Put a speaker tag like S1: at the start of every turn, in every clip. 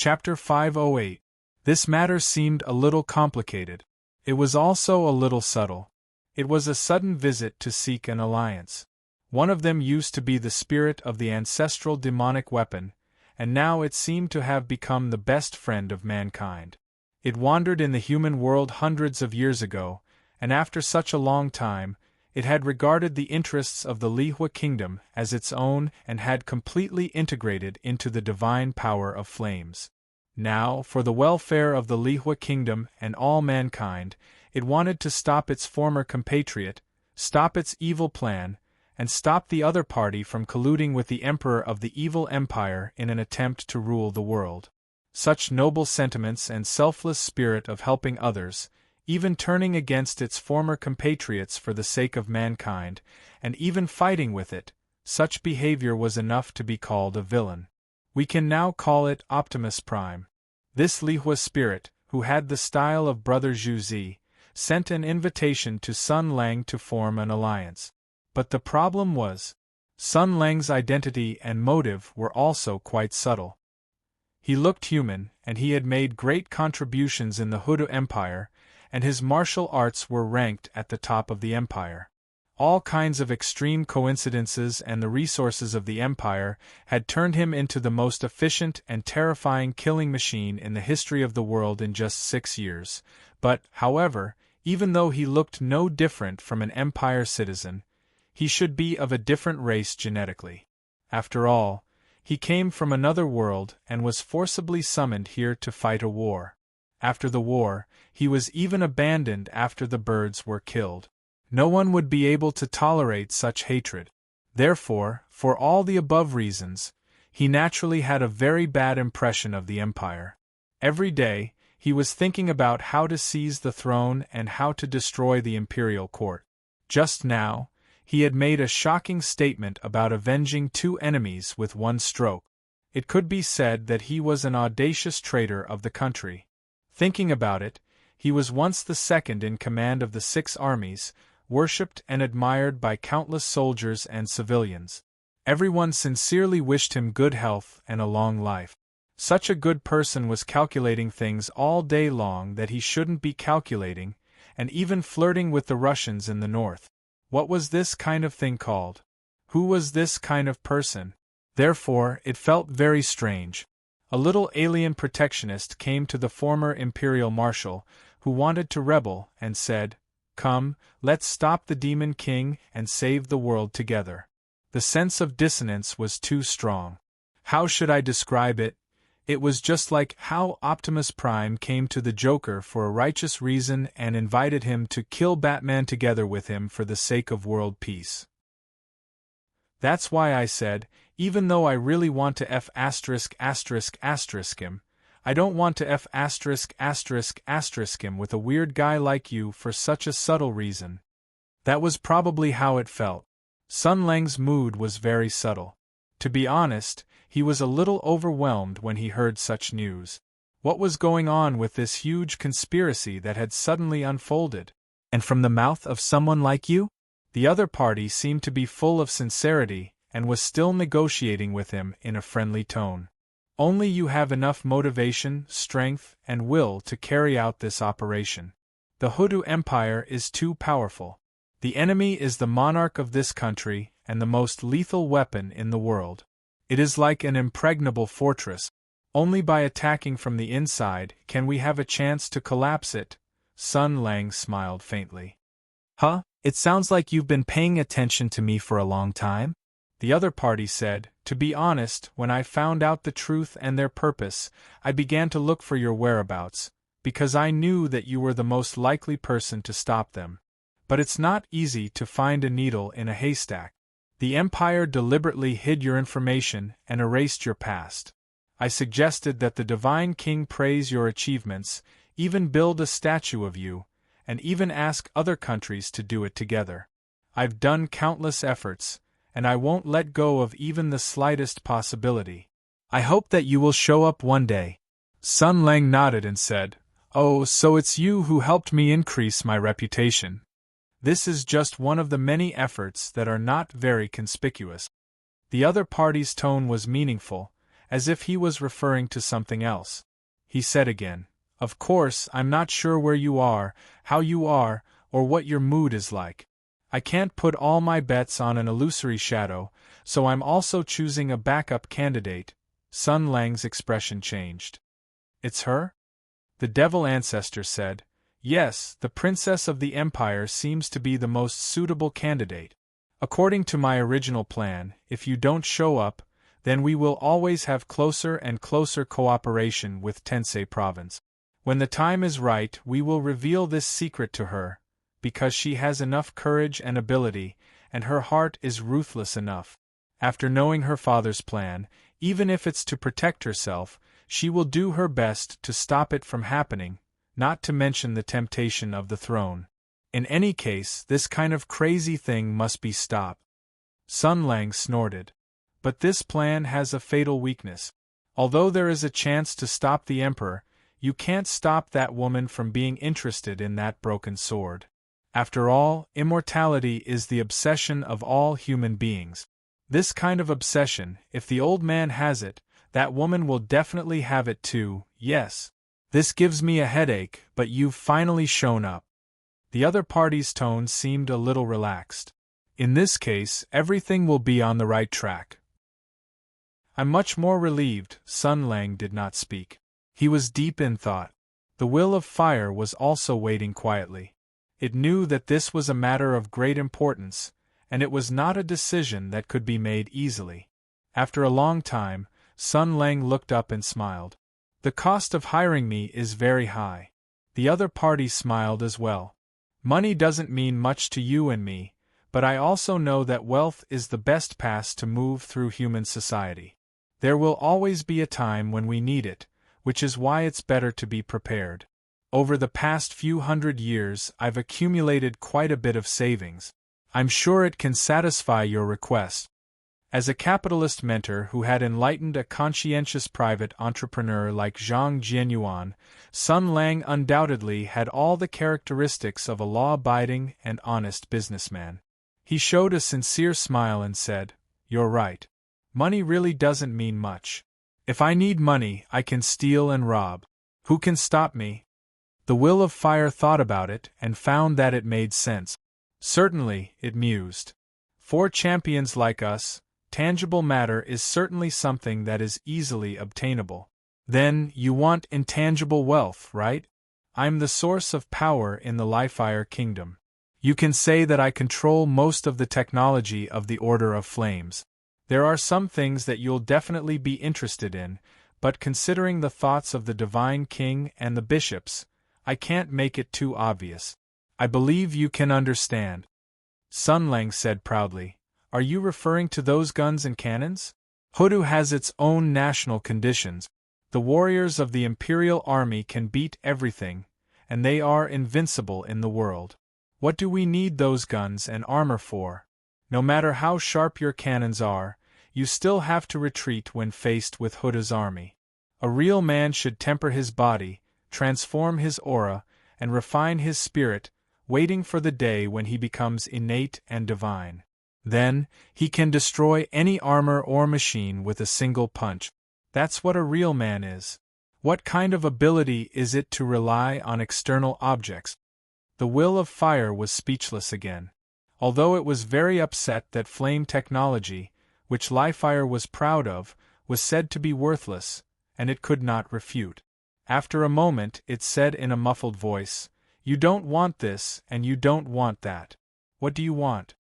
S1: Chapter 508. This matter seemed a little complicated. It was also a little subtle. It was a sudden visit to seek an alliance. One of them used to be the spirit of the ancestral demonic weapon, and now it seemed to have become the best friend of mankind. It wandered in the human world hundreds of years ago, and after such a long time, it had regarded the interests of the Lihua kingdom as its own and had completely integrated into the divine power of flames. Now, for the welfare of the Lihua kingdom and all mankind, it wanted to stop its former compatriot, stop its evil plan, and stop the other party from colluding with the emperor of the evil empire in an attempt to rule the world. Such noble sentiments and selfless spirit of helping others, even turning against its former compatriots for the sake of mankind, and even fighting with it, such behavior was enough to be called a villain. We can now call it Optimus Prime. This Lihua spirit, who had the style of Brother Zhu Zi, sent an invitation to Sun Lang to form an alliance. But the problem was, Sun Lang's identity and motive were also quite subtle. He looked human, and he had made great contributions in the Hudu Empire, and his martial arts were ranked at the top of the empire. All kinds of extreme coincidences and the resources of the empire had turned him into the most efficient and terrifying killing machine in the history of the world in just 6 years. But, however, even though he looked no different from an empire citizen, he should be of a different race genetically. After all, he came from another world and was forcibly summoned here to fight a war. After the war, he was even abandoned after the birds were killed. No one would be able to tolerate such hatred. Therefore, for all the above reasons, he naturally had a very bad impression of the empire. Every day, he was thinking about how to seize the throne and how to destroy the imperial court. Just now, he had made a shocking statement about avenging 2 enemies with 1 stroke. It could be said that he was an audacious traitor of the country. Thinking about it, he was once the second in command of the 6 armies, worshipped and admired by countless soldiers and civilians. Everyone sincerely wished him good health and a long life. Such a good person was calculating things all day long that he shouldn't be calculating, and even flirting with the Russians in the north. What was this kind of thing called? Who was this kind of person? Therefore, it felt very strange. A little alien protectionist came to the former imperial marshal, who wanted to rebel, and said, "Come, let's stop the demon king and save the world together." The sense of dissonance was too strong. How should I describe it? It was just like how Optimus Prime came to the Joker for a righteous reason and invited him to kill Batman together with him for the sake of world peace. That's why I said, even though I really want to him, I don't want to him with a weird guy like you for such a subtle reason. That was probably how it felt. Sun Lang's mood was very subtle. To be honest, he was a little overwhelmed when he heard such news. What was going on with this huge conspiracy that had suddenly unfolded? And from the mouth of someone like you? The other party seemed to be full of sincerity and was still negotiating with him in a friendly tone. Only you have enough motivation, strength, and will to carry out this operation. The Hudu Empire is too powerful. The enemy is the monarch of this country and the most lethal weapon in the world. It is like an impregnable fortress. Only by attacking from the inside can we have a chance to collapse it. Sun Lang smiled faintly. Huh? It sounds like you've been paying attention to me for a long time? The other party said, "To be honest, when I found out the truth and their purpose, I began to look for your whereabouts, because I knew that you were the most likely person to stop them. But it's not easy to find a needle in a haystack. The Empire deliberately hid your information and erased your past. I suggested that the Divine King praise your achievements, even build a statue of you, and even ask other countries to do it together. I've done countless efforts, and I won't let go of even the slightest possibility. I hope that you will show up one day." Sun Lang nodded and said, "Oh, so it's you who helped me increase my reputation. This is just one of the many efforts that are not very conspicuous." The other party's tone was meaningful, as if he was referring to something else. He said again, "Of course, I'm not sure where you are, how you are, or what your mood is like. I can't put all my bets on an illusory shadow, so I'm also choosing a backup candidate." Sun Lang's expression changed. "It's her?" The devil ancestor said, "Yes, the princess of the empire seems to be the most suitable candidate. According to my original plan, if you don't show up, then we will always have closer and closer cooperation with Tensei Province. When the time is right, we will reveal this secret to her, because she has enough courage and ability, and her heart is ruthless enough. After knowing her father's plan, even if it's to protect herself, she will do her best to stop it from happening, not to mention the temptation of the throne. In any case, this kind of crazy thing must be stopped." Sun Lang snorted. "But this plan has a fatal weakness. Although there is a chance to stop the Emperor, you can't stop that woman from being interested in that broken sword. After all, immortality is the obsession of all human beings. This kind of obsession, if the old man has it, that woman will definitely have it too. Yes. This gives me a headache, but you've finally shown up." The other party's tone seemed a little relaxed. "In this case, everything will be on the right track." "I'm much more relieved." Sun Lang did not speak. He was deep in thought. The will of fire was also waiting quietly. It knew that this was a matter of great importance, and it was not a decision that could be made easily. After a long time, Sun Lang looked up and smiled. "The cost of hiring me is very high." The other party smiled as well. "Money doesn't mean much to you and me, but I also know that wealth is the best pass to move through human society. There will always be a time when we need it, which is why it's better to be prepared. Over the past few hundred years, I've accumulated quite a bit of savings. I'm sure it can satisfy your request." As a capitalist mentor who had enlightened a conscientious private entrepreneur like Zhang Jianyuan, Sun Lang undoubtedly had all the characteristics of a law-abiding and honest businessman. He showed a sincere smile and said, "You're right. Money really doesn't mean much. If I need money, I can steal and rob. Who can stop me?" The will of fire thought about it and found that it made sense. "Certainly," it mused. "For champions like us, tangible matter is certainly something that is easily obtainable." "Then, you want intangible wealth, right? I'm the source of power in the Lifire Kingdom. You can say that I control most of the technology of the Order of Flames. There are some things that you'll definitely be interested in, but considering the thoughts of the Divine King and the bishops, I can't make it too obvious. I believe you can understand." Sun Lang said proudly, "Are you referring to those guns and cannons? Hoodoo has its own national conditions. The warriors of the Imperial Army can beat everything, and they are invincible in the world. What do we need those guns and armor for? No matter how sharp your cannons are, you still have to retreat when faced with Hoodoo's army. A real man should temper his body, transform his aura, and refine his spirit, waiting for the day when he becomes innate and divine. Then, he can destroy any armor or machine with a single punch. That's what a real man is. What kind of ability is it to rely on external objects?" The will of fire was speechless again. Although it was very upset that flame technology, which Lifire was proud of, was said to be worthless, and it could not refute. After a moment, it said in a muffled voice, "You don't want this, and you don't want that. What do you want?"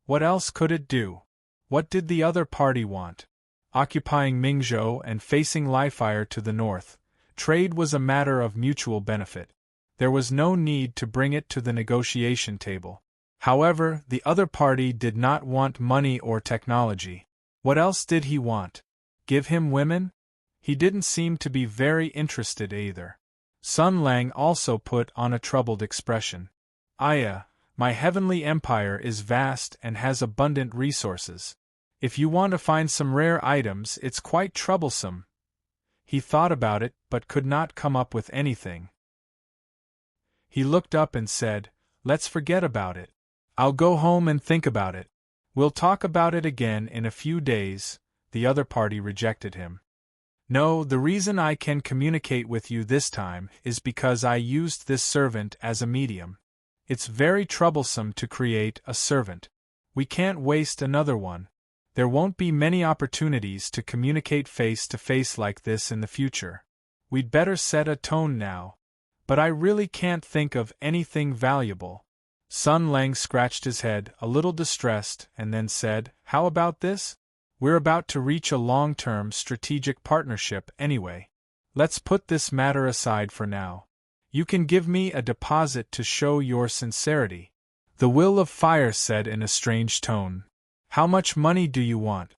S1: What else could it do? What did the other party want? Occupying Mingzhou and facing Lifire to the north, trade was a matter of mutual benefit. There was no need to bring it to the negotiation table. However, the other party did not want money or technology. What else did he want? Give him women? He didn't seem to be very interested either. Sun Lang also put on a troubled expression. "Aya, my heavenly empire is vast and has abundant resources. If you want to find some rare items, it's quite troublesome." He thought about it but could not come up with anything. He looked up and said, "Let's forget about it. I'll go home and think about it. We'll talk about it again in a few days." The other party rejected him. No, the reason I can communicate with you this time is because I used this servant as a medium. It's very troublesome to create a servant. We can't waste another one. There won't be many opportunities to communicate face to face like this in the future. We'd better set a tone now. But I really can't think of anything valuable. Sun Lang scratched his head, a little distressed, and then said, "How about this? We're about to reach a long-term strategic partnership anyway. Let's put this matter aside for now. You can give me a deposit to show your sincerity." The Will of Fire said in a strange tone. "How much money do you want?"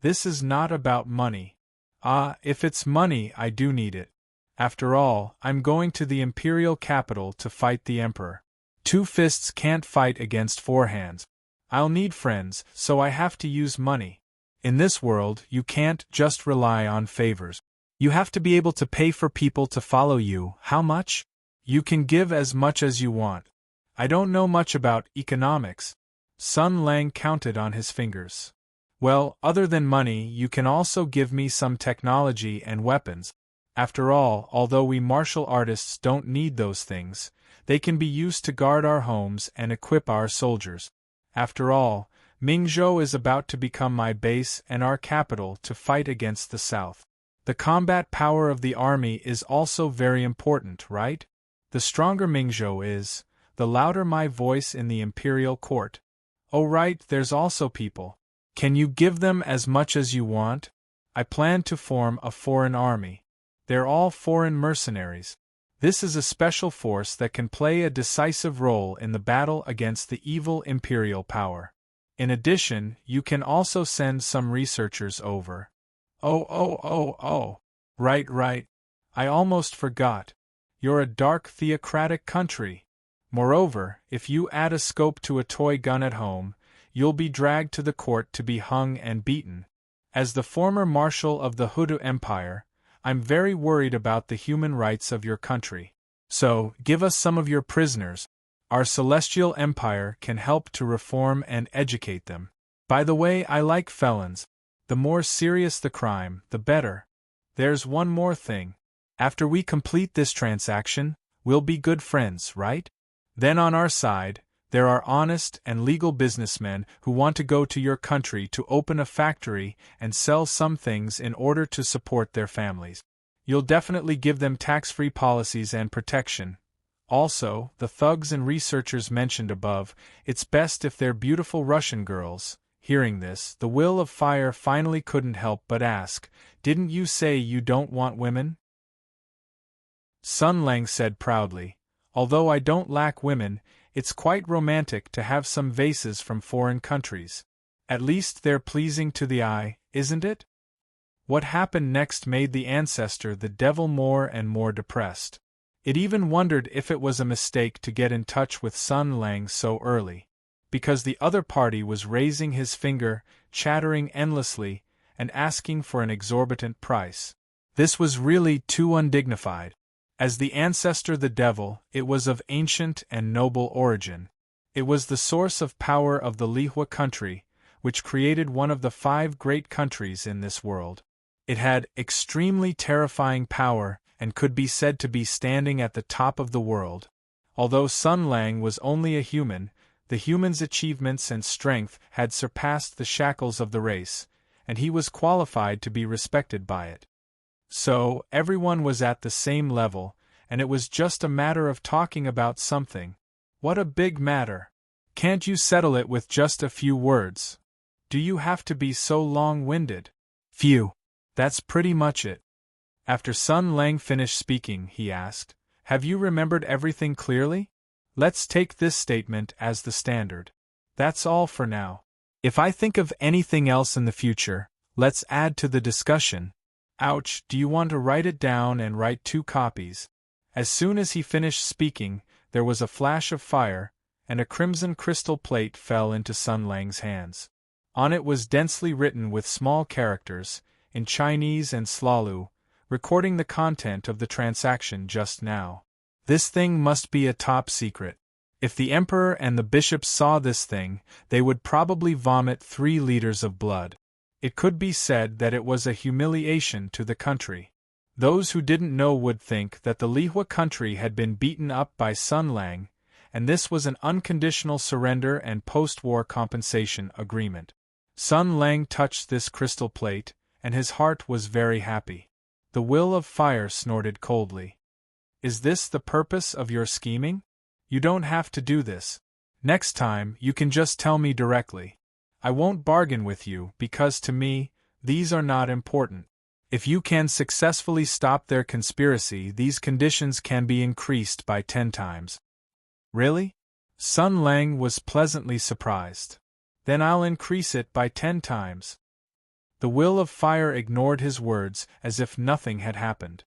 S1: "This is not about money." "Ah, if it's money, I do need it. After all, I'm going to the imperial capital to fight the emperor. Two fists can't fight against four hands. I'll need friends, so I have to use money. In this world, you can't just rely on favors. You have to be able to pay for people to follow you. How much? You can give as much as you want. I don't know much about economics." Sun Lang counted on his fingers. "Well, other than money, you can also give me some technology and weapons. After all, although we martial artists don't need those things, they can be used to guard our homes and equip our soldiers. After all, Mingzhou is about to become my base and our capital to fight against the South. The combat power of the army is also very important, right? The stronger Mingzhou is, the louder my voice in the imperial court. Oh right, there's also people. Can you give them as much as you want? I plan to form a foreign army. They're all foreign mercenaries. This is a special force that can play a decisive role in the battle against the evil imperial power. In addition, you can also send some researchers over." Oh. Right. I almost forgot. You're a dark theocratic country. Moreover, if you add a scope to a toy gun at home, you'll be dragged to the court to be hung and beaten. As the former marshal of the Hudu Empire, I'm very worried about the human rights of your country. So, give us some of your prisoners. Our celestial empire can help to reform and educate them. By the way, I like felons. The more serious the crime, the better. There's one more thing. After we complete this transaction, we'll be good friends, right? Then on our side, there are honest and legal businessmen who want to go to your country to open a factory and sell some things in order to support their families. You'll definitely give them tax-free policies and protection. Also, the thugs and researchers mentioned above, it's best if they're beautiful Russian girls. Hearing this, the Will of Fire finally couldn't help but ask, "Didn't you say you don't want women?" Sun Lang said proudly, "Although I don't lack women, it's quite romantic to have some vases from foreign countries. At least they're pleasing to the eye, isn't it?" What happened next made the ancestor the devil more and more depressed. It even wondered if it was a mistake to get in touch with Sun Lang so early, because the other party was raising his finger, chattering endlessly, and asking for an exorbitant price. This was really too undignified. As the ancestor the devil, it was of ancient and noble origin. It was the source of power of the Lihua country, which created one of the 5 great countries in this world. It had extremely terrifying power and could be said to be standing at the top of the world. Although Sun Lang was only a human, the human's achievements and strength had surpassed the shackles of the race, and he was qualified to be respected by it. So, everyone was at the same level, and it was just a matter of talking about something. What a big matter! Can't you settle it with just a few words? Do you have to be so long-winded? Phew! That's pretty much it. After Sun Lang finished speaking, he asked, "Have you remembered everything clearly? Let's take this statement as the standard. That's all for now. If I think of anything else in the future, let's add to the discussion." Ouch, do you want to write it down and write 2 copies? As soon as he finished speaking, there was a flash of fire, and a crimson crystal plate fell into Sun Lang's hands. On it was densely written with small characters, in Chinese and Slalu, recording the content of the transaction just now. This thing must be a top secret. If the emperor and the bishops saw this thing, they would probably vomit 3 liters of blood. It could be said that it was a humiliation to the country. Those who didn't know would think that the Lihua country had been beaten up by Sun Lang, and this was an unconditional surrender and post-war compensation agreement. Sun Lang touched this crystal plate, and his heart was very happy. The will of fire snorted coldly. Is this the purpose of your scheming? You don't have to do this. Next time, you can just tell me directly. I won't bargain with you because to me, these are not important. If you can successfully stop their conspiracy, these conditions can be increased by 10 times. Really? Sun Lang was pleasantly surprised. Then I'll increase it by 10 times. The will of fire ignored his words as if nothing had happened.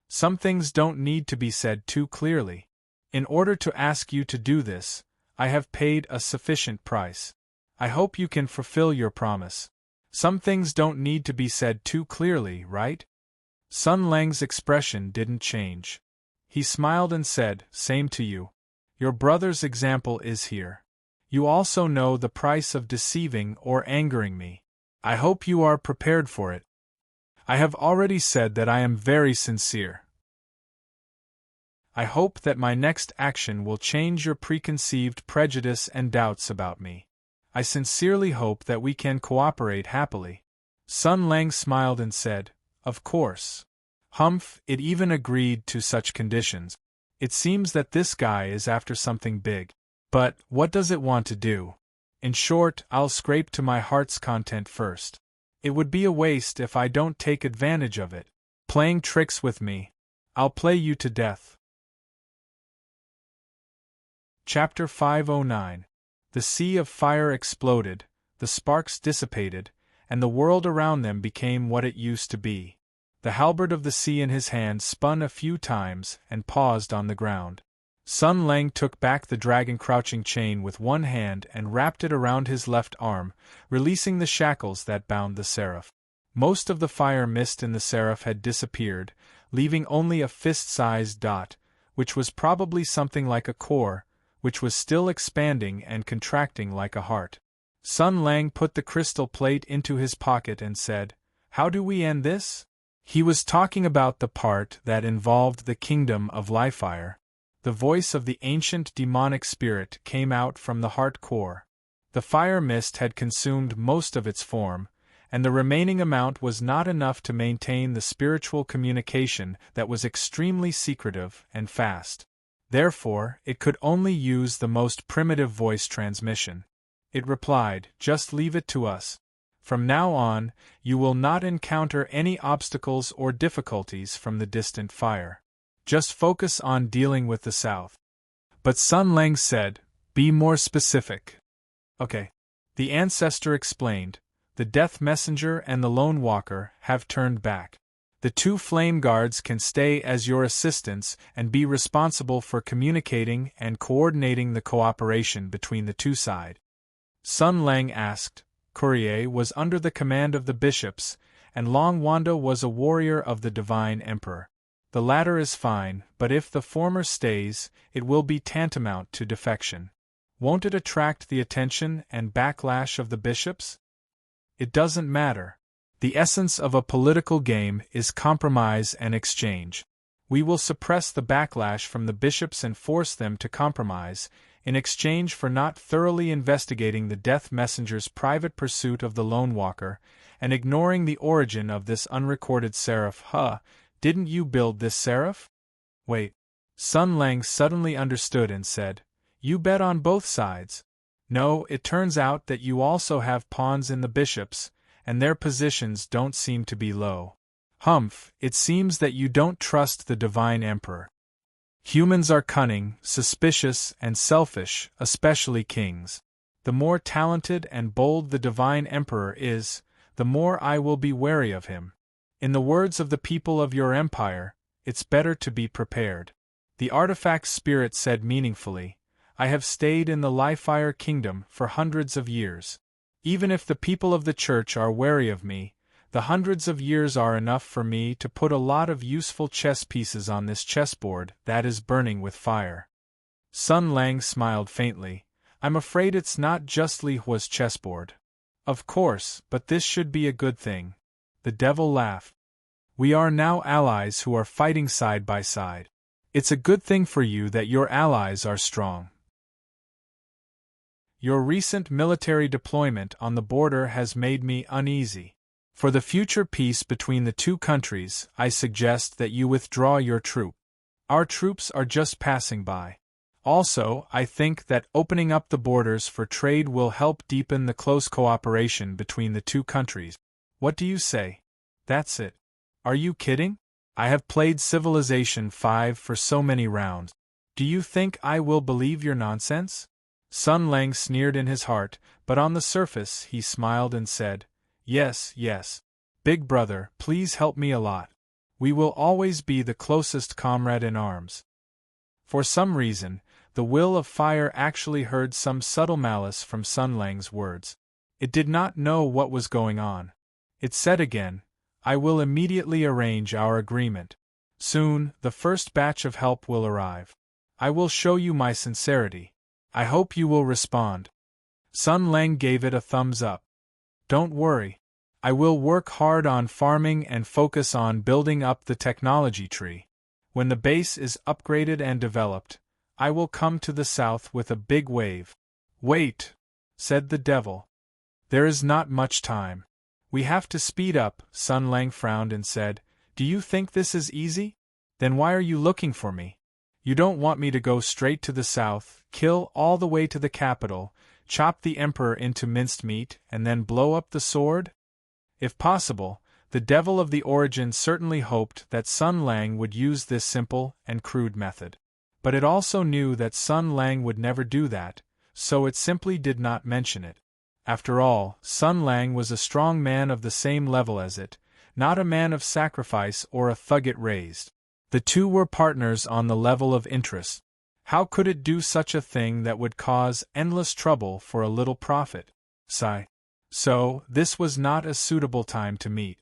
S1: Some things don't need to be said too clearly. In order to ask you to do this, I have paid a sufficient price. I hope you can fulfill your promise. Some things don't need to be said too clearly, right? Sun Lang's expression didn't change. He smiled and said, "Same to you. Your brother's example is here. You also know the price of deceiving or angering me. I hope you are prepared for it. I have already said that I am very sincere. I hope that my next action will change your preconceived prejudice and doubts about me. I sincerely hope that we can cooperate happily." Sun Lang smiled and said, "Of course." Humph, it even agreed to such conditions. It seems that this guy is after something big. But, what does it want to do? In short, I'll scrape to my heart's content first. It would be a waste if I don't take advantage of it. Playing tricks with me. I'll play you to death. Chapter 509. The sea of fire exploded, the sparks dissipated, and the world around them became what it used to be. The halberd of the sea in his hand spun a few times and paused on the ground. Sun Lang took back the dragon crouching chain with one hand and wrapped it around his left arm, releasing the shackles that bound the seraph. Most of the fire mist in the seraph had disappeared, leaving only a fist-sized dot, which was probably something like a core, which was still expanding and contracting like a heart. Sun Lang put the crystal plate into his pocket and said, "How do we end this?" He was talking about the part that involved the kingdom of Lifire. The voice of the ancient demonic spirit came out from the heart core. The fire mist had consumed most of its form, and the remaining amount was not enough to maintain the spiritual communication that was extremely secretive and fast. Therefore, it could only use the most primitive voice transmission. It replied, "Just leave it to us. From now on, you will not encounter any obstacles or difficulties from the distant fire. Just focus on dealing with the south." But Sun Lang said, "Be more specific." "Okay." The ancestor explained, "The Death Messenger and the Lone Walker have turned back. The 2 flame guards can stay as your assistants and be responsible for communicating and coordinating the cooperation between the 2 sides." Sun Lang asked, "Courier was under the command of the bishops, and Long Wanda was a warrior of the Divine Emperor. The latter is fine, but if the former stays, it will be tantamount to defection. Won't it attract the attention and backlash of the bishops?" "It doesn't matter. The essence of a political game is compromise and exchange. We will suppress the backlash from the bishops and force them to compromise, in exchange for not thoroughly investigating the Death Messenger's private pursuit of the Lone Walker, and ignoring the origin of this unrecorded seraph." Didn't you build this seraph?" "Wait." Sun Lang suddenly understood and said, "You bet on both sides." "No, it turns out that you also have pawns in the bishops, and their positions don't seem to be low. Humph, it seems that you don't trust the Divine Emperor. Humans are cunning, suspicious, and selfish, especially kings. The more talented and bold the Divine Emperor is, the more I will be wary of him. In the words of the people of your empire, it's better to be prepared." The artifact spirit said meaningfully, "I have stayed in the Lifire kingdom for hundreds of years. Even if the people of the church are wary of me, the hundreds of years are enough for me to put a lot of useful chess pieces on this chessboard that is burning with fire." Sun Lang smiled faintly. "I'm afraid it's not just Li Hua's chessboard. Of course, but this should be a good thing. The devil laughed. We are now allies who are fighting side by side. It's a good thing for you that your allies are strong. Your recent military deployment on the border has made me uneasy. For the future peace between the two countries, I suggest that you withdraw your troop. Our troops are just passing by. Also, I think that opening up the borders for trade will help deepen the close cooperation between the two countries. What do you say? That's it. Are you kidding? I have played Civilization 5 for so many rounds. Do you think I will believe your nonsense? Sun Lang sneered in his heart, but on the surface he smiled and said, Yes, yes. Big brother, please help me a lot. We will always be the closest comrade in arms. For some reason, the will of fire actually heard some subtle malice from Sun Lang's words. It did not know what was going on. It said again, I will immediately arrange our agreement. Soon, the first batch of help will arrive. I will show you my sincerity. I hope you will respond. Sun Lang gave it a thumbs up. Don't worry. I will work hard on farming and focus on building up the technology tree. When the base is upgraded and developed, I will come to the south with a big wave. Wait, said the devil. There is not much time. We have to speed up. Sun Lang frowned and said, Do you think this is easy? Then why are you looking for me? You don't want me to go straight to the south, kill all the way to the capital, chop the emperor into minced meat, and then blow up the sword? If possible, the devil of the origin certainly hoped that Sun Lang would use this simple and crude method. But it also knew that Sun Lang would never do that, so it simply did not mention it. After all, Sun Lang was a strong man of the same level as it, not a man of sacrifice or a thug it raised. The two were partners on the level of interest. How could it do such a thing that would cause endless trouble for a little profit? Sigh. So, this was not a suitable time to meet.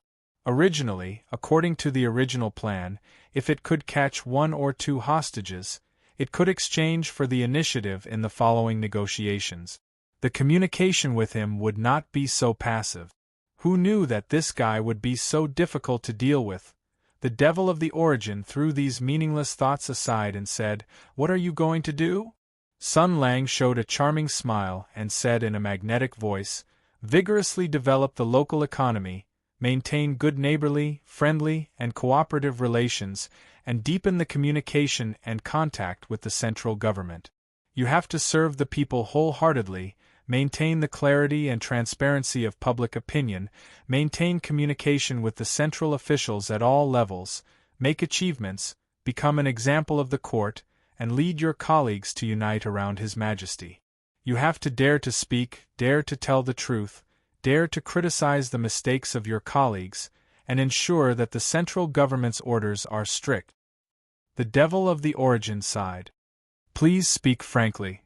S1: Originally, according to the original plan, if it could catch 1 or 2 hostages, it could exchange for the initiative in the following negotiations. The communication with him would not be so passive. Who knew that this guy would be so difficult to deal with? The devil of the origin threw these meaningless thoughts aside and said, What are you going to do? Sun Lang showed a charming smile and said in a magnetic voice, Vigorously develop the local economy, maintain good neighborly, friendly, and cooperative relations, and deepen the communication and contact with the central government. You have to serve the people wholeheartedly, maintain the clarity and transparency of public opinion, maintain communication with the central officials at all levels, make achievements, become an example of the court, and lead your colleagues to unite around His Majesty. You have to dare to speak, dare to tell the truth, dare to criticize the mistakes of your colleagues, and ensure that the central government's orders are strict. The devil of the origin sighed. Please speak frankly.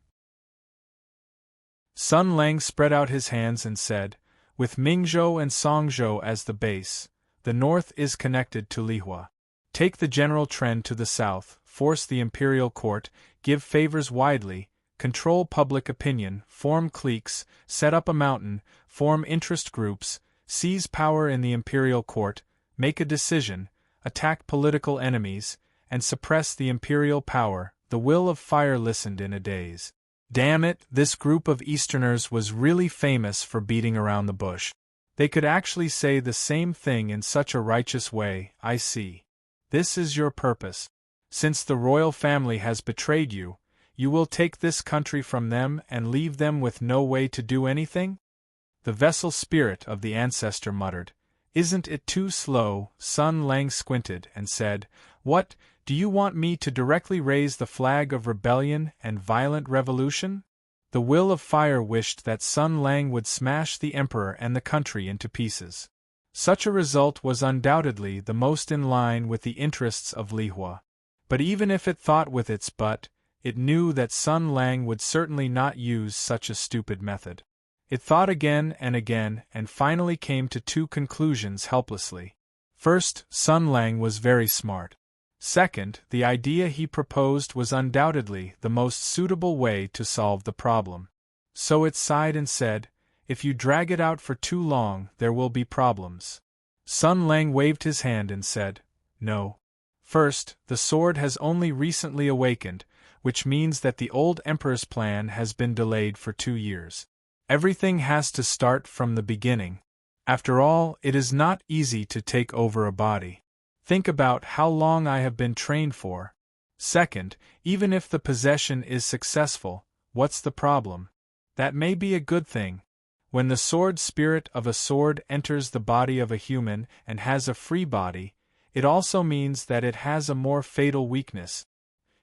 S1: Sun Lang spread out his hands and said, With Mingzhou and Songzhou as the base, the north is connected to Lihua. Take the general trend to the south, force the imperial court, give favors widely, control public opinion, form cliques, set up a mountain, form interest groups, seize power in the imperial court, make a decision, attack political enemies, and suppress the imperial power. The will of fire listened in a daze. Damn it, this group of Easterners was really famous for beating around the bush. They could actually say the same thing in such a righteous way. I see. This is your purpose. Since the royal family has betrayed you, you will take this country from them and leave them with no way to do anything? The vessel spirit of the ancestor muttered, Isn't it too slow? Sun Lang squinted and said, What, do you want me to directly raise the flag of rebellion and violent revolution? The will of fire wished that Sun Lang would smash the emperor and the country into pieces. Such a result was undoubtedly the most in line with the interests of Lihua. But even if it thought with its butt, it knew that Sun Lang would certainly not use such a stupid method. It thought again and finally came to 2 conclusions helplessly. First, Sun Lang was very smart. Second, the idea he proposed was undoubtedly the most suitable way to solve the problem. So it sighed and said, If you drag it out for too long, there will be problems. Sun Lang waved his hand and said, "No. First, the sword has only recently awakened, which means that the old emperor's plan has been delayed for 2 years. Everything has to start from the beginning. After all, it is not easy to take over a body. Think about how long I have been trained for. Second, even if the possession is successful, what's the problem? That may be a good thing. When the sword spirit of a sword enters the body of a human and has a free body, it also means that it has a more fatal weakness."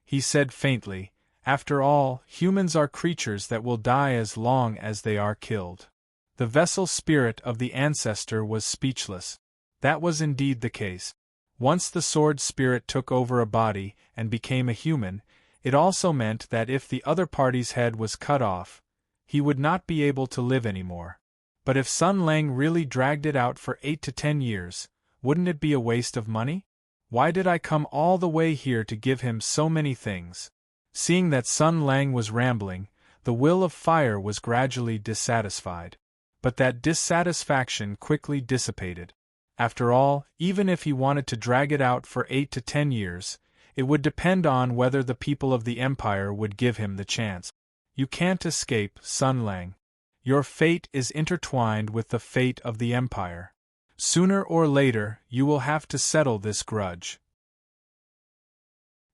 S1: He said faintly, "After all, humans are creatures that will die as long as they are killed." The vessel spirit of the ancestor was speechless. That was indeed the case. Once the sword spirit took over a body and became a human, it also meant that if the other party's head was cut off, he would not be able to live anymore. But if Sun Lang really dragged it out for 8 to 10 years, wouldn't it be a waste of money? Why did I come all the way here to give him so many things? Seeing that Sun Lang was rambling, the will of fire was gradually dissatisfied. But that dissatisfaction quickly dissipated. After all, even if he wanted to drag it out for 8 to 10 years, it would depend on whether the people of the Empire would give him the chance. You can't escape, Sun Lang. Your fate is intertwined with the fate of the Empire. Sooner or later, you will have to settle this grudge.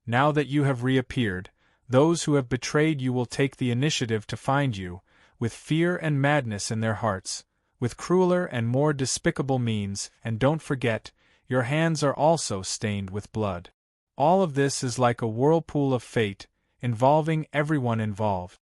S1: Now that you have reappeared, those who have betrayed you will take the initiative to find you, with fear and madness in their hearts, with crueler and more despicable means, and don't forget, your hands are also stained with blood. All of this is like a whirlpool of fate, involving everyone involved.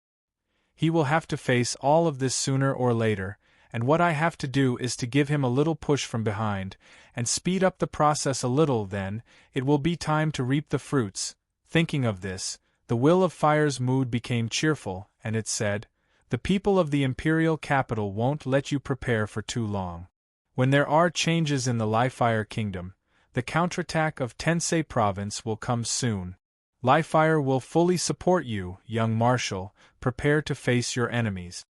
S1: He will have to face all of this sooner or later, and what I have to do is to give him a little push from behind, and speed up the process a little. Then it will be time to reap the fruits." Thinking of this, the Will of Fire's mood became cheerful, and it said, "The people of the imperial capital won't let you prepare for too long. When there are changes in the Li-Fire Kingdom, the counterattack of Tensei Province will come soon. Li-Fire will fully support you, young marshal. Prepare to face your enemies."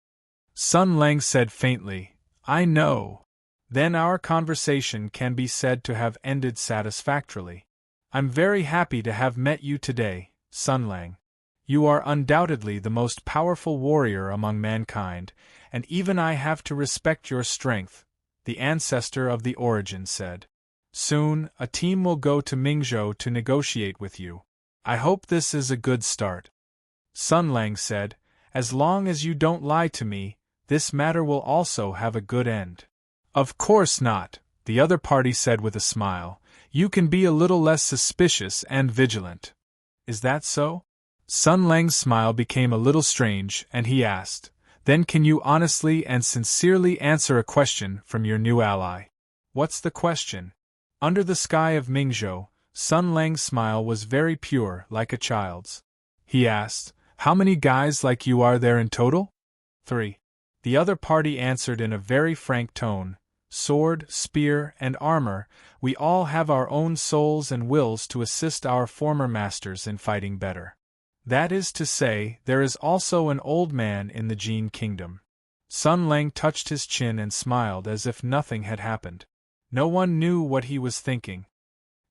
S1: Sun Lang said faintly, "I know." Then our conversation can be said to have ended satisfactorily. "I'm very happy to have met you today, Sun Lang. You are undoubtedly the most powerful warrior among mankind, and even I have to respect your strength," the ancestor of the Origin said. "Soon, a team will go to Mingzhou to negotiate with you. I hope this is a good start." Sun Lang said, "As long as you don't lie to me, this matter will also have a good end." "Of course not," the other party said with a smile. "You can be a little less suspicious and vigilant." "Is that so?" Sun Lang's smile became a little strange, and he asked, "Then can you honestly and sincerely answer a question from your new ally?" "What's the question?" Under the sky of Mingzhou, Sun Lang's smile was very pure, like a child's. He asked, "How many guys like you are there in total?" "3. The other party answered in a very frank tone, "Sword, spear, and armor, we all have our own souls and wills to assist our former masters in fighting better. That is to say, there is also an old man in the Jin Kingdom." Sun Lang touched his chin and smiled as if nothing had happened. No one knew what he was thinking.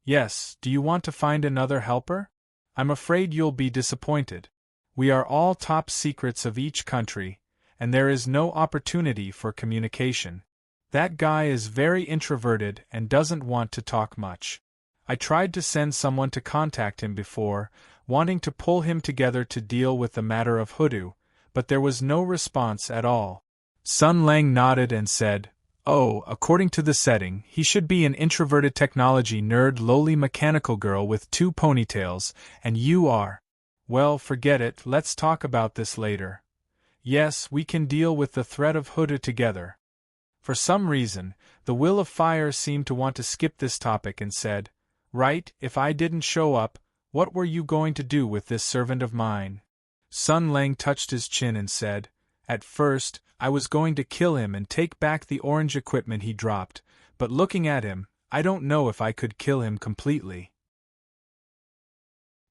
S1: "Yes, do you want to find another helper? I'm afraid you'll be disappointed. We are all top secrets of each country, and there is no opportunity for communication. That guy is very introverted and doesn't want to talk much. I tried to send someone to contact him before, wanting to pull him together to deal with the matter of Hoodoo, but there was no response at all." Sun Lang nodded and said, "Oh, according to the setting, he should be an introverted technology nerd, lowly mechanical girl with 2 ponytails, and you are. Well, forget it, let's talk about this later. Yes, we can deal with the threat of Hoodoo together." For some reason, the Will of Fire seemed to want to skip this topic and said, "Right, if I didn't show up, what were you going to do with this servant of mine?" Sun Lang touched his chin and said, "At first, I was going to kill him and take back the orange equipment he dropped, but looking at him, I don't know if I could kill him completely.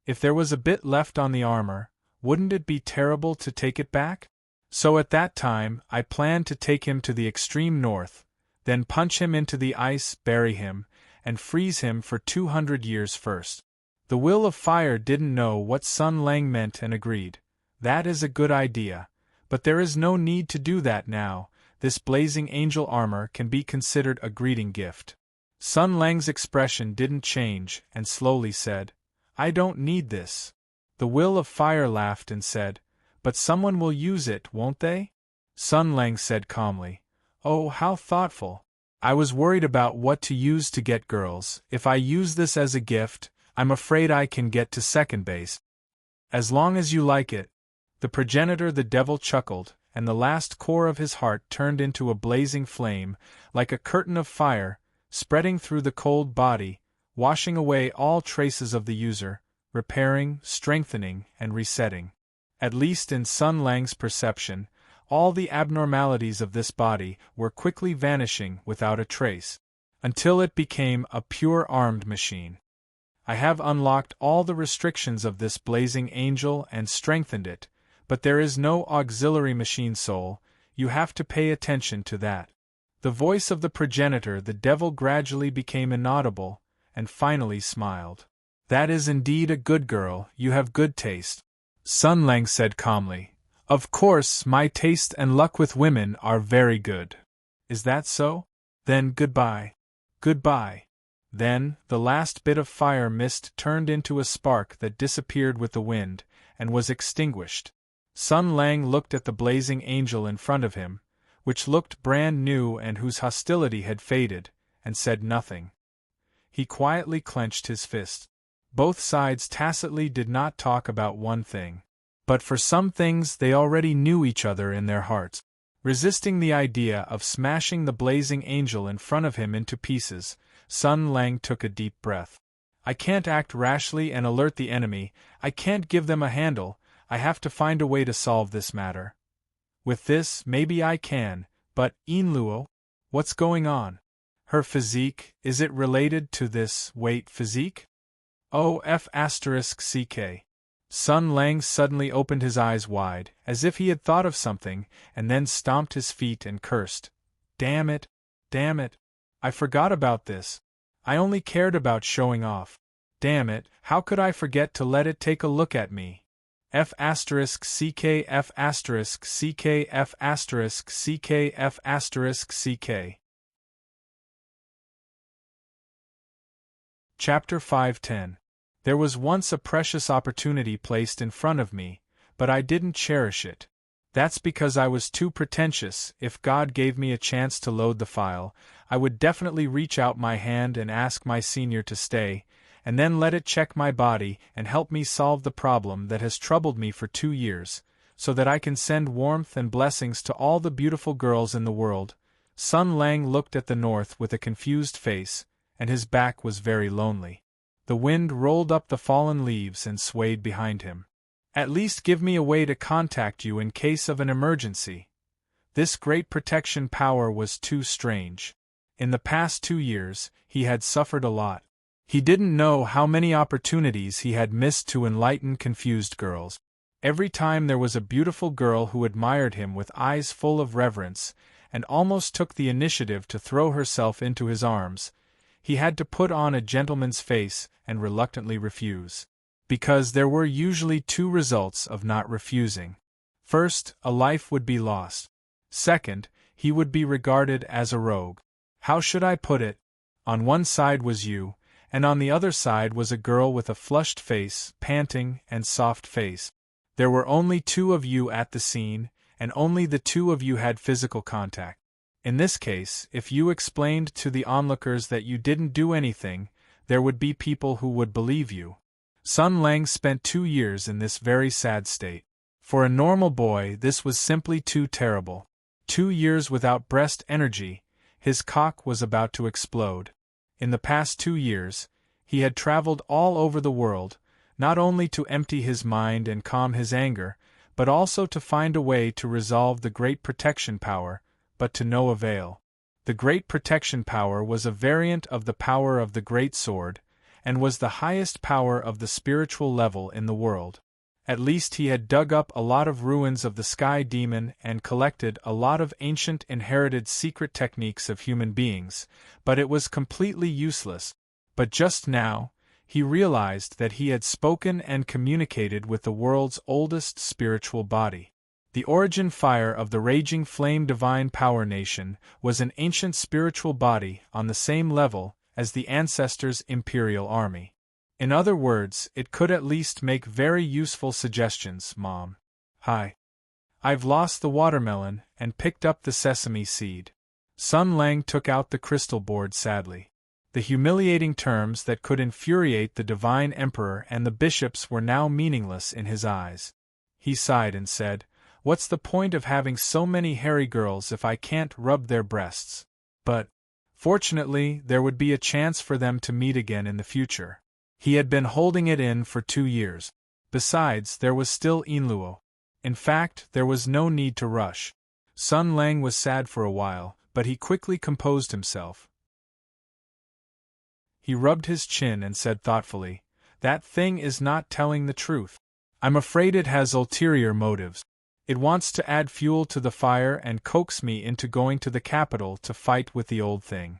S1: If there was a bit left on the armor, wouldn't it be terrible to take it back?" So at that time, I planned to take him to the extreme north, then punch him into the ice, bury him, and freeze him for 200 years first. The Will of Fire didn't know what Sun Lang meant and agreed. That is a good idea, but there is no need to do that now. This blazing angel armor can be considered a greeting gift. Sun Lang's expression didn't change and slowly said, I don't need this. The Will of Fire laughed and said, but someone will use it, won't they? Sun Lang said calmly, oh, how thoughtful. I was worried about what to use to get girls. If I use this as a gift, I'm afraid I can get to second base. As long as you like it. The progenitor the devil chuckled, and the last core of his heart turned into a blazing flame, like a curtain of fire, spreading through the cold body, washing away all traces of the user, repairing, strengthening, and resetting. At least in Sun Lang's perception, all the abnormalities of this body were quickly vanishing without a trace, until it became a pure armed machine. I have unlocked all the restrictions of this blazing angel and strengthened it, but there is no auxiliary machine soul. You have to pay attention to that. The voice of the progenitor the devil gradually became inaudible, and finally smiled. That is indeed a good girl, you have good taste. Sun Lang said calmly, of course my taste and luck with women are very good. Is that so? Then goodbye. Goodbye. Then, the last bit of fire mist turned into a spark that disappeared with the wind, and was extinguished. Sun Lang looked at the blazing angel in front of him, which looked brand new and whose hostility had faded, and said nothing. He quietly clenched his fist. Both sides tacitly did not talk about one thing. But for some things they already knew each other in their hearts. Resisting the idea of smashing the blazing angel in front of him into pieces, Sun Lang took a deep breath. I can't act rashly and alert the enemy, I can't give them a handle, I have to find a way to solve this matter. With this, maybe I can, but, Inluo? What's going on? Her physique, is it related to this, physique? Oh, F***ck. Sun Lang suddenly opened his eyes wide, as if he had thought of something, and then stomped his feet and cursed. Damn it! Damn it! I forgot about this. I only cared about showing off. Damn it, how could I forget to let it take a look at me? F***ck F***ck F***ck F***ck. Chapter 510. There was once a precious opportunity placed in front of me, but I didn't cherish it. That's because I was too pretentious. If God gave me a chance to load the file, I would definitely reach out my hand and ask my senior to stay, and then let it check my body and help me solve the problem that has troubled me for 2 years, so that I can send warmth and blessings to all the beautiful girls in the world. Sun Lang looked at the north with a confused face, and his back was very lonely. The wind rolled up the fallen leaves and swayed behind him. At least give me a way to contact you in case of an emergency. This great protection power was too strange. In the past 2 years, he had suffered a lot. He didn't know how many opportunities he had missed to enlighten confused girls. Every time there was a beautiful girl who admired him with eyes full of reverence, and almost took the initiative to throw herself into his arms, he had to put on a gentleman's face and reluctantly refuse. Because there were usually 2 results of not refusing. First, a life would be lost. Second, he would be regarded as a rogue. How should I put it? On one side was you, and on the other side was a girl with a flushed face, panting, and soft face. There were only 2 of you at the scene, and only the 2 of you had physical contact. In this case, if you explained to the onlookers that you didn't do anything, there would be people who would believe you. Sun Lang spent 2 years in this very sad state. For a normal boy, this was simply too terrible. 2 years without breast energy, his cock was about to explode. In the past 2 years, he had traveled all over the world, not only to empty his mind and calm his anger, but also to find a way to resolve the great protection power, but to no avail. The great protection power was a variant of the power of the great sword, and was the highest power of the spiritual level in the world. At least he had dug up a lot of ruins of the sky demon and collected a lot of ancient inherited secret techniques of human beings, but it was completely useless. But just now, he realized that he had spoken and communicated with the world's oldest spiritual body. The origin fire of the raging flame divine power nation was an ancient spiritual body on the same level as the ancestors' imperial army. In other words, it could at least make very useful suggestions, Mom. Hi. I've lost the watermelon and picked up the sesame seed. Sun Lang took out the crystal board sadly. The humiliating terms that could infuriate the divine emperor and the bishops were now meaningless in his eyes. He sighed and said, "What's the point of having so many hairy girls if I can't rub their breasts?" But, fortunately, there would be a chance for them to meet again in the future. He had been holding it in for 2 years. Besides, there was still Yinluo. In fact, there was no need to rush. Sun Lang was sad for a while, but he quickly composed himself. He rubbed his chin and said thoughtfully, "That thing is not telling the truth. I'm afraid it has ulterior motives. It wants to add fuel to the fire and coax me into going to the capital to fight with the old thing.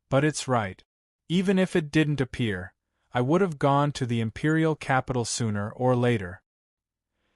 S1: But it's right. Even if it didn't appear, I would have gone to the imperial capital sooner or later."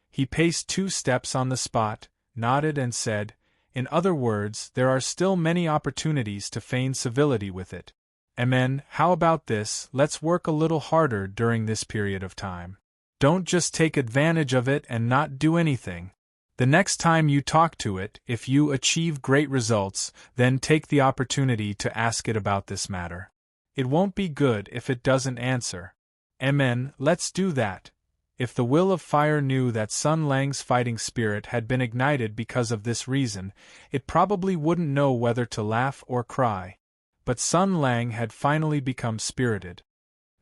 S1: He paced 2 steps on the spot, nodded and said, "In other words, there are still many opportunities to feign civility with it. Amen. How about this? Let's work a little harder during this period of time. Don't just take advantage of it and not do anything. The next time you talk to it, if you achieve great results, then take the opportunity to ask it about this matter. It won't be good if it doesn't answer. Amen, let's do that." If the will of fire knew that Sun Lang's fighting spirit had been ignited because of this reason, it probably wouldn't know whether to laugh or cry. But Sun Lang had finally become spirited.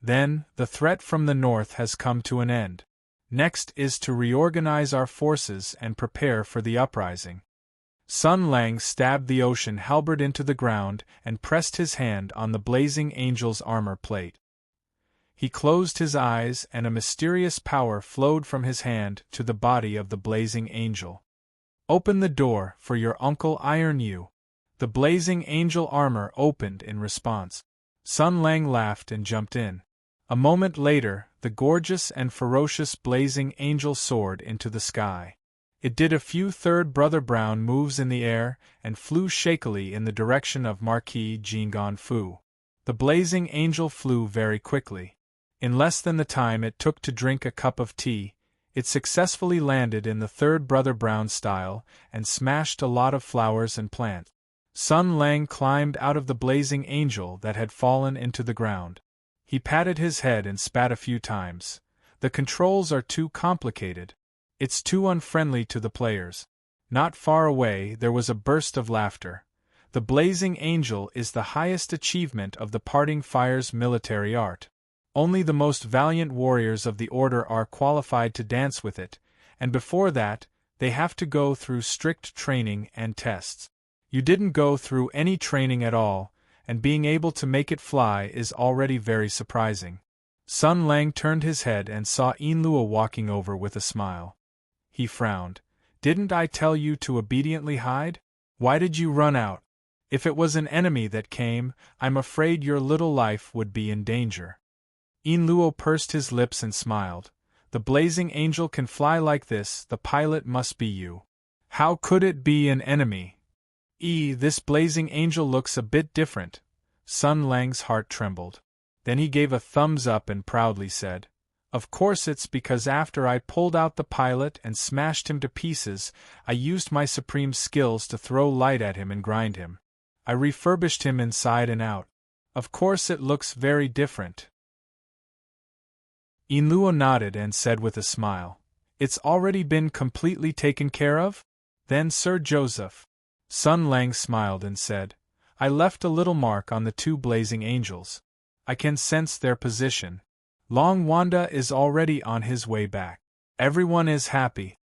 S1: Then, the threat from the north has come to an end. Next is to reorganize our forces and prepare for the uprising. Sun Lang stabbed the ocean halberd into the ground and pressed his hand on the blazing angel's armor plate. He closed his eyes and a mysterious power flowed from his hand to the body of the blazing angel. "Open the door, for your uncle iron you." The blazing angel armor opened in response. Sun Lang laughed and jumped in. A moment later, the gorgeous and ferocious blazing angel soared into the sky. It did a few third brother brown moves in the air and flew shakily in the direction of Marquis Jingon Fu. The blazing angel flew very quickly. In less than the time it took to drink a cup of tea, it successfully landed in the third brother brown style and smashed a lot of flowers and plants. Sun Lang climbed out of the blazing angel that had fallen into the ground. He patted his head and spat a few times. "The controls are too complicated. It's too unfriendly to the players." Not far away there was a burst of laughter. The blazing angel is the highest achievement of the Parting Fire's military art. Only the most valiant warriors of the order are qualified to dance with it, and before that, they have to go through strict training and tests. You didn't go through any training at all, and being able to make it fly is already very surprising. Sun Lang turned his head and saw Yinluo walking over with a smile. He frowned. "Didn't I tell you to obediently hide? Why did you run out? If it was an enemy that came, I'm afraid your little life would be in danger." Yinluo pursed his lips and smiled. "The blazing angel can fly like this, the pilot must be you. How could it be an enemy?" This blazing angel looks a bit different." Sun Lang's heart trembled. Then he gave a thumbs up and proudly said, "Of course it's because after I pulled out the pilot and smashed him to pieces, I used my supreme skills to throw light at him and grind him. I refurbished him inside and out. Of course it looks very different." Yinluo nodded and said with a smile, "It's already been completely taken care of? Then Sir Joseph." Sun Lang smiled and said, "I left a little mark on the 2 blazing angels. I can sense their position. Long Wanda is already on his way back. Everyone is happy."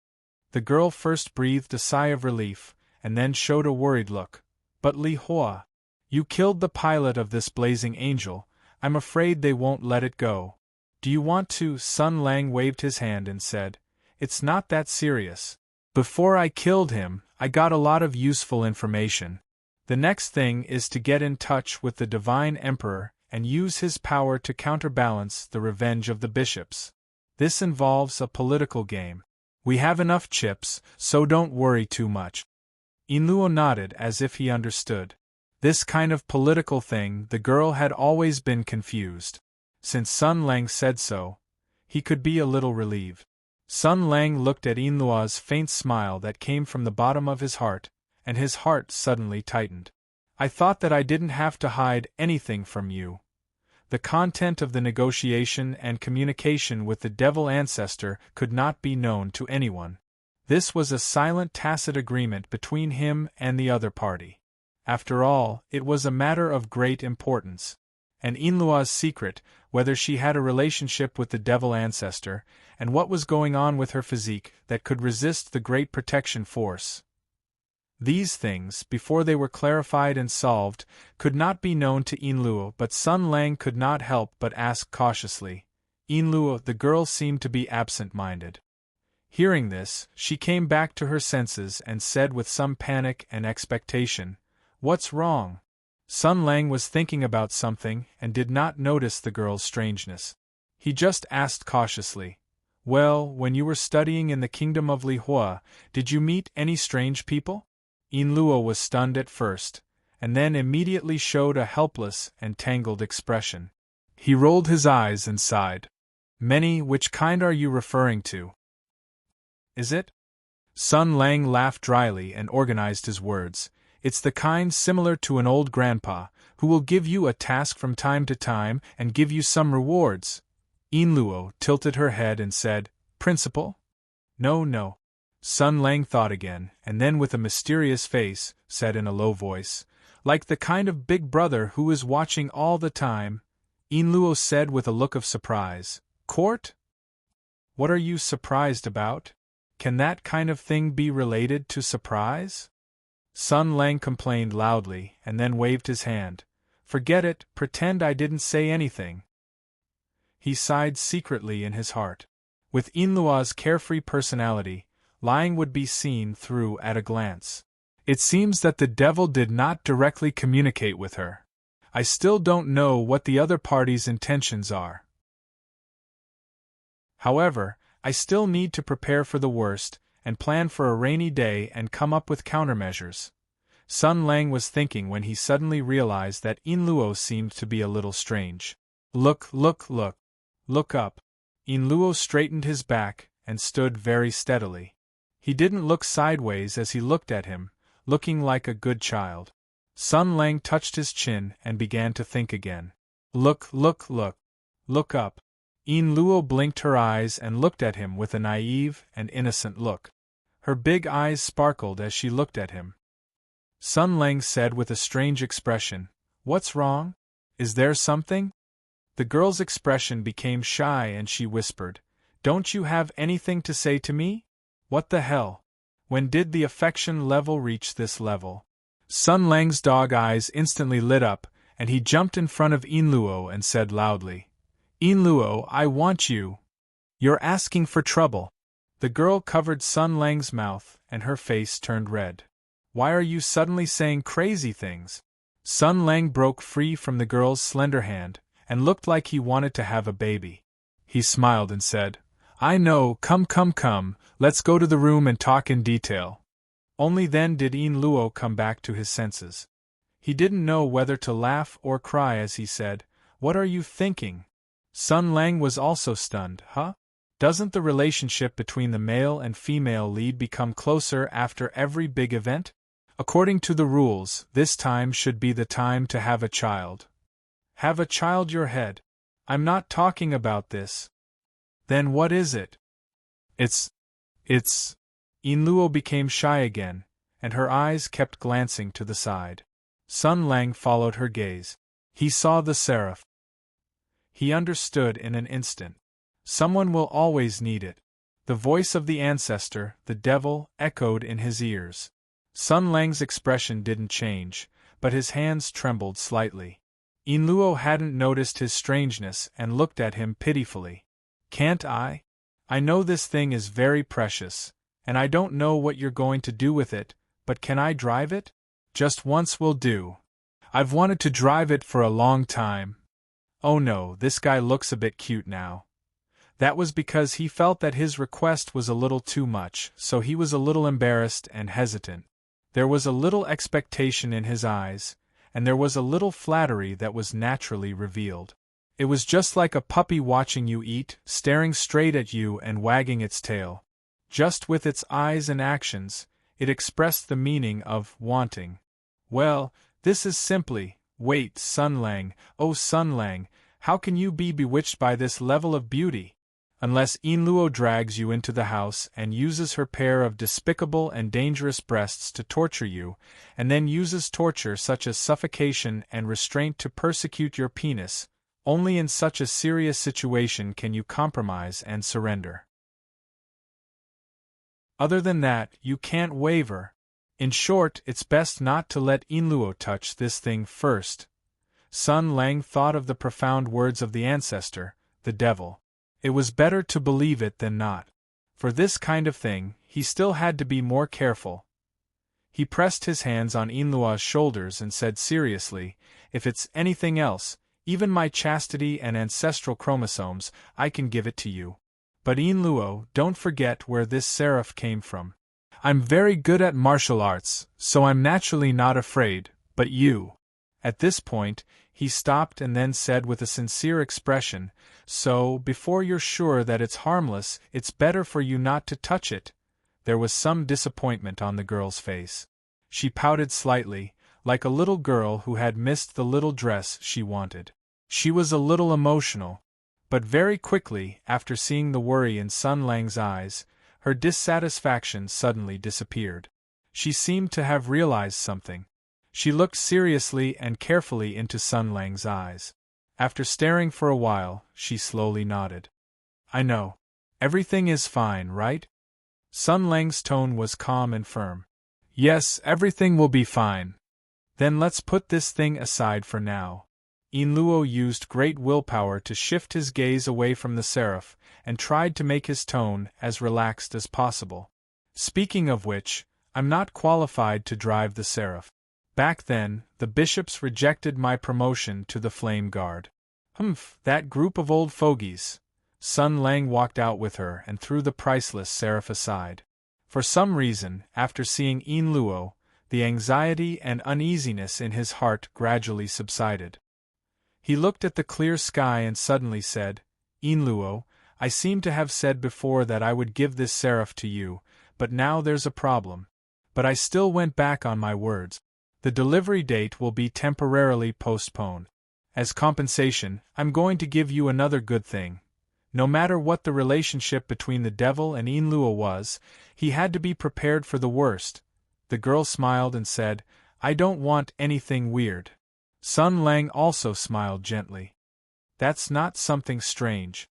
S1: The girl first breathed a sigh of relief, and then showed a worried look. "But Li Hua, you killed the pilot of this blazing angel. I'm afraid they won't let it go. Do you want to?" Sun Lang waved his hand and said, It's not that serious. Before I killed him, I got a lot of useful information. The next thing is to get in touch with the Divine Emperor and use his power to counterbalance the revenge of the bishops. This involves a political game. We have enough chips, so don't worry too much. Inluo nodded as if he understood. This kind of political thing, the girl had always been confused. Since Sun Lang said so, he could be a little relieved. Sun Lang looked at Inluo's faint smile that came from the bottom of his heart, and his heart suddenly tightened. I thought that I didn't have to hide anything from you. The content of the negotiation and communication with the devil ancestor could not be known to anyone. This was a silent, tacit agreement between him and the other party. After all, it was a matter of great importance. And Inluo's secret, whether she had a relationship with the devil ancestor, and what was going on with her physique that could resist the great protection force. These things, before they were clarified and solved, could not be known to Inluo, but Sun Lang could not help but ask cautiously. Inluo, the girl seemed to be absent-minded. Hearing this, she came back to her senses and said with some panic and expectation, "What's wrong?" Sun Lang was thinking about something and did not notice the girl's strangeness. He just asked cautiously, "Well, when you were studying in the kingdom of Lihua, did you meet any strange people?" Inluo was stunned at first, and then immediately showed a helpless and tangled expression. He rolled his eyes and sighed. "Many, which kind are you referring to? Is it?" Sun Lang laughed dryly and organized his words. "It's the kind similar to an old grandpa, who will give you a task from time to time and give you some rewards." Inluo tilted her head and said, "Principal?" No. Sun Lang thought again, and then with a mysterious face, said in a low voice, "Like the kind of big brother who is watching all the time." Inluo said with a look of surprise, "Court? What are you surprised about? Can that kind of thing be related to surprise?" Sun Lang complained loudly, and then waved his hand. "Forget it, pretend I didn't say anything." He sighed secretly in his heart. With Inluo's carefree personality, lying would be seen through at a glance. It seems that the devil did not directly communicate with her. I still don't know what the other party's intentions are. However, I still need to prepare for the worst, and plan for a rainy day and come up with countermeasures. Sun Lang was thinking when he suddenly realized that Inluo seemed to be a little strange. Look up. Inluo straightened his back and stood very steadily. He didn't look sideways as he looked at him, looking like a good child. Sun Lang touched his chin and began to think again. Look up. Inluo blinked her eyes and looked at him with a naive and innocent look. Her big eyes sparkled as she looked at him. Sun Lang said with a strange expression, "What's wrong? Is there something?" The girl's expression became shy and she whispered, "Don't you have anything to say to me? What the hell? When did the affection level reach this level?" Sun Lang's dog eyes instantly lit up, and he jumped in front of Inluo and said loudly, "Inluo, I want you. You're asking for trouble." The girl covered Sun Lang's mouth, and her face turned red. "Why are you suddenly saying crazy things?" Sun Lang broke free from the girl's slender hand, and looked like he wanted to have a baby. He smiled and said, "I know, come, let's go to the room and talk in detail." Only then did Inluo come back to his senses. He didn't know whether to laugh or cry as he said, "What are you thinking?" Sun Lang was also stunned. Huh? Doesn't the relationship between the male and female lead become closer after every big event? According to the rules, this time should be the time to have a child. Have a child your head. I'm not talking about this. Then what is it? It's... Inluo became shy again, and her eyes kept glancing to the side. Sun Lang followed her gaze. He saw the seraph. He understood in an instant. Someone will always need it. The voice of the ancestor, the devil, echoed in his ears. Sun Lang's expression didn't change, but his hands trembled slightly. Inluo hadn't noticed his strangeness and looked at him pitifully. "Can't I? I know this thing is very precious, and I don't know what you're going to do with it, but can I drive it? Just once will do. I've wanted to drive it for a long time. Oh no, this guy looks a bit cute now. That was because he felt that his request was a little too much, so he was a little embarrassed and hesitant. There was a little expectation in his eyes, and there was a little flattery that was naturally revealed. It was just like a puppy watching you eat, staring straight at you and wagging its tail. Just with its eyes and actions, it expressed the meaning of wanting. Well, this is simply, wait, Sun Lang, oh Sun Lang, how can you be bewitched by this level of beauty? Unless Yinluo drags you into the house and uses her pair of despicable and dangerous breasts to torture you, and then uses torture such as suffocation and restraint to persecute your penis, only in such a serious situation can you compromise and surrender. Other than that, you can't waver. In short, it's best not to let Yinluo touch this thing first. Sun Lang thought of the profound words of the ancestor, the devil. It was better to believe it than not. For this kind of thing, he still had to be more careful. He pressed his hands on Yinluo's shoulders and said seriously, if it's anything else, even my chastity and ancestral chromosomes, I can give it to you. But Yinluo, don't forget where this seraph came from. I'm very good at martial arts, so I'm naturally not afraid, but you. At this point, he stopped and then said with a sincere expression, so, before you're sure that it's harmless, it's better for you not to touch it. There was some disappointment on the girl's face. She pouted slightly, like a little girl who had missed the little dress she wanted. She was a little emotional. But very quickly, after seeing the worry in Sun Lang's eyes, her dissatisfaction suddenly disappeared. She seemed to have realized something. She looked seriously and carefully into Sun Lang's eyes. After staring for a while, she slowly nodded. I know. Everything is fine, right? Sun Lang's tone was calm and firm. Yes, everything will be fine. Then let's put this thing aside for now. Yinluo used great willpower to shift his gaze away from the seraph, and tried to make his tone as relaxed as possible. Speaking of which, I'm not qualified to drive the seraph. Back then, the bishops rejected my promotion to the Flame Guard. Humph, that group of old fogies. Sun Lang walked out with her and threw the priceless seraph aside. For some reason, after seeing Yinluo, the anxiety and uneasiness in his heart gradually subsided. He looked at the clear sky and suddenly said, Yinluo, I seem to have said before that I would give this seraph to you, but now there's a problem. But I still went back on my words. The delivery date will be temporarily postponed. As compensation, I'm going to give you another good thing. No matter what the relationship between the devil and Yinluo was, he had to be prepared for the worst. The girl smiled and said, I don't want anything weird. Sun Lang also smiled gently. That's not something strange.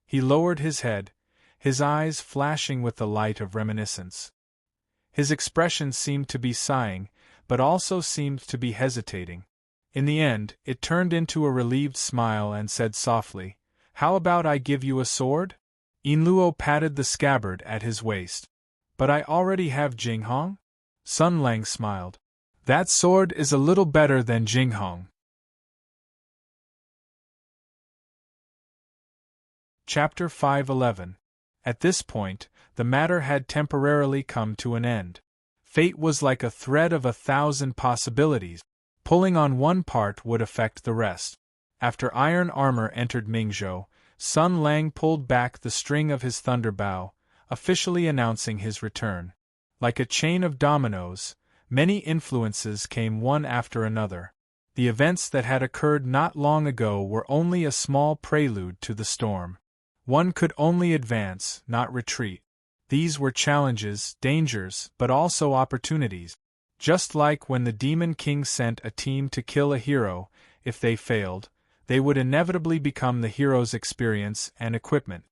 S1: He lowered his head, his eyes flashing with the light of reminiscence. His expression seemed to be sighing, but also seemed to be hesitating. In the end, it turned into a relieved smile and said softly, How about I give you a sword? Yinluo patted the scabbard at his waist. But I already have Jinghong? Sun Lang smiled. That sword is a little better than Jinghong. Chapter 5:11. At this point, the matter had temporarily come to an end. Fate was like a thread of 1,000 possibilities. Pulling on one part would affect the rest. After iron armor entered Mingzhou, Sun Lang pulled back the string of his thunder bow, officially announcing his return. Like a chain of dominoes, many influences came one after another. The events that had occurred not long ago were only a small prelude to the storm. One could only advance, not retreat. These were challenges, dangers, but also opportunities. Just like when the Demon King sent a team to kill a hero, if they failed, they would inevitably become the hero's experience and equipment.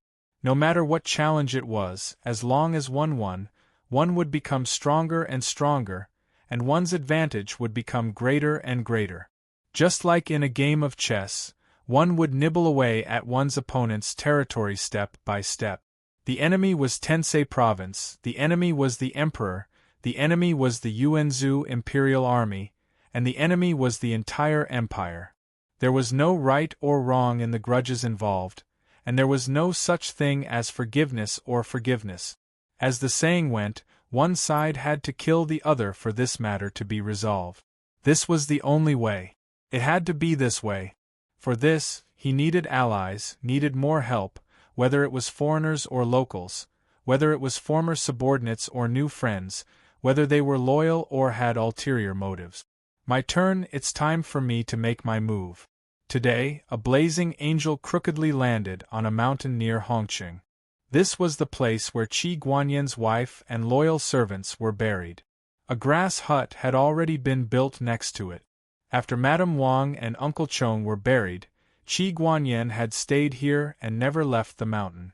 S1: No matter what challenge it was, as long as one won, one would become stronger and stronger, and one's advantage would become greater and greater. Just like in a game of chess, one would nibble away at one's opponent's territory step by step. The enemy was Tensei Province, the enemy was the Emperor, the enemy was the Yuanzhou Imperial Army, and the enemy was the entire empire. There was no right or wrong in the grudges involved, and there was no such thing as forgiveness or forgiveness. As the saying went, one side had to kill the other for this matter to be resolved. This was the only way. It had to be this way. For this, he needed allies, needed more help, whether it was foreigners or locals, whether it was former subordinates or new friends, whether they were loyal or had ulterior motives. My turn, it's time for me to make my move. Today, a blazing angel crookedly landed on a mountain near Hongqing. This was the place where Qi Guanyan's wife and loyal servants were buried. A grass hut had already been built next to it. After Madame Wang and Uncle Chong were buried, Qi Guanyan had stayed here and never left the mountain.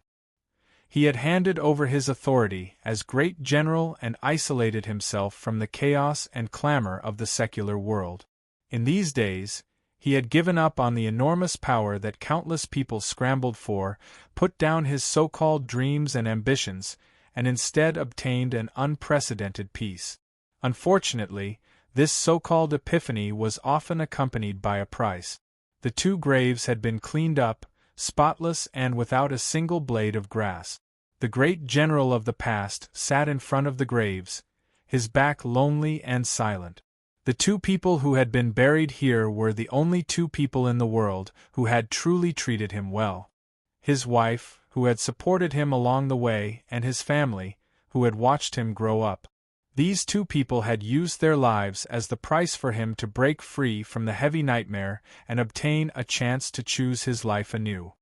S1: He had handed over his authority as great general and isolated himself from the chaos and clamor of the secular world. In these days, he had given up on the enormous power that countless people scrambled for, put down his so-called dreams and ambitions, and instead obtained an unprecedented peace. Unfortunately, this so-called epiphany was often accompanied by a price. The 2 graves had been cleaned up, spotless and without a single blade of grass. The great general of the past sat in front of the graves, his back lonely and silent. The 2 people who had been buried here were the only 2 people in the world who had truly treated him well. His wife, who had supported him along the way, and his family, who had watched him grow up. These 2 people had used their lives as the price for him to break free from the heavy nightmare and obtain a chance to choose his life anew.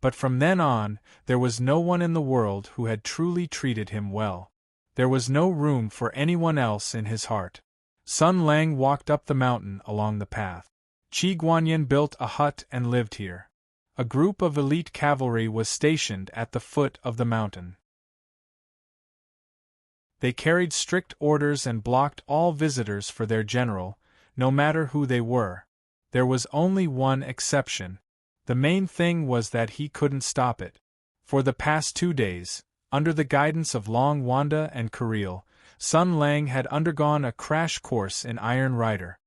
S1: But from then on, there was no one in the world who had truly treated him well. There was no room for anyone else in his heart. Sun Lang walked up the mountain along the path. Qi Guanyan built a hut and lived here. A group of elite cavalry was stationed at the foot of the mountain. They carried strict orders and blocked all visitors for their general, no matter who they were. There was only one exception. The main thing was that he couldn't stop it. For the past 2 days, under the guidance of Long Wanda and Kareel, Sun Lang had undergone a crash course in Iron Rider,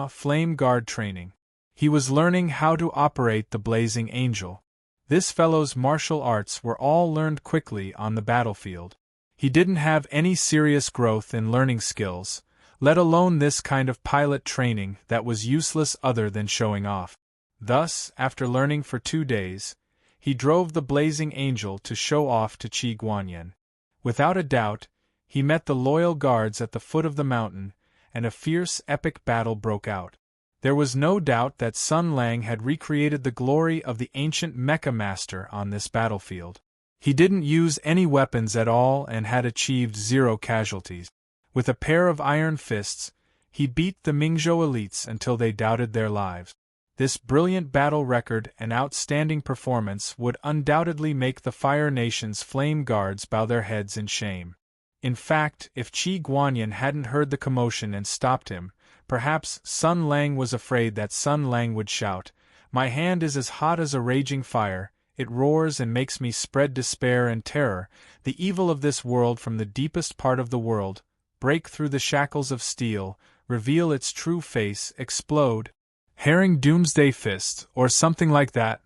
S1: Flame Guard training. He was learning how to operate the Blazing Angel. This fellow's martial arts were all learned quickly on the battlefield. He didn't have any serious growth in learning skills, let alone this kind of pilot training that was useless other than showing off. Thus, after learning for 2 days, he drove the Blazing Angel to show off to Qi Guanyan. Without a doubt, he met the loyal guards at the foot of the mountain, and a fierce epic battle broke out. There was no doubt that Sun Lang had recreated the glory of the ancient Mecha Master on this battlefield. He didn't use any weapons at all and had achieved 0 casualties. With a pair of iron fists, he beat the Mingzhou elites until they doubted their lives. This brilliant battle record and outstanding performance would undoubtedly make the Fire Nation's Flame Guards bow their heads in shame. In fact, if Qi Guanyan hadn't heard the commotion and stopped him, perhaps Sun Lang was afraid that Sun Lang would shout, "My hand is as hot as a raging fire, it roars and makes me spread despair and terror, the evil of this world from the deepest part of the world, break through the shackles of steel, reveal its true face, explode." Herring Doomsday Fist, or something like that.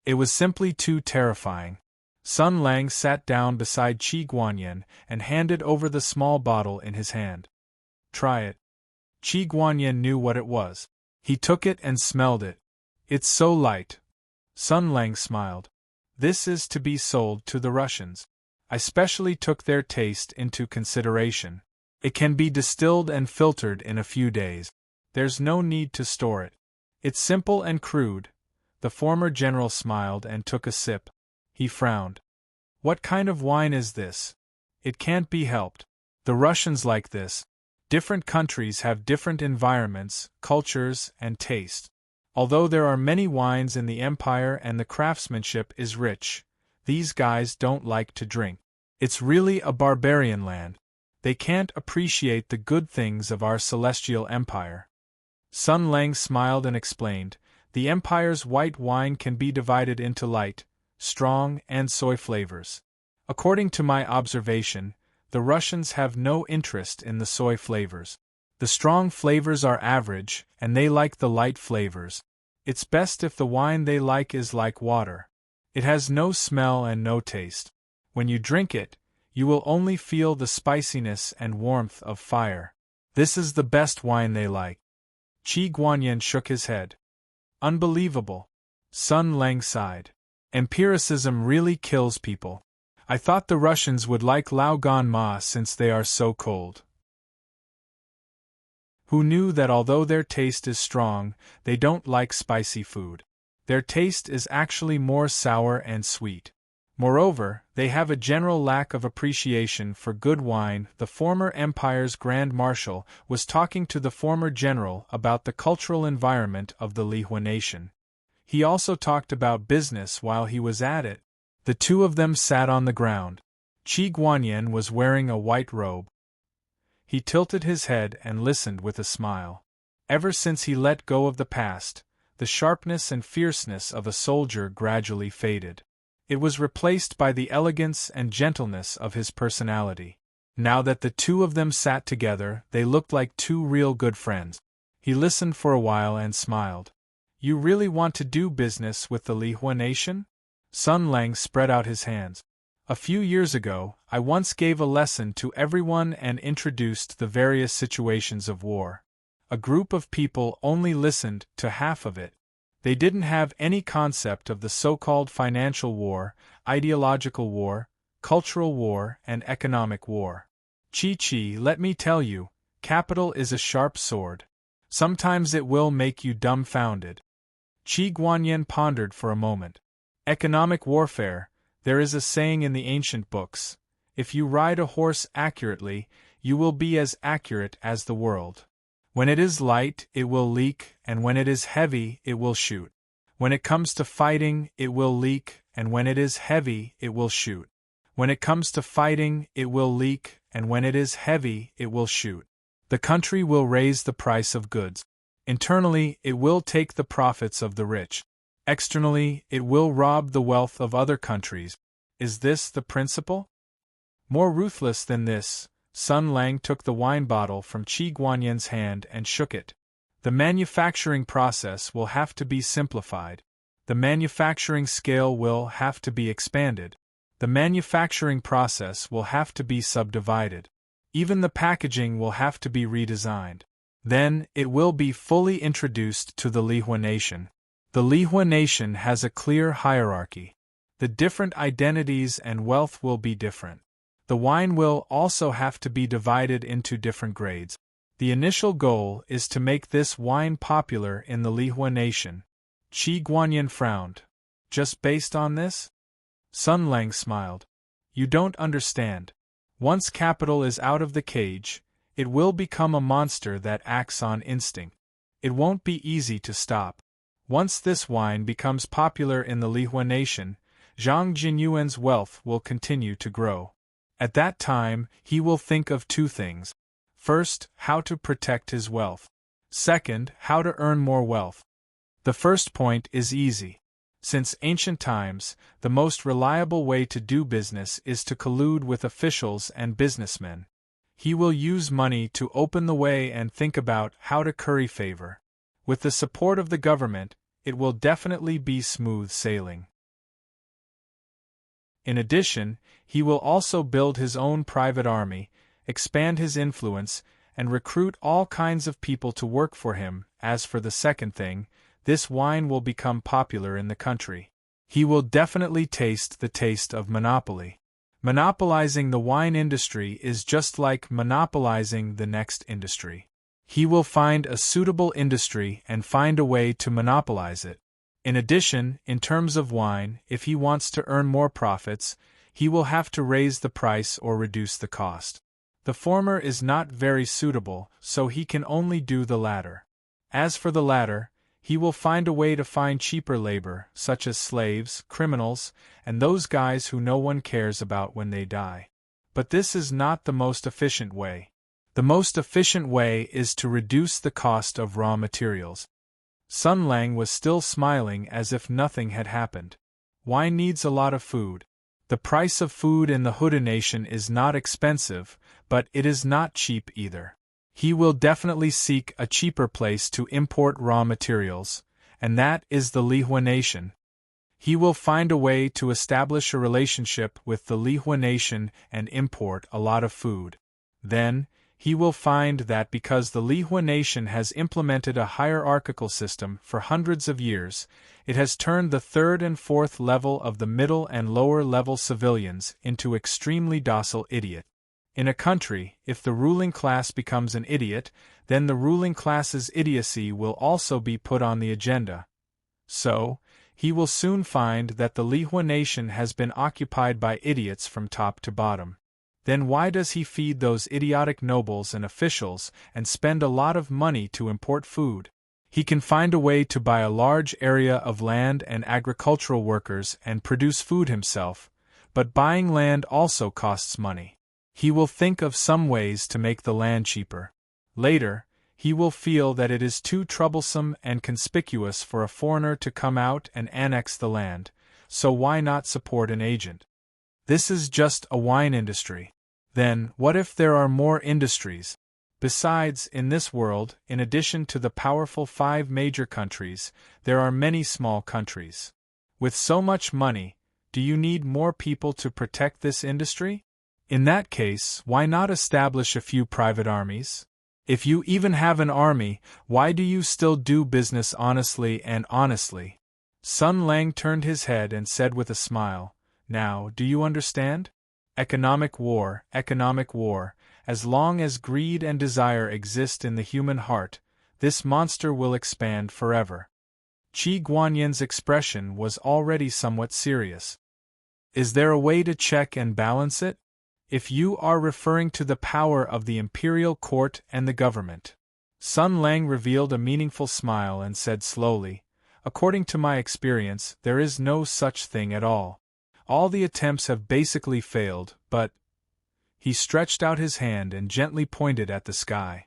S1: It was simply too terrifying. Sun Lang sat down beside Qi Guanyan and handed over the small bottle in his hand. "Try it." Qi Guanyan knew what it was. He took it and smelled it. "It's so light." Sun Lang smiled. "This is to be sold to the Russians. I specially took their taste into consideration. It can be distilled and filtered in a few days. There's no need to store it. It's simple and crude." The former general smiled and took a sip. He frowned. "What kind of wine is this? It can't be helped. The Russians like this. Different countries have different environments, cultures, and taste. Although there are many wines in the empire and the craftsmanship is rich, these guys don't like to drink. It's really a barbarian land. They can't appreciate the good things of our celestial empire." Sun Lang smiled and explained, "The empire's white wine can be divided into light, strong, and soy flavors. According to my observation, the Russians have no interest in the soy flavors. The strong flavors are average, and they like the light flavors. It's best if the wine they like is like water. It has no smell and no taste. When you drink it, you will only feel the spiciness and warmth of fire. This is the best wine they like. Qi Guanyin shook his head. Unbelievable. Sun Lang sighed. Empiricism really kills people. I thought the Russians would like Lao Gan Ma since they are so cold. Who knew that although their taste is strong, they don't like spicy food. Their taste is actually more sour and sweet. Moreover, they have a general lack of appreciation for good wine. The former empire's Grand Marshal was talking to the former general about the cultural environment of the Lihua nation. He also talked about business while he was at it. The two of them sat on the ground. Qi Guanyin was wearing a white robe. He tilted his head and listened with a smile. Ever since he let go of the past, the sharpness and fierceness of a soldier gradually faded. It was replaced by the elegance and gentleness of his personality. Now that the two of them sat together, they looked like two real good friends. He listened for a while and smiled. You really want to do business with the Lihua nation? Sun Lang spread out his hands. A few years ago, I once gave a lesson to everyone and introduced the various situations of war. A group of people only listened to half of it. They didn't have any concept of the so-called financial war, ideological war, cultural war, and economic war. Chi, let me tell you, capital is a sharp sword. Sometimes it will make you dumbfounded. Qi Guanyin pondered for a moment. Economic warfare, there is a saying in the ancient books, if you ride a horse accurately, you will be as accurate as the world. When it is light, it will leak, and when it is heavy, it will shoot. When it comes to fighting, it will leak, and when it is heavy, it will shoot. When it comes to fighting, it will leak, and when it is heavy, it will shoot. The country will raise the price of goods. Internally, it will take the profits of the rich. Externally, it will rob the wealth of other countries. Is this the principle? More ruthless than this, Sun Lang took the wine bottle from Qi Guanyin's hand and shook it. The manufacturing process will have to be simplified. The manufacturing scale will have to be expanded. The manufacturing process will have to be subdivided. Even the packaging will have to be redesigned. Then, it will be fully introduced to the Lihua nation. The Lihua nation has a clear hierarchy. The different identities and wealth will be different. The wine will also have to be divided into different grades. The initial goal is to make this wine popular in the Lihua nation. Qi Guanyin frowned. Just based on this? Sun Lang smiled. You don't understand. Once capital is out of the cage, it will become a monster that acts on instinct. It won't be easy to stop. Once this wine becomes popular in the Lihua nation, Zhang Jinyuan's wealth will continue to grow. At that time, he will think of two things. First, how to protect his wealth. Second, how to earn more wealth. The first point is easy. Since ancient times, the most reliable way to do business is to collude with officials and businessmen. He will use money to open the way and think about how to curry favor. With the support of the government, it will definitely be smooth sailing. In addition, he will also build his own private army, expand his influence, and recruit all kinds of people to work for him. As for the second thing, this wine will become popular in the country. He will definitely taste the taste of monopoly. Monopolizing the wine industry is just like monopolizing the next industry. He will find a suitable industry and find a way to monopolize it. In addition, in terms of wine, if he wants to earn more profits, he will have to raise the price or reduce the cost. The former is not very suitable, so he can only do the latter. As for the latter, he will find a way to find cheaper labor, such as slaves, criminals, and those guys who no one cares about when they die. But this is not the most efficient way. The most efficient way is to reduce the cost of raw materials. Sun Lang was still smiling as if nothing had happened. Wine needs a lot of food. The price of food in the Huda nation is not expensive, but it is not cheap either. He will definitely seek a cheaper place to import raw materials, and that is the Lihua nation. He will find a way to establish a relationship with the Lihua nation and import a lot of food. Then, he will find that because the Lihua nation has implemented a hierarchical system for hundreds of years, it has turned the third and fourth level of the middle and lower level civilians into extremely docile idiots. In a country, if the ruling class becomes an idiot, then the ruling class's idiocy will also be put on the agenda. So, he will soon find that the Lihua nation has been occupied by idiots from top to bottom. Then why does he feed those idiotic nobles and officials and spend a lot of money to import food? He can find a way to buy a large area of land and agricultural workers and produce food himself, but buying land also costs money. He will think of some ways to make the land cheaper. Later, he will feel that it is too troublesome and conspicuous for a foreigner to come out and annex the land, so why not support an agent? This is just a wine industry. Then, what if there are more industries? Besides, in this world, in addition to the powerful 5 major countries, there are many small countries. With so much money, do you need more people to protect this industry? In that case, why not establish a few private armies? If you even have an army, why do you still do business honestly and honestly? Sun Lang turned his head and said with a smile, "Now, do you understand? Economic war, as long as greed and desire exist in the human heart, this monster will expand forever." Qi Guanyan's expression was already somewhat serious. Is there a way to check and balance it? If you are referring to the power of the imperial court and the government. Sun Lang revealed a meaningful smile and said slowly, "According to my experience, there is no such thing at all. All the attempts have basically failed, but—" He stretched out his hand and gently pointed at the sky.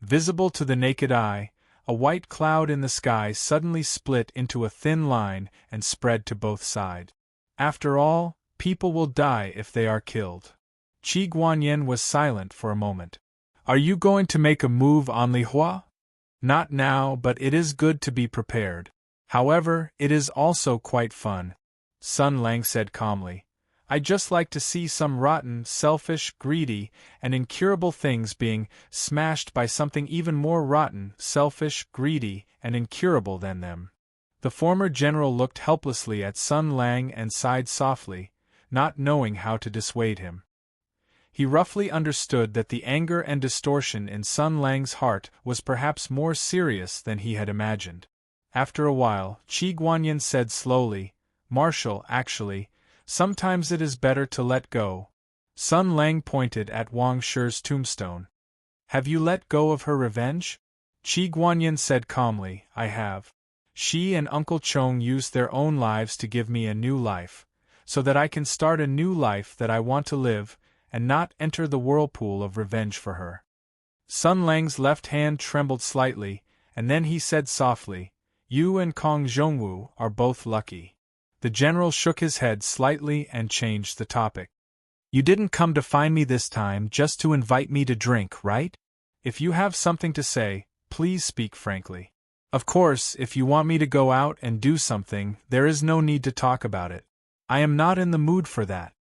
S1: Visible to the naked eye, a white cloud in the sky suddenly split into a thin line and spread to both sides. After all, people will die if they are killed. Qi Guanyan was silent for a moment. "Are you going to make a move on Lihua?" "Not now, but it is good to be prepared. However, it is also quite fun," Sun Lang said calmly. "I just like to see some rotten, selfish, greedy, and incurable things being smashed by something even more rotten, selfish, greedy, and incurable than them." The former general looked helplessly at Sun Lang and sighed softly, not knowing how to dissuade him. He roughly understood that the anger and distortion in Sun Lang's heart was perhaps more serious than he had imagined. After a while, Qi Guanyan said slowly, "Marshal, actually, sometimes it is better to let go." Sun Lang pointed at Wang Shi's tombstone. "Have you let go of her revenge?" Qi Guanyan said calmly, "I have. She and Uncle Chong used their own lives to give me a new life, so that I can start a new life that I want to live, and not enter the whirlpool of revenge for her." Sun Lang's left hand trembled slightly, and then he said softly, "You and Kong Zhongwu are both lucky." The general shook his head slightly and changed the topic. "You didn't come to find me this time just to invite me to drink, right? If you have something to say, please speak frankly. Of course, if you want me to go out and do something, there is no need to talk about it. I am not in the mood for that."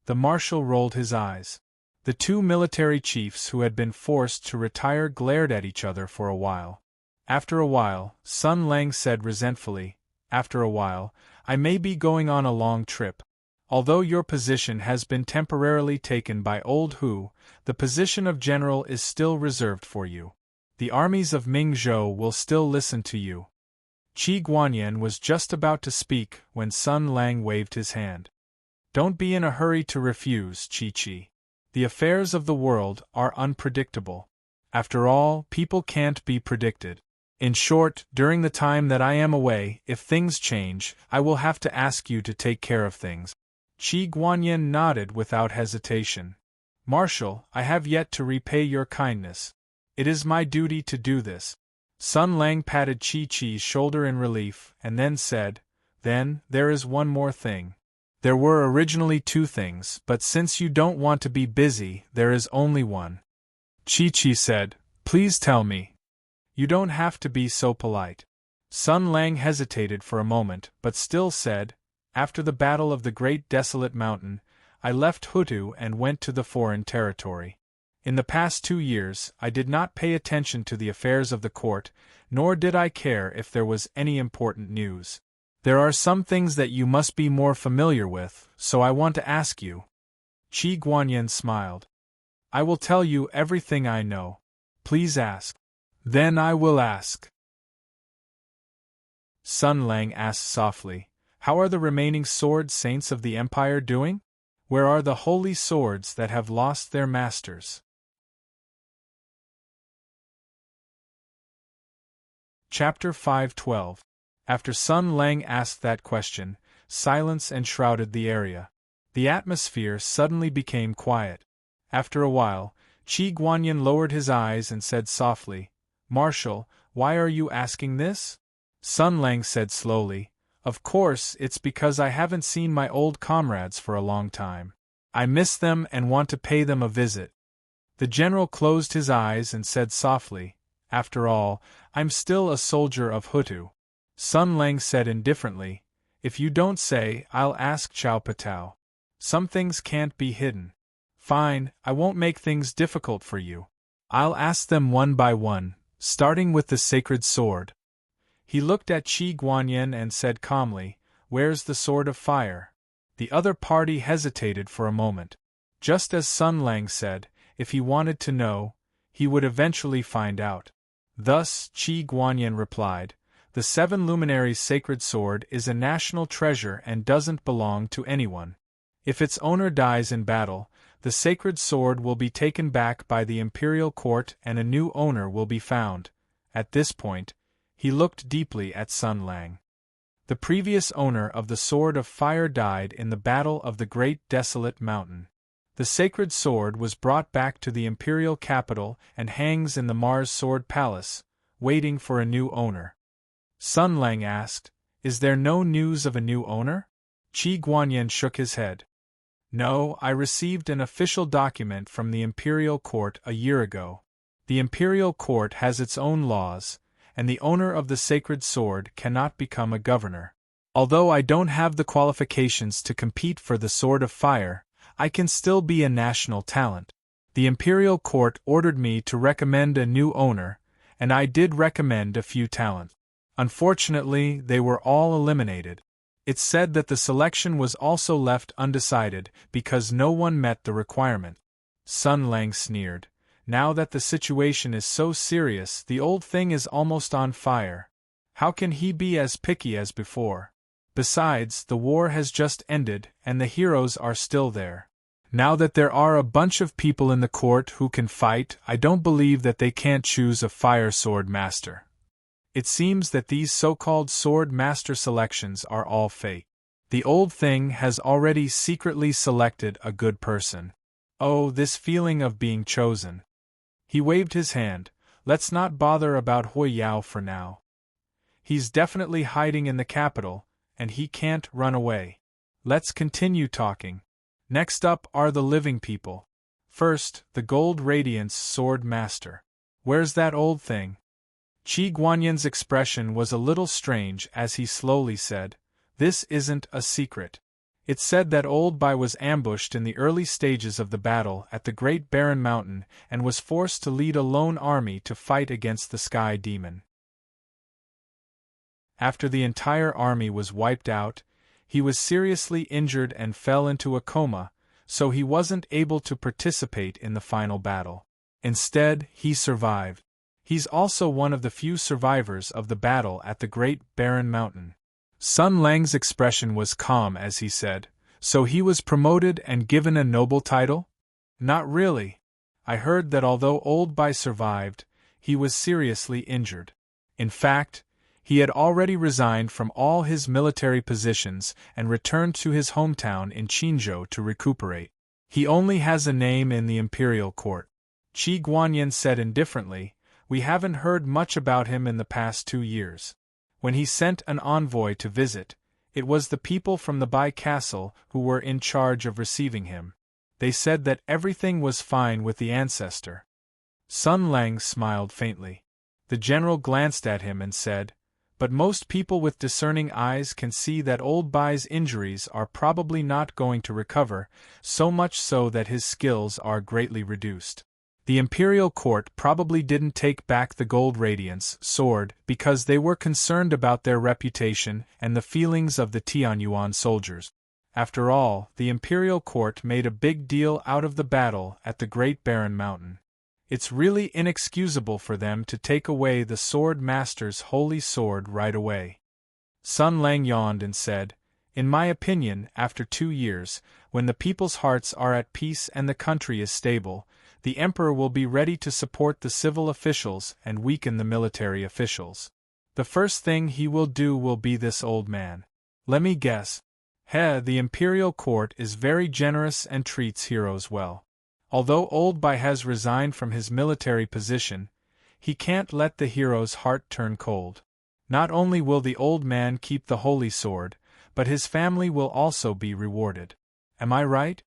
S1: The marshal rolled his eyes. The 2 military chiefs who had been forced to retire glared at each other for a while. After a while, Sun Lang said resentfully, "After a while, I may be going on a long trip. Although your position has been temporarily taken by Old Hu, the position of general is still reserved for you. The armies of Ming Zhou will still listen to you." Qi Guanyan was just about to speak when Sun Lang waved his hand. "Don't be in a hurry to refuse, Qi. The affairs of the world are unpredictable. After all, people can't be predicted. In short, during the time that I am away, if things change, I will have to ask you to take care of things." Qi Guanyan nodded without hesitation. "Marshal, I have yet to repay your kindness. It is my duty to do this." Sun Lang patted Qi Qi's shoulder in relief, and then said, Then, there is one more thing. There were originally two things, but since you don't want to be busy, there is only one. Chi-Chi said, "Please tell me." "You don't have to be so polite." Sun Lang hesitated for a moment, but still said, "After the battle of the Great Desolate Mountain, I left Hutu and went to the foreign territory. In the past 2 years, I did not pay attention to the affairs of the court, nor did I care if there was any important news. There are some things that you must be more familiar with, so I want to ask you." Qi Guanyin smiled. "I will tell you everything I know. Please ask." "Then I will ask." Sun Lang asked softly, "How are the remaining sword saints of the Empire doing? Where are the holy swords that have lost their masters?" Chapter 5:12. After Sun Lang asked that question, silence enshrouded the area. The atmosphere suddenly became quiet. After a while, Qi Guanyin lowered his eyes and said softly, "Marshal, why are you asking this?" Sun Lang said slowly, "Of course, it's because I haven't seen my old comrades for a long time. I miss them and want to pay them a visit." The general closed his eyes and said softly, "After all, I'm still a soldier of Hutu." Sun Lang said indifferently, "If you don't say, I'll ask Chao Patao. Some things can't be hidden." "Fine, I won't make things difficult for you. I'll ask them one by one, starting with the sacred sword." He looked at Qi Guanyin and said calmly, "Where's the sword of fire?" The other party hesitated for a moment. Just as Sun Lang said, if he wanted to know, he would eventually find out. Thus, Qi Guanyin replied, "The Seven Luminaries' sacred sword is a national treasure and doesn't belong to anyone. If its owner dies in battle, the sacred sword will be taken back by the imperial court and a new owner will be found." At this point, he looked deeply at Sun Lang. The previous owner of the Sword of Fire died in the Battle of the Great Desolate Mountain. The sacred sword was brought back to the imperial capital and hangs in the Mars Sword Palace, waiting for a new owner. Sun Lang asked, "Is there no news of a new owner?" Qi Guanyin shook his head. "No, I received an official document from the imperial court a year ago. The imperial court has its own laws, and the owner of the sacred sword cannot become a governor. Although I don't have the qualifications to compete for the Sword of Fire, I can still be a national talent. The imperial court ordered me to recommend a new owner, and I did recommend a few talents. Unfortunately, they were all eliminated. It's said that the selection was also left undecided because no one met the requirement." Sun Lang sneered. "Now that the situation is so serious, the old thing is almost on fire. How can he be as picky as before? Besides, the war has just ended and the heroes are still there. Now that there are a bunch of people in the court who can fight, I don't believe that they can't choose a fire sword master. It seems that these so-called sword master selections are all fake. The old thing has already secretly selected a good person. Oh, this feeling of being chosen." He waved his hand. "Let's not bother about Hui Yao for now. He's definitely hiding in the capital, and he can't run away. Let's continue talking. Next up are the living people. First, the Gold Radiance Sword Master. Where's that old thing?" Qi Guanyin's expression was a little strange as he slowly said, "This isn't a secret. It's said that Old Bai was ambushed in the early stages of the battle at the Great Barren Mountain and was forced to lead a lone army to fight against the Sky Demon. After the entire army was wiped out, he was seriously injured and fell into a coma, so he wasn't able to participate in the final battle. Instead, he survived. He's also one of the few survivors of the battle at the Great Barren Mountain." Sun Lang's expression was calm as he said, "So he was promoted and given a noble title?" "Not really. I heard that although Old Bai survived, he was seriously injured. In fact, he had already resigned from all his military positions and returned to his hometown in Qinzhou to recuperate. He only has a name in the imperial court." Qi Guanyin said indifferently, "We haven't heard much about him in the past 2 years. When he sent an envoy to visit, It was the people from the Bai castle who were in charge of receiving him. They said that everything was fine with the ancestor. Sun Lang smiled faintly. The general glanced at him and said, "But most people with discerning eyes can see that old Bai's injuries are probably not going to recover, so much so that his skills are greatly reduced. The imperial court probably didn't take back the gold radiance sword because they were concerned about their reputation and the feelings of the Tianyuan soldiers. After all, the imperial court made a big deal out of the battle at the Great Barren Mountain. It's really inexcusable for them to take away the sword master's holy sword right away." Sun Lang yawned and said, "In my opinion, after 2 years, when the people's hearts are at peace and the country is stable, the emperor will be ready to support the civil officials and weaken the military officials. The first thing he will do will be this old man. Let me guess. The imperial court is very generous and treats heroes well. Although old Bai has resigned from his military position, he can't let the hero's heart turn cold. Not only will the old man keep the holy sword, but his family will also be rewarded. Am I right?"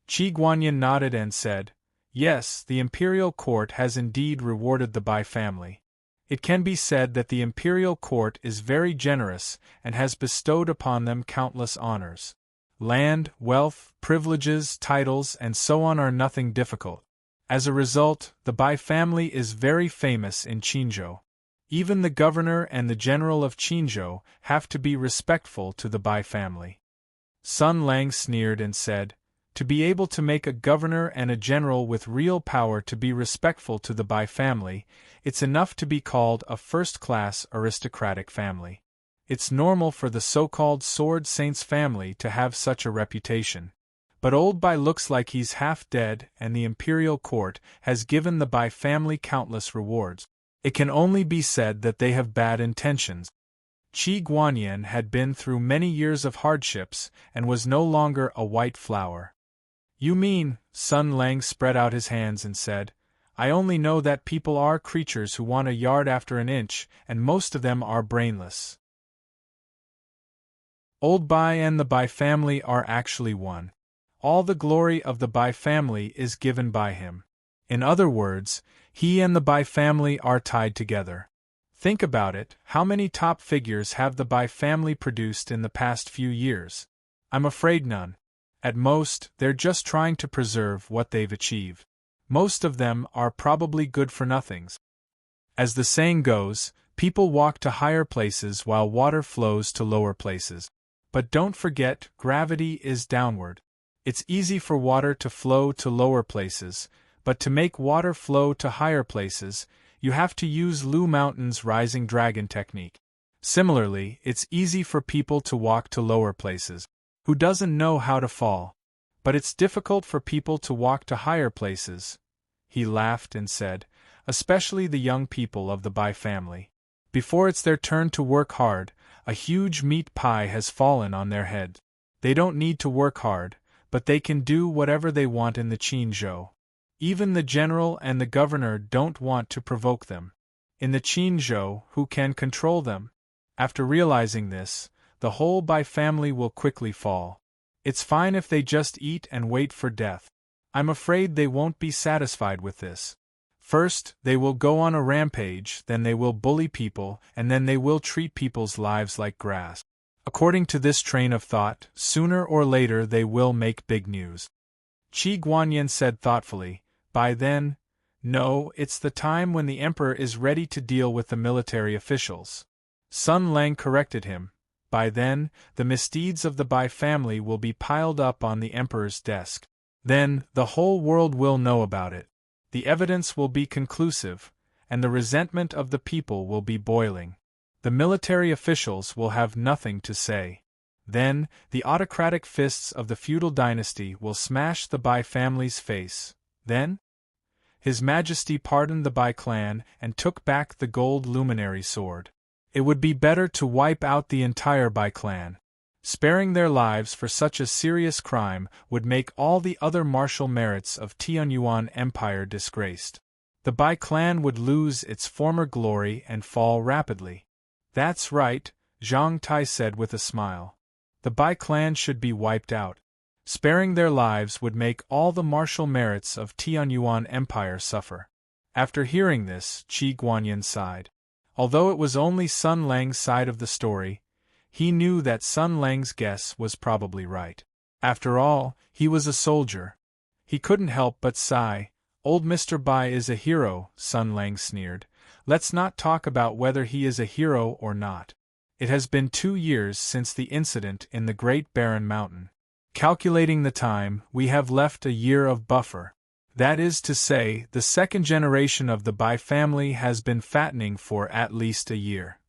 S1: Qi Guanyin nodded and said, "Yes, the imperial court has indeed rewarded the Bai family. It can be said that the imperial court is very generous and has bestowed upon them countless honors. Land, wealth, privileges, titles, and so on are nothing difficult. As a result, the Bai family is very famous in Qinzhou. Even the governor and the general of Qinzhou have to be respectful to the Bai family." Sun Lang sneered and said, "To be able to make a governor and a general with real power to be respectful to the Bai family, it's enough to be called a first-class aristocratic family. It's normal for the so-called Sword Saint's family to have such a reputation. But old Bai looks like he's half dead, and the imperial court has given the Bai family countless rewards. It can only be said that they have bad intentions." Qi Guanyin had been through many years of hardships and was no longer a white flower. "You mean," Sun Lang spread out his hands and said, "I only know that people are creatures who want a yard after an inch, and most of them are brainless. Old Bai and the Bai family are actually one. All the glory of the Bai family is given by him. In other words, he and the Bai family are tied together. Think about it, how many top figures have the Bai family produced in the past few years? I'm afraid none. At most, they're just trying to preserve what they've achieved. Most of them are probably good-for-nothings. As the saying goes, people walk to higher places while water flows to lower places. But don't forget, gravity is downward. It's easy for water to flow to lower places, but to make water flow to higher places, you have to use Lu Mountain's rising dragon technique. Similarly, it's easy for people to walk to lower places. Who doesn't know how to fall? But it's difficult for people to walk to higher places." He laughed and said, "Especially the young people of the Bai family. Before it's their turn to work hard, a huge meat pie has fallen on their heads. They don't need to work hard, but they can do whatever they want in the Qinzhou. Even the general and the governor don't want to provoke them. In the Qinzhou, who can control them? After realizing this, the whole Bai family will quickly fall. It's fine if they just eat and wait for death. I'm afraid they won't be satisfied with this. First, they will go on a rampage, then they will bully people, and then they will treat people's lives like grass. According to this train of thought, sooner or later they will make big news." Qi Guanyin said thoughtfully, "By then, no, it's the time when the emperor is ready to deal with the military officials." Sun Lang corrected him, "By then, the misdeeds of the Bai family will be piled up on the emperor's desk. Then, the whole world will know about it. The evidence will be conclusive, and the resentment of the people will be boiling. The military officials will have nothing to say. Then, the autocratic fists of the feudal dynasty will smash the Bai family's face. Then, His Majesty pardoned the Bai clan and took back the gold luminary sword. It would be better to wipe out the entire Bai clan. Sparing their lives for such a serious crime would make all the other martial merits of Tianyuan Empire disgraced. The Bai clan would lose its former glory and fall rapidly." "That's right," Zhang Tai said with a smile. The Bai clan should be wiped out. Sparing their lives would make all the martial merits of Tianyuan Empire suffer. After hearing this, Qi Guanyin sighed. Although it was only Sun Lang's side of the story, he knew that Sun Lang's guess was probably right. After all, he was a soldier. He couldn't help but sigh. Old Mr. Bai is a hero, Sun Lang sneered. Let's not talk about whether he is a hero or not. It has been 2 years since the incident in the Great Barren Mountain. Calculating the time, we have left a year of buffer. That is to say, the second generation of the Bai family has been fattening for at least a year.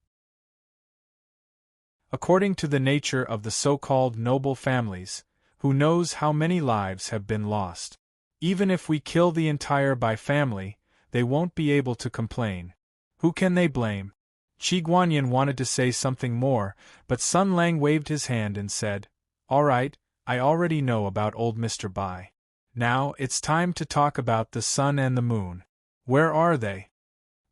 S1: According to the nature of the so-called noble families, who knows how many lives have been lost? Even if we kill the entire Bai family, they won't be able to complain. Who can they blame? Qi Guanyin wanted to say something more, but Sun Lang waved his hand and said, "All right, I already know about old Mr. Bai. Now it's time to talk about the sun and the moon. Where are they?"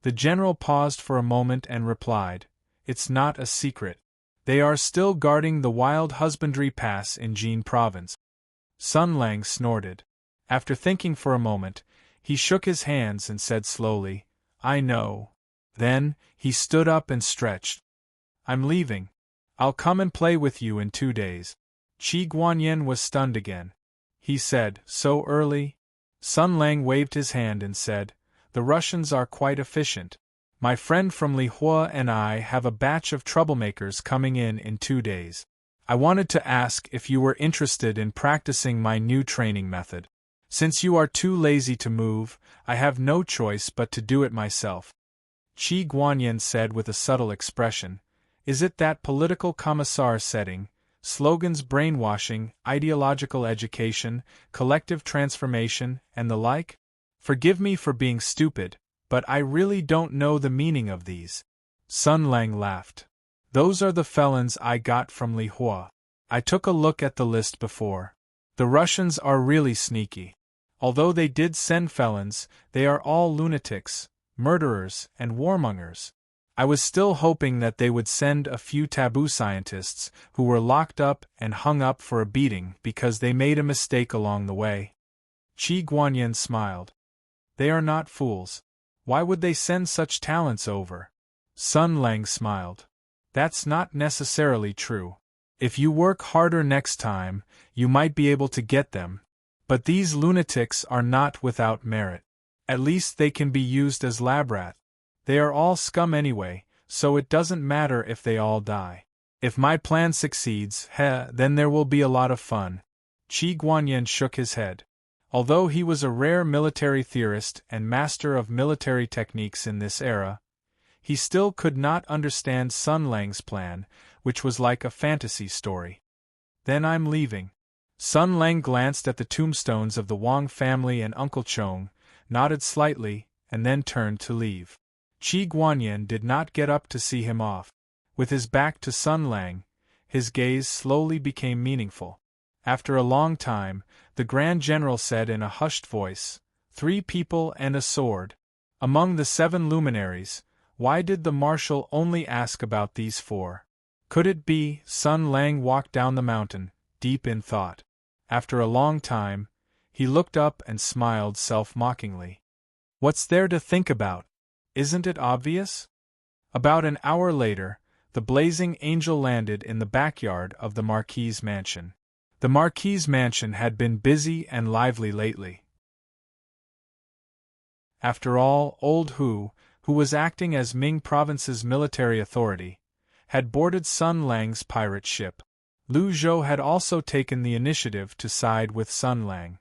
S1: The general paused for a moment and replied, "It's not a secret. They are still guarding the Wild Husbandry Pass in Jin Province." Sun Lang snorted. After thinking for a moment, he shook his hands and said slowly, "I know." Then, he stood up and stretched. "I'm leaving. I'll come and play with you in 2 days." Qi Guanyin was stunned again. He said, "So early?" Sun Lang waved his hand and said, "The Russians are quite efficient. My friend from Lihua and I have a batch of troublemakers coming in 2 days. I wanted to ask if you were interested in practicing my new training method. Since you are too lazy to move, I have no choice but to do it myself." Qi Guanyin said with a subtle expression, "Is it that political commissar setting, slogans brainwashing, ideological education, collective transformation, and the like? Forgive me for being stupid, but I really don't know the meaning of these." Sun Lang laughed. "Those are the felons I got from Lihua. I took a look at the list before. The Russians are really sneaky. Although they did send felons, they are all lunatics, murderers, and warmongers. I was still hoping that they would send a few taboo scientists who were locked up and hung up for a beating because they made a mistake along the way." Qi Guanyin smiled. "They are not fools. Why would they send such talents over?" Sun Lang smiled. "That's not necessarily true. If you work harder next time, you might be able to get them. But these lunatics are not without merit. At least they can be used as lab rat. They are all scum anyway, so it doesn't matter if they all die. If my plan succeeds, then there will be a lot of fun." Qi Guanyin shook his head. Although he was a rare military theorist and master of military techniques in this era, he still could not understand Sun Lang's plan, which was like a fantasy story. "Then I'm leaving." Sun Lang glanced at the tombstones of the Wang family and Uncle Chong, nodded slightly, and then turned to leave. Qi Guanyin did not get up to see him off. With his back to Sun Lang, his gaze slowly became meaningful. After a long time, the Grand General said in a hushed voice, "3 people and a sword. Among the 7 luminaries, why did the Marshal only ask about these 4? Could it be?" Sun Lang walked down the mountain, deep in thought. After a long time, he looked up and smiled self-mockingly. "What's there to think about? Isn't it obvious?" About an hour later, the blazing angel landed in the backyard of the Marquis' mansion. The Marquis' mansion had been busy and lively lately. After all, old Hu, who was acting as Ming Province's military authority, had boarded Sun Lang's pirate ship. Lu Zhou had also taken the initiative to side with Sun Lang.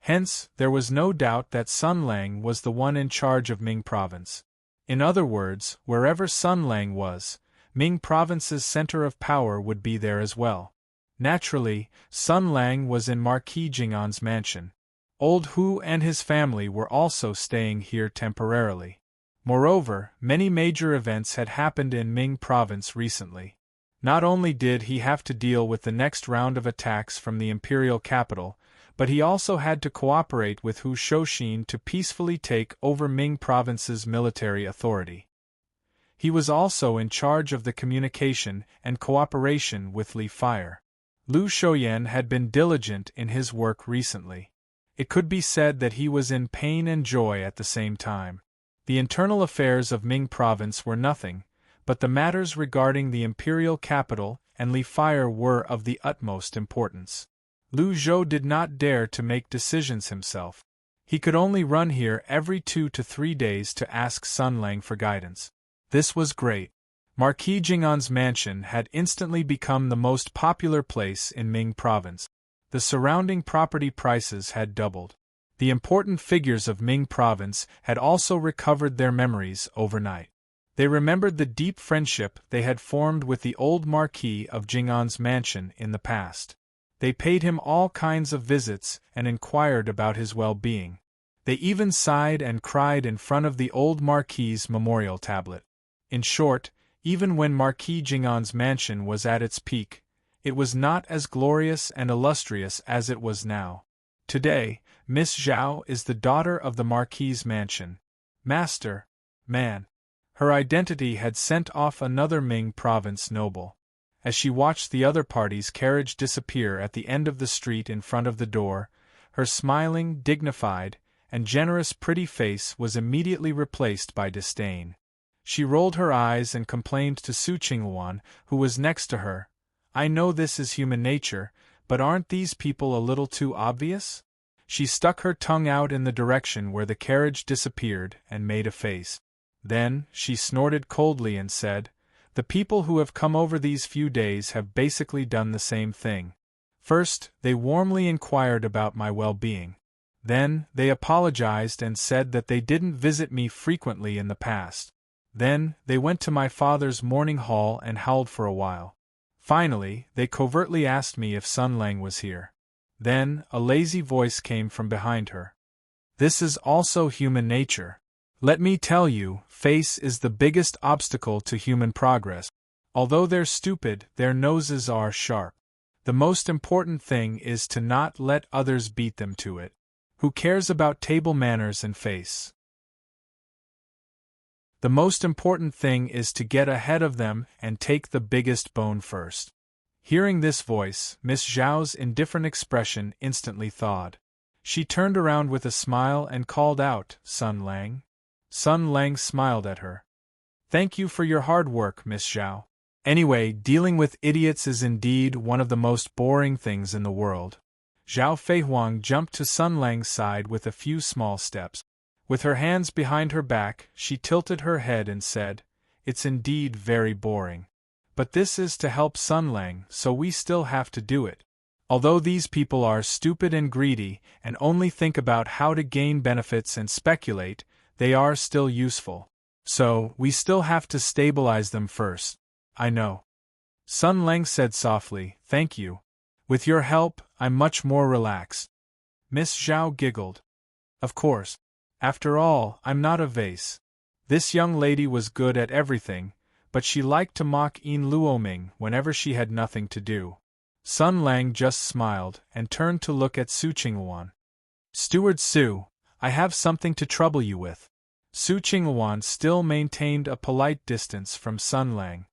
S1: Hence, there was no doubt that Sun Lang was the one in charge of Ming Province. In other words, wherever Sun Lang was, Ming Province's center of power would be there as well. Naturally, Sun Lang was in Marquis Jing'an's mansion. Old Hu and his family were also staying here temporarily. Moreover, many major events had happened in Ming Province recently. Not only did he have to deal with the next round of attacks from the imperial capital, but he also had to cooperate with Hu Shouxin to peacefully take over Ming Province's military authority. He was also in charge of the communication and cooperation with Li Fire. Lu Shoyan had been diligent in his work recently. It could be said that he was in pain and joy at the same time. The internal affairs of Ming Province were nothing, but the matters regarding the imperial capital and Li Fire were of the utmost importance. Lu Zhou did not dare to make decisions himself. He could only run here every 2 to 3 days to ask Sun Lang for guidance. This was great. Marquis Jing'an's mansion had instantly become the most popular place in Ming Province. The surrounding property prices had doubled. The important figures of Ming Province had also recovered their memories overnight. They remembered the deep friendship they had formed with the old Marquis of Jing'an's mansion in the past. They paid him all kinds of visits and inquired about his well-being. They even sighed and cried in front of the old Marquis's memorial tablet. In short, even when Marquis Jing'an's mansion was at its peak, it was not as glorious and illustrious as it was now. Today, Miss Zhao is the daughter of the Marquis's mansion. Master, man. Her identity had sent off another Ming Province noble. As she watched the other party's carriage disappear at the end of the street in front of the door, her smiling, dignified, and generous pretty face was immediately replaced by disdain. She rolled her eyes and complained to Su Qingluan, who was next to her, "I know this is human nature, but aren't these people a little too obvious?" She stuck her tongue out in the direction where the carriage disappeared and made a face. Then, she snorted coldly and said, "The people who have come over these few days have basically done the same thing. First, they warmly inquired about my well-being. Then, they apologized and said that they didn't visit me frequently in the past. Then, they went to my father's morning hall and howled for a while. Finally, they covertly asked me if Sun Lang was here." Then, a lazy voice came from behind her. "This is also human nature. Let me tell you, face is the biggest obstacle to human progress. Although they're stupid, their noses are sharp. The most important thing is to not let others beat them to it. Who cares about table manners and face? The most important thing is to get ahead of them and take the biggest bone first." Hearing this voice, Miss Zhao's indifferent expression instantly thawed. She turned around with a smile and called out, "Sun Lang?" Sun Lang smiled at her. "Thank you for your hard work, Miss Zhao. Anyway, dealing with idiots is indeed one of the most boring things in the world." Zhao Feihuang jumped to Sun Lang's side with a few small steps. With her hands behind her back, she tilted her head and said, "It's indeed very boring. But this is to help Sun Lang, so we still have to do it. Although these people are stupid and greedy and only think about how to gain benefits and speculate, they are still useful. So, we still have to stabilize them first." "I know." Sun Lang said softly, "Thank you. With your help, I'm much more relaxed." Miss Zhao giggled. "Of course. After all, I'm not a vase." This young lady was good at everything, but she liked to mock Yin Luoming whenever she had nothing to do. Sun Lang just smiled and turned to look at Su Qingluan. "Steward Su, I have something to trouble you with." Su Qingluan still maintained a polite distance from Sun Lang.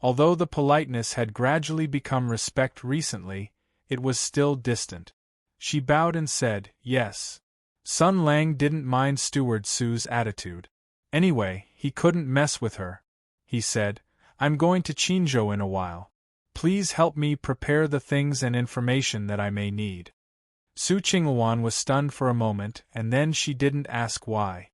S1: Although the politeness had gradually become respect recently, it was still distant. She bowed and said, "Yes." Sun Lang didn't mind Steward Su's attitude. Anyway, he couldn't mess with her. He said, "I'm going to Qinzhou in a while. Please help me prepare the things and information that I may need." Su Qingluan was stunned for a moment, and then she didn't ask why.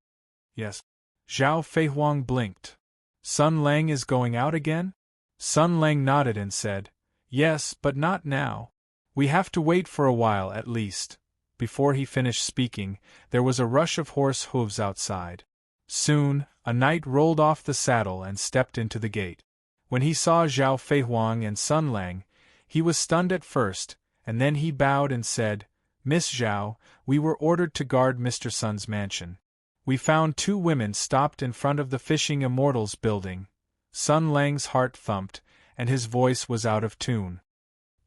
S1: "Yes." Zhao Feihuang blinked. "Sun Lang is going out again?" Sun Lang nodded and said, "Yes, but not now. We have to wait for a while at least." Before he finished speaking, there was a rush of horse hooves outside. Soon, a knight rolled off the saddle and stepped into the gate. When he saw Zhao Feihuang and Sun Lang, he was stunned at first, and then he bowed and said, "Miss Zhao, we were ordered to guard Mr. Sun's mansion. We found 2 women stopped in front of the Fishing Immortals building." Sun Lang's heart thumped, and his voice was out of tune.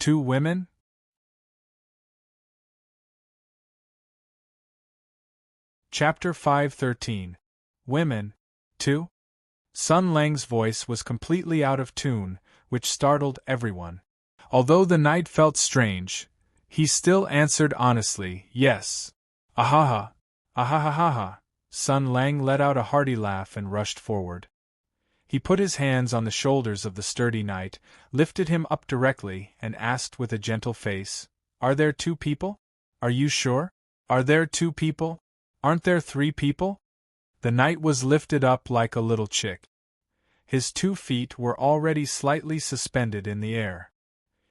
S1: 2 women? Chapter 513. Women. 2? Sun Lang's voice was completely out of tune, which startled everyone. Although the knight felt strange, he still answered honestly, yes. Ahaha! Ahahaha! Sun Lang let out a hearty laugh and rushed forward. He put his hands on the shoulders of the sturdy knight, lifted him up directly, and asked with a gentle face, "Are there 2 people? Are you sure? Are there 2 people? Aren't there 3 people?" The knight was lifted up like a little chick. His 2 feet were already slightly suspended in the air.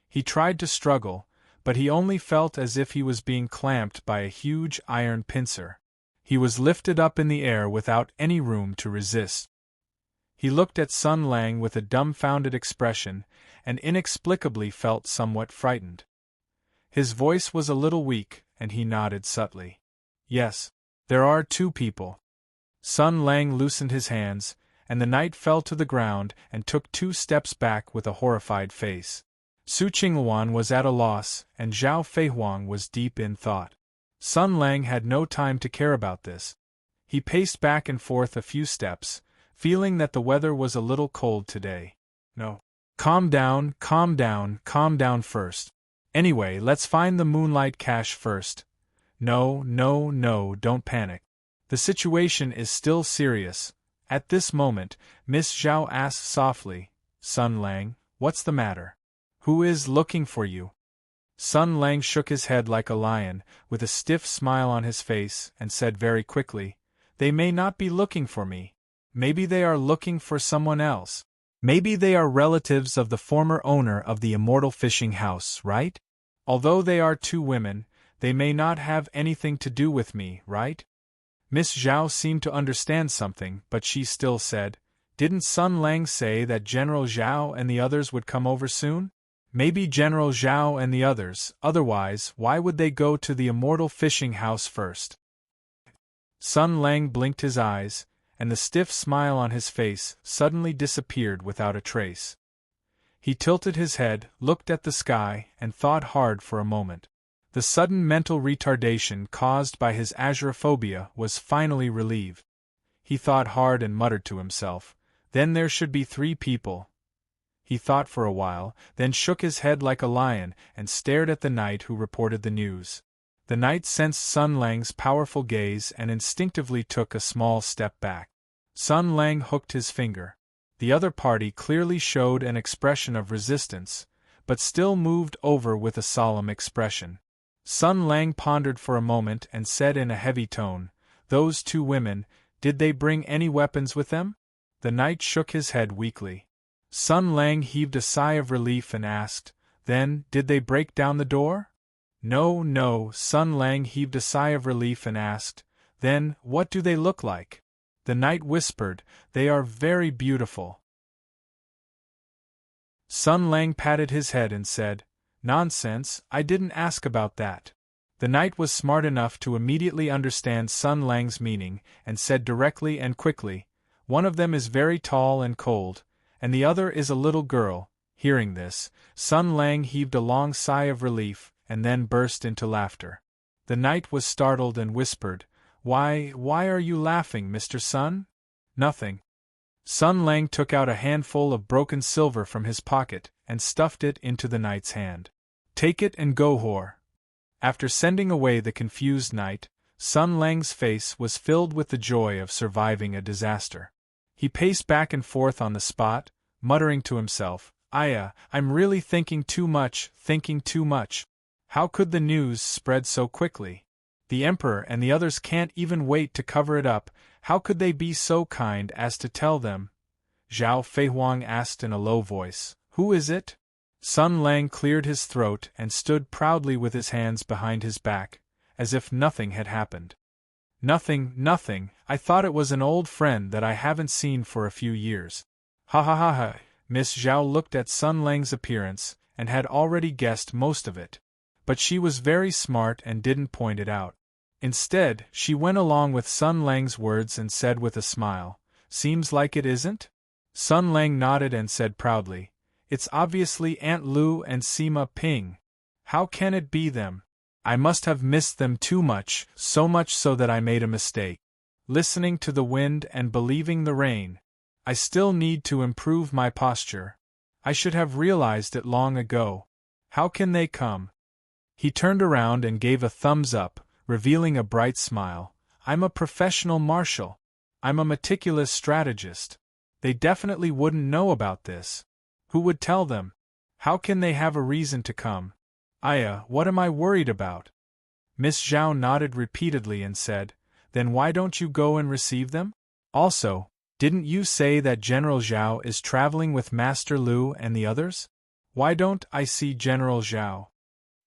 S1: He tried to struggle, but he only felt as if he was being clamped by a huge iron pincer. He was lifted up in the air without any room to resist. He looked at Sun Lang with a dumbfounded expression, and inexplicably felt somewhat frightened. His voice was a little weak, and he nodded subtly. "Yes, there are 2 people." Sun Lang loosened his hands, and the knight fell to the ground and took 2 steps back with a horrified face. Su Qingluan was at a loss, and Zhao Feihuang was deep in thought. Sun Lang had no time to care about this. He paced back and forth a few steps, feeling that the weather was a little cold today. "No. Calm down, calm down, calm down first. Anyway, let's find the moonlight cache first. No, no, no, don't panic. The situation is still serious." At this moment, Miss Zhao asked softly, "Sun Lang, what's the matter? Who is looking for you?" Sun Lang shook his head like a lion, with a stiff smile on his face, and said very quickly, "They may not be looking for me. Maybe they are looking for someone else. Maybe they are relatives of the former owner of the immortal fishing house, right? Although they are 2 women, they may not have anything to do with me, right?" Miss Zhao seemed to understand something, but she still said, "Didn't Sun Lang say that General Zhao and the others would come over soon? Maybe General Zhao and the others, otherwise, why would they go to the immortal fishing house first?" Sun Lang blinked his eyes, and the stiff smile on his face suddenly disappeared without a trace. He tilted his head, looked at the sky, and thought hard for a moment. The sudden mental retardation caused by his agoraphobia was finally relieved. He thought hard and muttered to himself, "Then there should be 3 people." He thought for a while, then shook his head like a lion and stared at the knight who reported the news. The knight sensed Sun Lang's powerful gaze and instinctively took a small step back. Sun Lang hooked his finger. The other party clearly showed an expression of resistance, but still moved over with a solemn expression. Sun Lang pondered for a moment and said in a heavy tone, "Those 2 women, did they bring any weapons with them?" The knight shook his head weakly. Sun Lang heaved a sigh of relief and asked, "Then, did they break down the door?" "No, no." Sun Lang heaved a sigh of relief and asked, "Then, what do they look like?" The knight whispered, "They are very beautiful." Sun Lang patted his head and said, "Nonsense, I didn't ask about that." The knight was smart enough to immediately understand Sun Lang's meaning, and said directly and quickly, "One of them is very tall and cold, and the other is a little girl." Hearing this, Sun Lang heaved a long sigh of relief, and then burst into laughter. The knight was startled and whispered, Why are you laughing, Mr. Sun?" "Nothing." Sun Lang took out a handful of broken silver from his pocket, and stuffed it into the knight's hand. "Take it and go, whore." After sending away the confused knight, Sun Lang's face was filled with the joy of surviving a disaster. He paced back and forth on the spot, muttering to himself, I'm really thinking too much. How could the news spread so quickly? The Emperor and the others can't even wait to cover it up. How could they be so kind as to tell them?" Zhao Feihuang asked in a low voice, "Who is it?" Sun Lang cleared his throat and stood proudly with his hands behind his back, as if nothing had happened. Nothing. I thought it was an old friend that I haven't seen for a few years." Ha ha ha ha. Miss Zhao looked at Sun Lang's appearance, and had already guessed most of it. But she was very smart and didn't point it out. Instead, she went along with Sun Lang's words and said with a smile, "Seems like it isn't?" Sun Lang nodded and said proudly, "It's obviously Aunt Lu and Sima Ping. How can it be them? I must have missed them too much, so much so that I made a mistake. Listening to the wind and believing the rain. I still need to improve my posture. I should have realized it long ago." How can they come? He turned around and gave a thumbs up, revealing a bright smile. I'm a professional marshal. I'm a meticulous strategist. They definitely wouldn't know about this. Who would tell them? How can they have a reason to come? What am I worried about? Miss Zhao nodded repeatedly and said, Then why don't you go and receive them? Also, didn't you say that General Zhao is traveling with Master Lu and the others? Why don't I see General Zhao?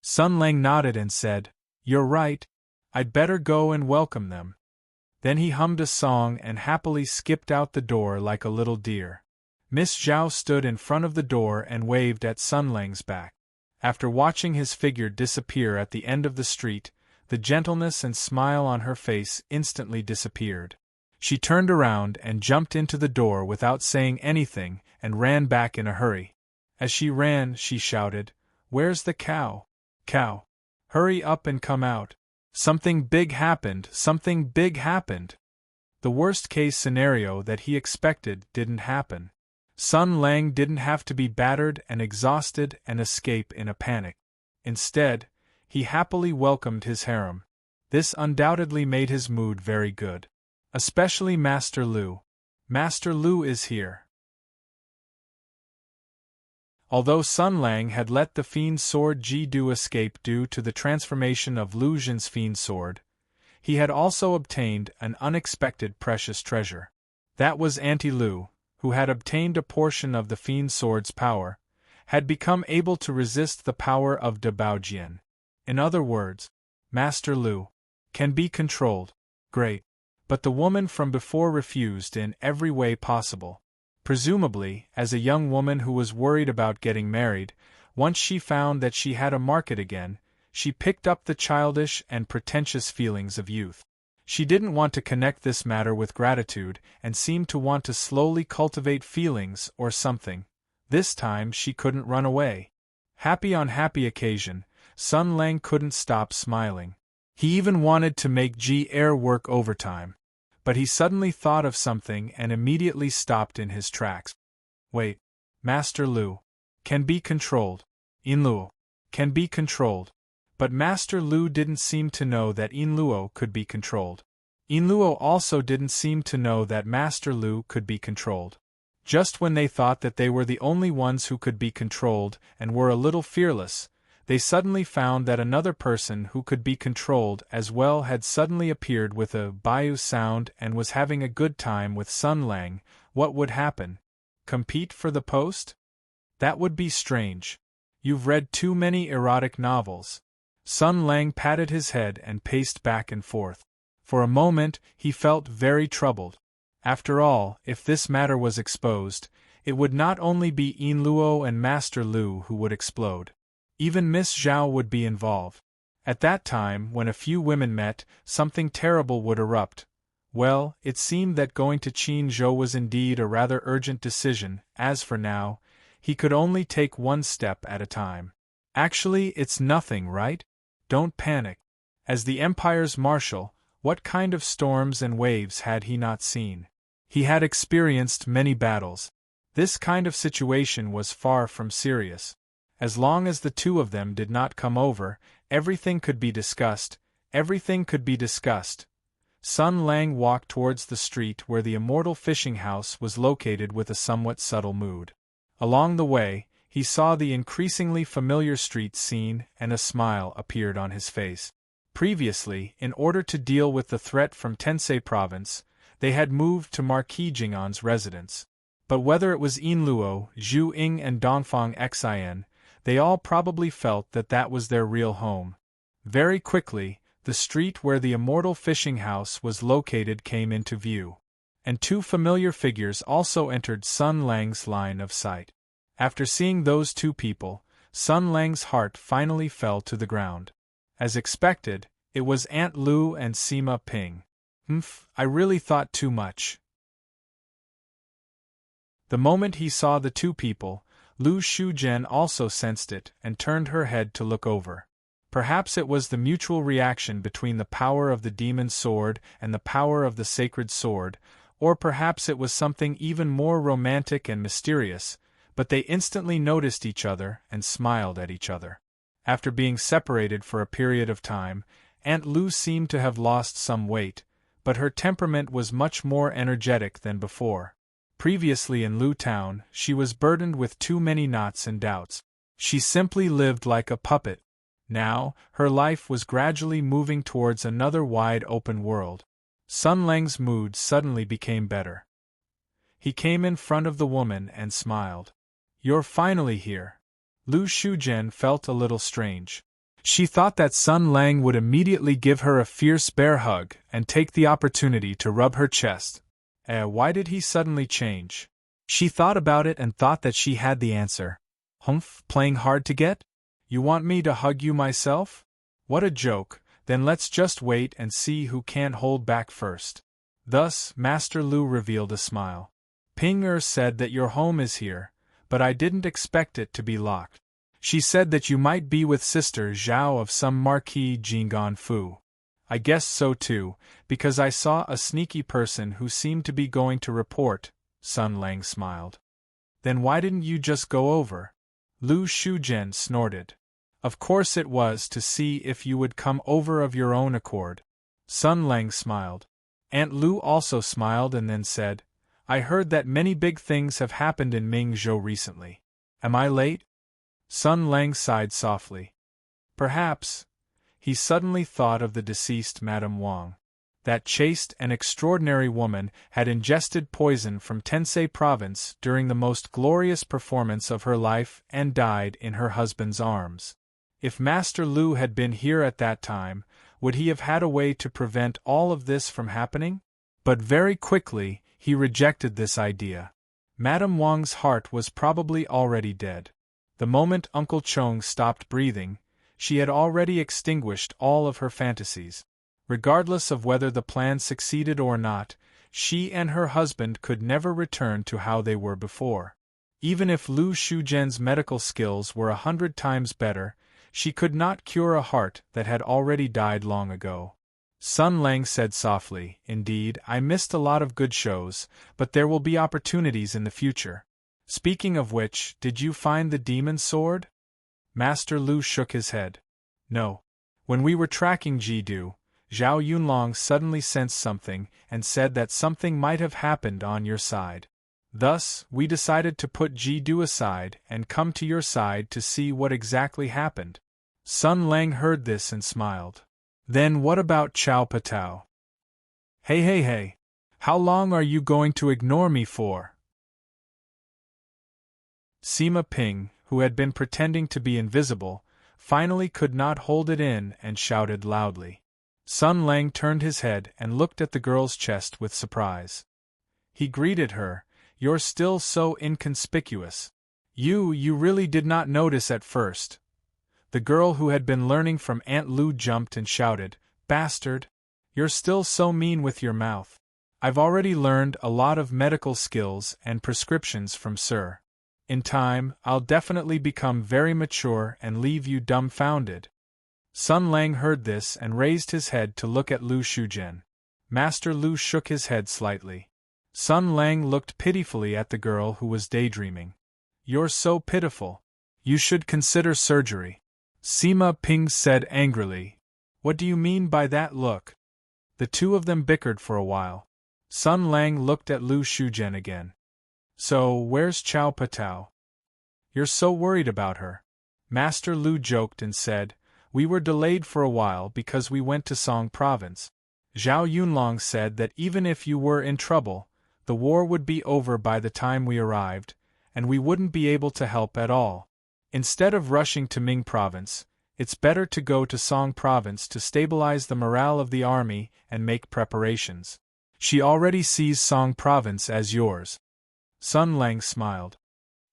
S1: Sun Lang nodded and said, You're right. I'd better go and welcome them. Then he hummed a song and happily skipped out the door like a little deer. Miss Zhao stood in front of the door and waved at Sun Lang's back. After watching his figure disappear at the end of the street, the gentleness and smile on her face instantly disappeared. She turned around and jumped into the door without saying anything and ran back in a hurry. As she ran, she shouted, Where's the cow? Cow! Hurry up and come out. Something big happened, something big happened. The worst-case scenario that he expected didn't happen. Sun Lang didn't have to be battered and exhausted and escape in a panic. Instead, he happily welcomed his harem. This undoubtedly made his mood very good. Especially Master Lu. Master Lu is here. Although Sun Lang had let the fiend sword Ji Du escape due to the transformation of Lu Jin's fiend sword, he had also obtained an unexpected precious treasure. That was Auntie Lu, who had obtained a portion of the fiend sword's power, had become able to resist the power of De Baojian. In other words, Master Lu can be controlled. Great. But the woman from before refused in every way possible. Presumably, as a young woman who was worried about getting married, once she found that she had a market again, she picked up the childish and pretentious feelings of youth. She didn't want to connect this matter with gratitude and seemed to want to slowly cultivate feelings or something. This time she couldn't run away. Happy on happy occasion, Sun Lang couldn't stop smiling. He even wanted to make Ji Er work overtime. But he suddenly thought of something and immediately stopped in his tracks. Wait. Master Lu can be controlled. In Luo can be controlled. But Master Lu didn't seem to know that In Luo could be controlled. In Luo also didn't seem to know that Master Lu could be controlled. Just when they thought that they were the only ones who could be controlled and were a little fearless, they suddenly found that another person who could be controlled as well had suddenly appeared with a Baiu sound and was having a good time with Sun Lang. What would happen? Compete for the post? That would be strange. You've read too many erotic novels. Sun Lang patted his head and paced back and forth. For a moment, he felt very troubled. After all, if this matter was exposed, it would not only be In Luo and Master Lu who would explode. Even Miss Zhao would be involved. At that time, when a few women met, something terrible would erupt. Well, it seemed that going to Qinzhou was indeed a rather urgent decision. As for now, he could only take one step at a time. Actually, it's nothing, right? Don't panic. As the Empire's marshal, what kind of storms and waves had he not seen? He had experienced many battles. This kind of situation was far from serious. As long as the two of them did not come over, everything could be discussed. Everything could be discussed. Sun Lang walked towards the street where the immortal fishing house was located with a somewhat subtle mood. Along the way, he saw the increasingly familiar street scene and a smile appeared on his face. Previously, in order to deal with the threat from Tensei province, they had moved to Marquis Jing'an's residence. But whether it was In Luo, Zhu Ying and Dongfang Xin, they all probably felt that that was their real home. Very quickly, the street where the immortal fishing house was located came into view. And two familiar figures also entered Sun Lang's line of sight. After seeing those two people, Sun Lang's heart finally fell to the ground. As expected, it was Aunt Lu and Sima Ping. I really thought too much. The moment he saw the two people, Lu Shuzhen also sensed it and turned her head to look over. Perhaps it was the mutual reaction between the power of the demon sword and the power of the sacred sword, or perhaps it was something even more romantic and mysterious, but they instantly noticed each other and smiled at each other. After being separated for a period of time, Aunt Lou seemed to have lost some weight, but her temperament was much more energetic than before. Previously in Lou Town, she was burdened with too many knots and doubts. She simply lived like a puppet. Now, her life was gradually moving towards another wide-open world. Sun Lang's mood suddenly became better. He came in front of the woman and smiled. "You're finally here." Lu Shujian felt a little strange. She thought that Sun Lang would immediately give her a fierce bear hug and take the opportunity to rub her chest. Why did he suddenly change? She thought about it and thought that she had the answer. "Humph, playing hard to get? You want me to hug you myself? What a joke, then let's just wait and see who can't hold back first." Thus, Master Lu revealed a smile. "Ping Er said that your home is here, but I didn't expect it to be locked. She said that you might be with Sister Zhao of some Marquis Jinggan Fu. I guessed so too, because I saw a sneaky person who seemed to be going to report," Sun Lang smiled. "Then why didn't you just go over?" Lu Shujian snorted. "Of course it was to see if you would come over of your own accord." Sun Lang smiled. Aunt Lu also smiled and then said, "I heard that many big things have happened in Mingzhou recently. Am I late?" Sun Lang sighed softly. Perhaps. He suddenly thought of the deceased Madame Wang. That chaste and extraordinary woman had ingested poison from Tensei Province during the most glorious performance of her life and died in her husband's arms. If Master Lu had been here at that time, would he have had a way to prevent all of this from happening? But very quickly, he rejected this idea. Madame Wang's heart was probably already dead. The moment Uncle Chong stopped breathing, she had already extinguished all of her fantasies. Regardless of whether the plan succeeded or not, she and her husband could never return to how they were before. Even if Lu Shujian's medical skills were 100 times better, she could not cure a heart that had already died long ago. Sun Lang said softly, "Indeed, I missed a lot of good shows, but there will be opportunities in the future. Speaking of which, did you find the demon sword?" Master Lu shook his head. "No. When we were tracking Jidu, Zhao Yunlong suddenly sensed something and said that something might have happened on your side. Thus, we decided to put Jidu aside and come to your side to see what exactly happened." Sun Lang heard this and smiled. "Then what about Chao Patao?" Hey. How long are you going to ignore me for?" Sima Ping, who had been pretending to be invisible, finally could not hold it in and shouted loudly. Sun Lang turned his head and looked at the girl's chest with surprise. He greeted her, "You're still so inconspicuous. You really did not notice at first." The girl who had been learning from Aunt Lu jumped and shouted, "Bastard! You're still so mean with your mouth. I've already learned a lot of medical skills and prescriptions from Sir. In time, I'll definitely become very mature and leave you dumbfounded." Sun Lang heard this and raised his head to look at Lu Shujian. Master Lu shook his head slightly. Sun Lang looked pitifully at the girl who was daydreaming. "You're so pitiful. You should consider surgery." Sima Ping said angrily. "What do you mean by that look?" The two of them bickered for a while. Sun Lang looked at Lu Shujian again. "So, where's Chao Patao? You're so worried about her." Master Lu joked and said, "We were delayed for a while because we went to Song Province. Zhao Yunlong said that even if you were in trouble, the war would be over by the time we arrived, and we wouldn't be able to help at all. Instead of rushing to Ming Province, it's better to go to Song Province to stabilize the morale of the army and make preparations. She already sees Song Province as yours." Sun Lang smiled.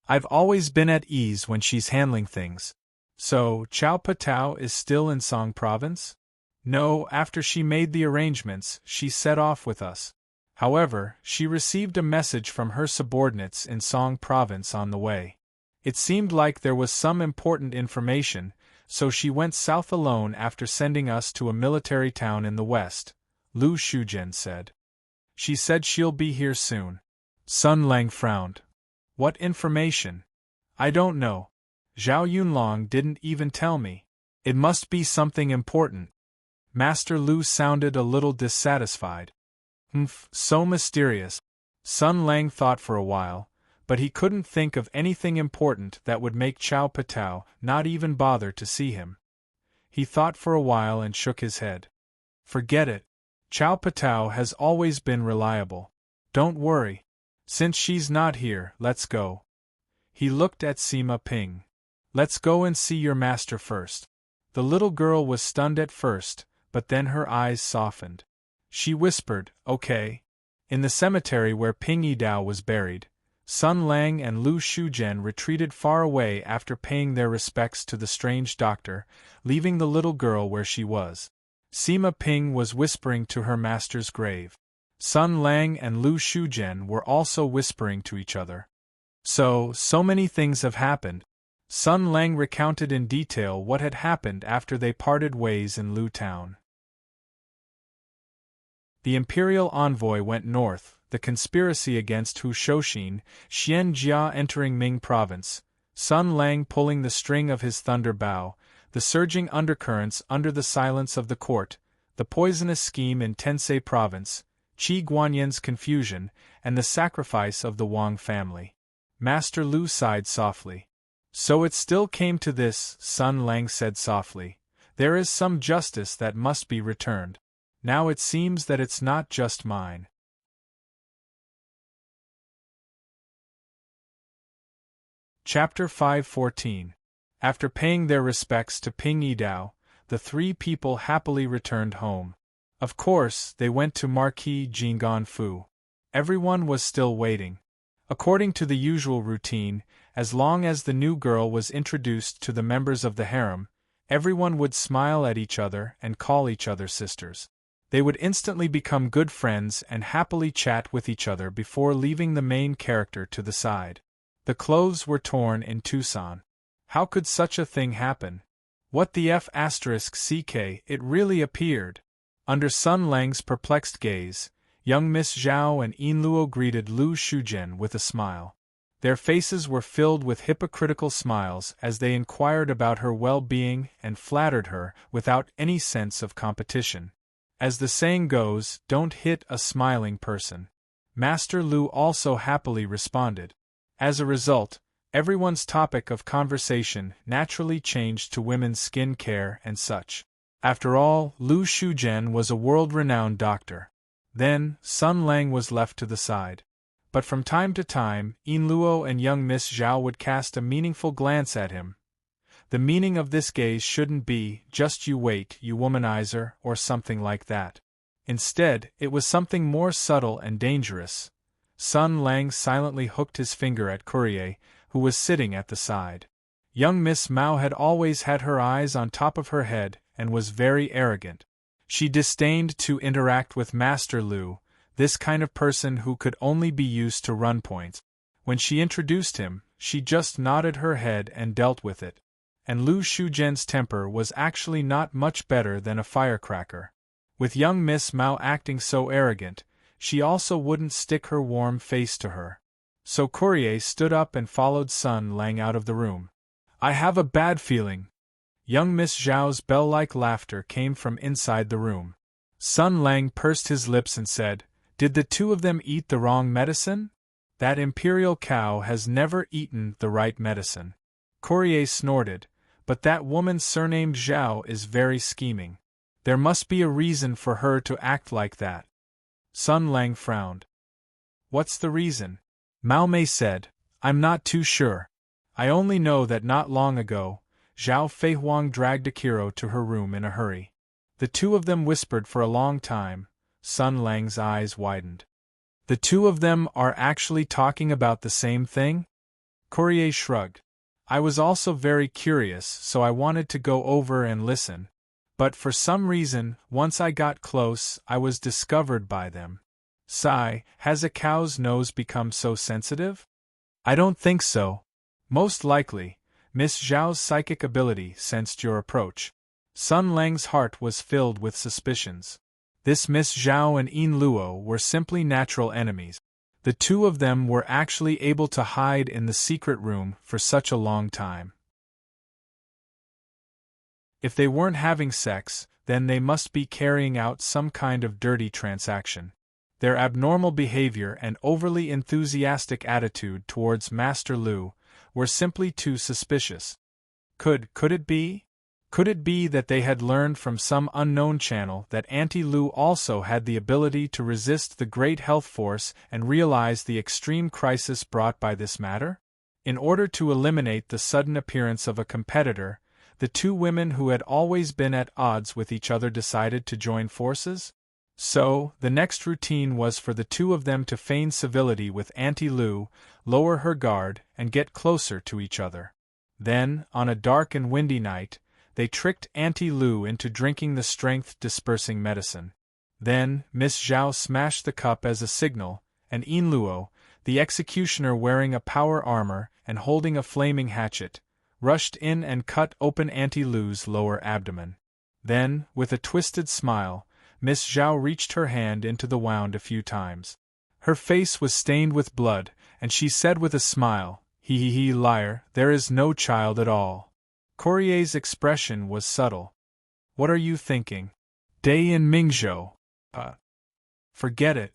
S1: "I've always been at ease when she's handling things." "So, Chao Patao is still in Song Province?" "No, after she made the arrangements, she set off with us. However, she received a message from her subordinates in Song Province on the way. It seemed like there was some important information, so she went south alone after sending us to a military town in the west," Lu Shujian said. "She said she'll be here soon." Sun Lang frowned. "What information?" I don't know. Zhao Yunlong didn't even tell me. It must be something important. Master Lu sounded a little dissatisfied. So mysterious. Sun Lang thought for a while, but he couldn't think of anything important that would make Chao Patao not even bother to see him. He thought for a while and shook his head. Forget it. Chao Patao has always been reliable. Don't worry. Since she's not here, let's go. He looked at Sima Ping. Let's go and see your master first. The little girl was stunned at first, but then her eyes softened. She whispered, okay. In the cemetery where Ping Yidao was buried, Sun Lang and Lu Shuzhen retreated far away after paying their respects to the strange doctor, leaving the little girl where she was. Sima Ping was whispering to her master's grave. Sun Lang and Lu Shuzhen were also whispering to each other. So many things have happened. Sun Lang recounted in detail what had happened after they parted ways in Lu Town. The imperial envoy went north, the conspiracy against Hu Shouxin, Xian Jia entering Ming province, Sun Lang pulling the string of his thunder bow, the surging undercurrents under the silence of the court, the poisonous scheme in Tensei province, Qi Guanyan's confusion, and the sacrifice of the Wang family. Master Lu sighed softly. So it still came to this, Sun Lang said softly. There is some justice that must be returned. Now it seems that it's not just mine. Chapter 514. After paying their respects to Ping Yidao, the three people happily returned home. Of course, they went to Marquis Jinggan Fu. Everyone was still waiting. According to the usual routine, as long as the new girl was introduced to the members of the harem, everyone would smile at each other and call each other sisters. They would instantly become good friends and happily chat with each other before leaving the main character to the side. The clothes were torn in Tucson. How could such a thing happen? What the F***ck, it really appeared. Under Sun Lang's perplexed gaze, young Miss Zhao and Yin Luo greeted Lu Shuzhen with a smile. Their faces were filled with hypocritical smiles as they inquired about her well-being and flattered her without any sense of competition. As the saying goes, don't hit a smiling person. Master Lu also happily responded. As a result, everyone's topic of conversation naturally changed to women's skin care and such. After all, Lu Shuzhen was a world-renowned doctor. Then, Sun Lang was left to the side. But from time to time, Yin Luo and young Miss Zhao would cast a meaningful glance at him. The meaning of this gaze shouldn't be, just you wait, you womanizer, or something like that. Instead, it was something more subtle and dangerous. Sun Lang silently hooked his finger at Courier, who was sitting at the side. Young Miss Mao had always had her eyes on top of her head and was very arrogant. She disdained to interact with Master Lu, this kind of person who could only be used to run points. When she introduced him, she just nodded her head and dealt with it. And Lu Shuzhen's temper was actually not much better than a firecracker. With young Miss Mao acting so arrogant, she also wouldn't stick her warm face to her. So Courier stood up and followed Sun Lang out of the room. I have a bad feeling. Young Miss Zhao's bell-like laughter came from inside the room. Sun Lang pursed his lips and said, Did the two of them eat the wrong medicine? That imperial cow has never eaten the right medicine. Courier snorted, but that woman surnamed Zhao is very scheming. There must be a reason for her to act like that. Sun Lang frowned. What's the reason? Mao Mei said, I'm not too sure. I only know that not long ago, Zhao Feihuang dragged Akiro to her room in a hurry. The two of them whispered for a long time. Sun Lang's eyes widened. The two of them are actually talking about the same thing? Courier shrugged. I was also very curious, so I wanted to go over and listen. But for some reason, once I got close, I was discovered by them. Sigh, has a cow's nose become so sensitive? I don't think so. Most likely, Miss Zhao's psychic ability sensed your approach. Sun Lang's heart was filled with suspicions. This Miss Zhao and Yin Luo were simply natural enemies. The two of them were actually able to hide in the secret room for such a long time. If they weren't having sex, then they must be carrying out some kind of dirty transaction. Their abnormal behavior and overly enthusiastic attitude towards Master Lu were simply too suspicious. Could it be? Could it be that they had learned from some unknown channel that Auntie Lu also had the ability to resist the great health force and realize the extreme crisis brought by this matter? In order to eliminate the sudden appearance of a competitor, the two women who had always been at odds with each other decided to join forces? So, the next routine was for the two of them to feign civility with Auntie Lu, lower her guard, and get closer to each other. Then, on a dark and windy night, they tricked Auntie Lu into drinking the strength-dispersing medicine. Then, Miss Zhao smashed the cup as a signal, and Yin Luo, the executioner wearing a power armor and holding a flaming hatchet, rushed in and cut open Auntie Lu's lower abdomen. Then, with a twisted smile, Miss Zhao reached her hand into the wound a few times. Her face was stained with blood, and she said with a smile, "He, liar, there is no child at all." Courier's expression was subtle. "What are you thinking? Dai and Mingzhou? Forget it."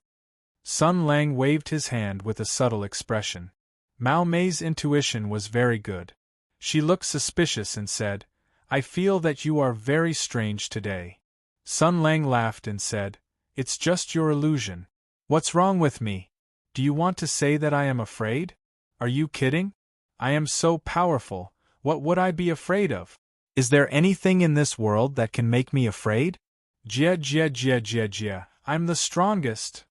S1: Sun Lang waved his hand with a subtle expression. Mao Mei's intuition was very good. She looked suspicious and said, "I feel that you are very strange today." Sun Lang laughed and said, "It's just your illusion. What's wrong with me? Do you want to say that I am afraid? Are you kidding? I am so powerful, what would I be afraid of? Is there anything in this world that can make me afraid? Jia, I'm the strongest."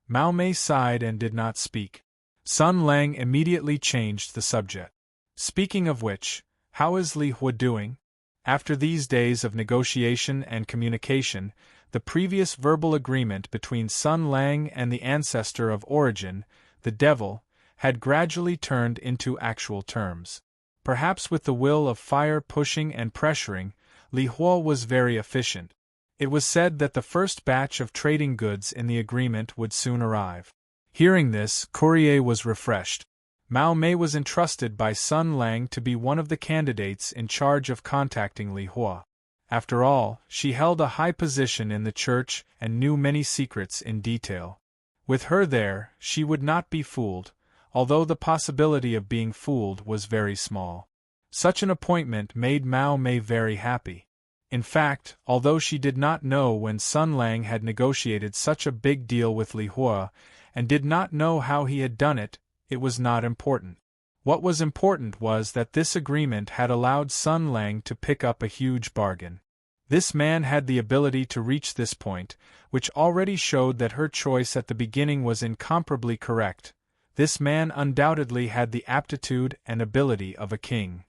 S1: Mao Mei sighed and did not speak. Sun Lang immediately changed the subject. "Speaking of which, how is Li Hua doing?" After these days of negotiation and communication, the previous verbal agreement between Sun Lang and the ancestor of origin, the devil, had gradually turned into actual terms. Perhaps with the will of fire pushing and pressuring, Li Hua was very efficient. It was said that the first batch of trading goods in the agreement would soon arrive. Hearing this, Courier was refreshed. Mao Mei was entrusted by Sun Lang to be one of the candidates in charge of contacting Li Hua. After all, she held a high position in the church and knew many secrets in detail. With her there, she would not be fooled, although the possibility of being fooled was very small. Such an appointment made Mao Mei very happy. In fact, although she did not know when Sun Lang had negotiated such a big deal with Li Hua, and did not know how he had done it, it was not important. What was important was that this agreement had allowed Sun Lang to pick up a huge bargain. This man had the ability to reach this point, which already showed that her choice at the beginning was incomparably correct. This man undoubtedly had the aptitude and ability of a king.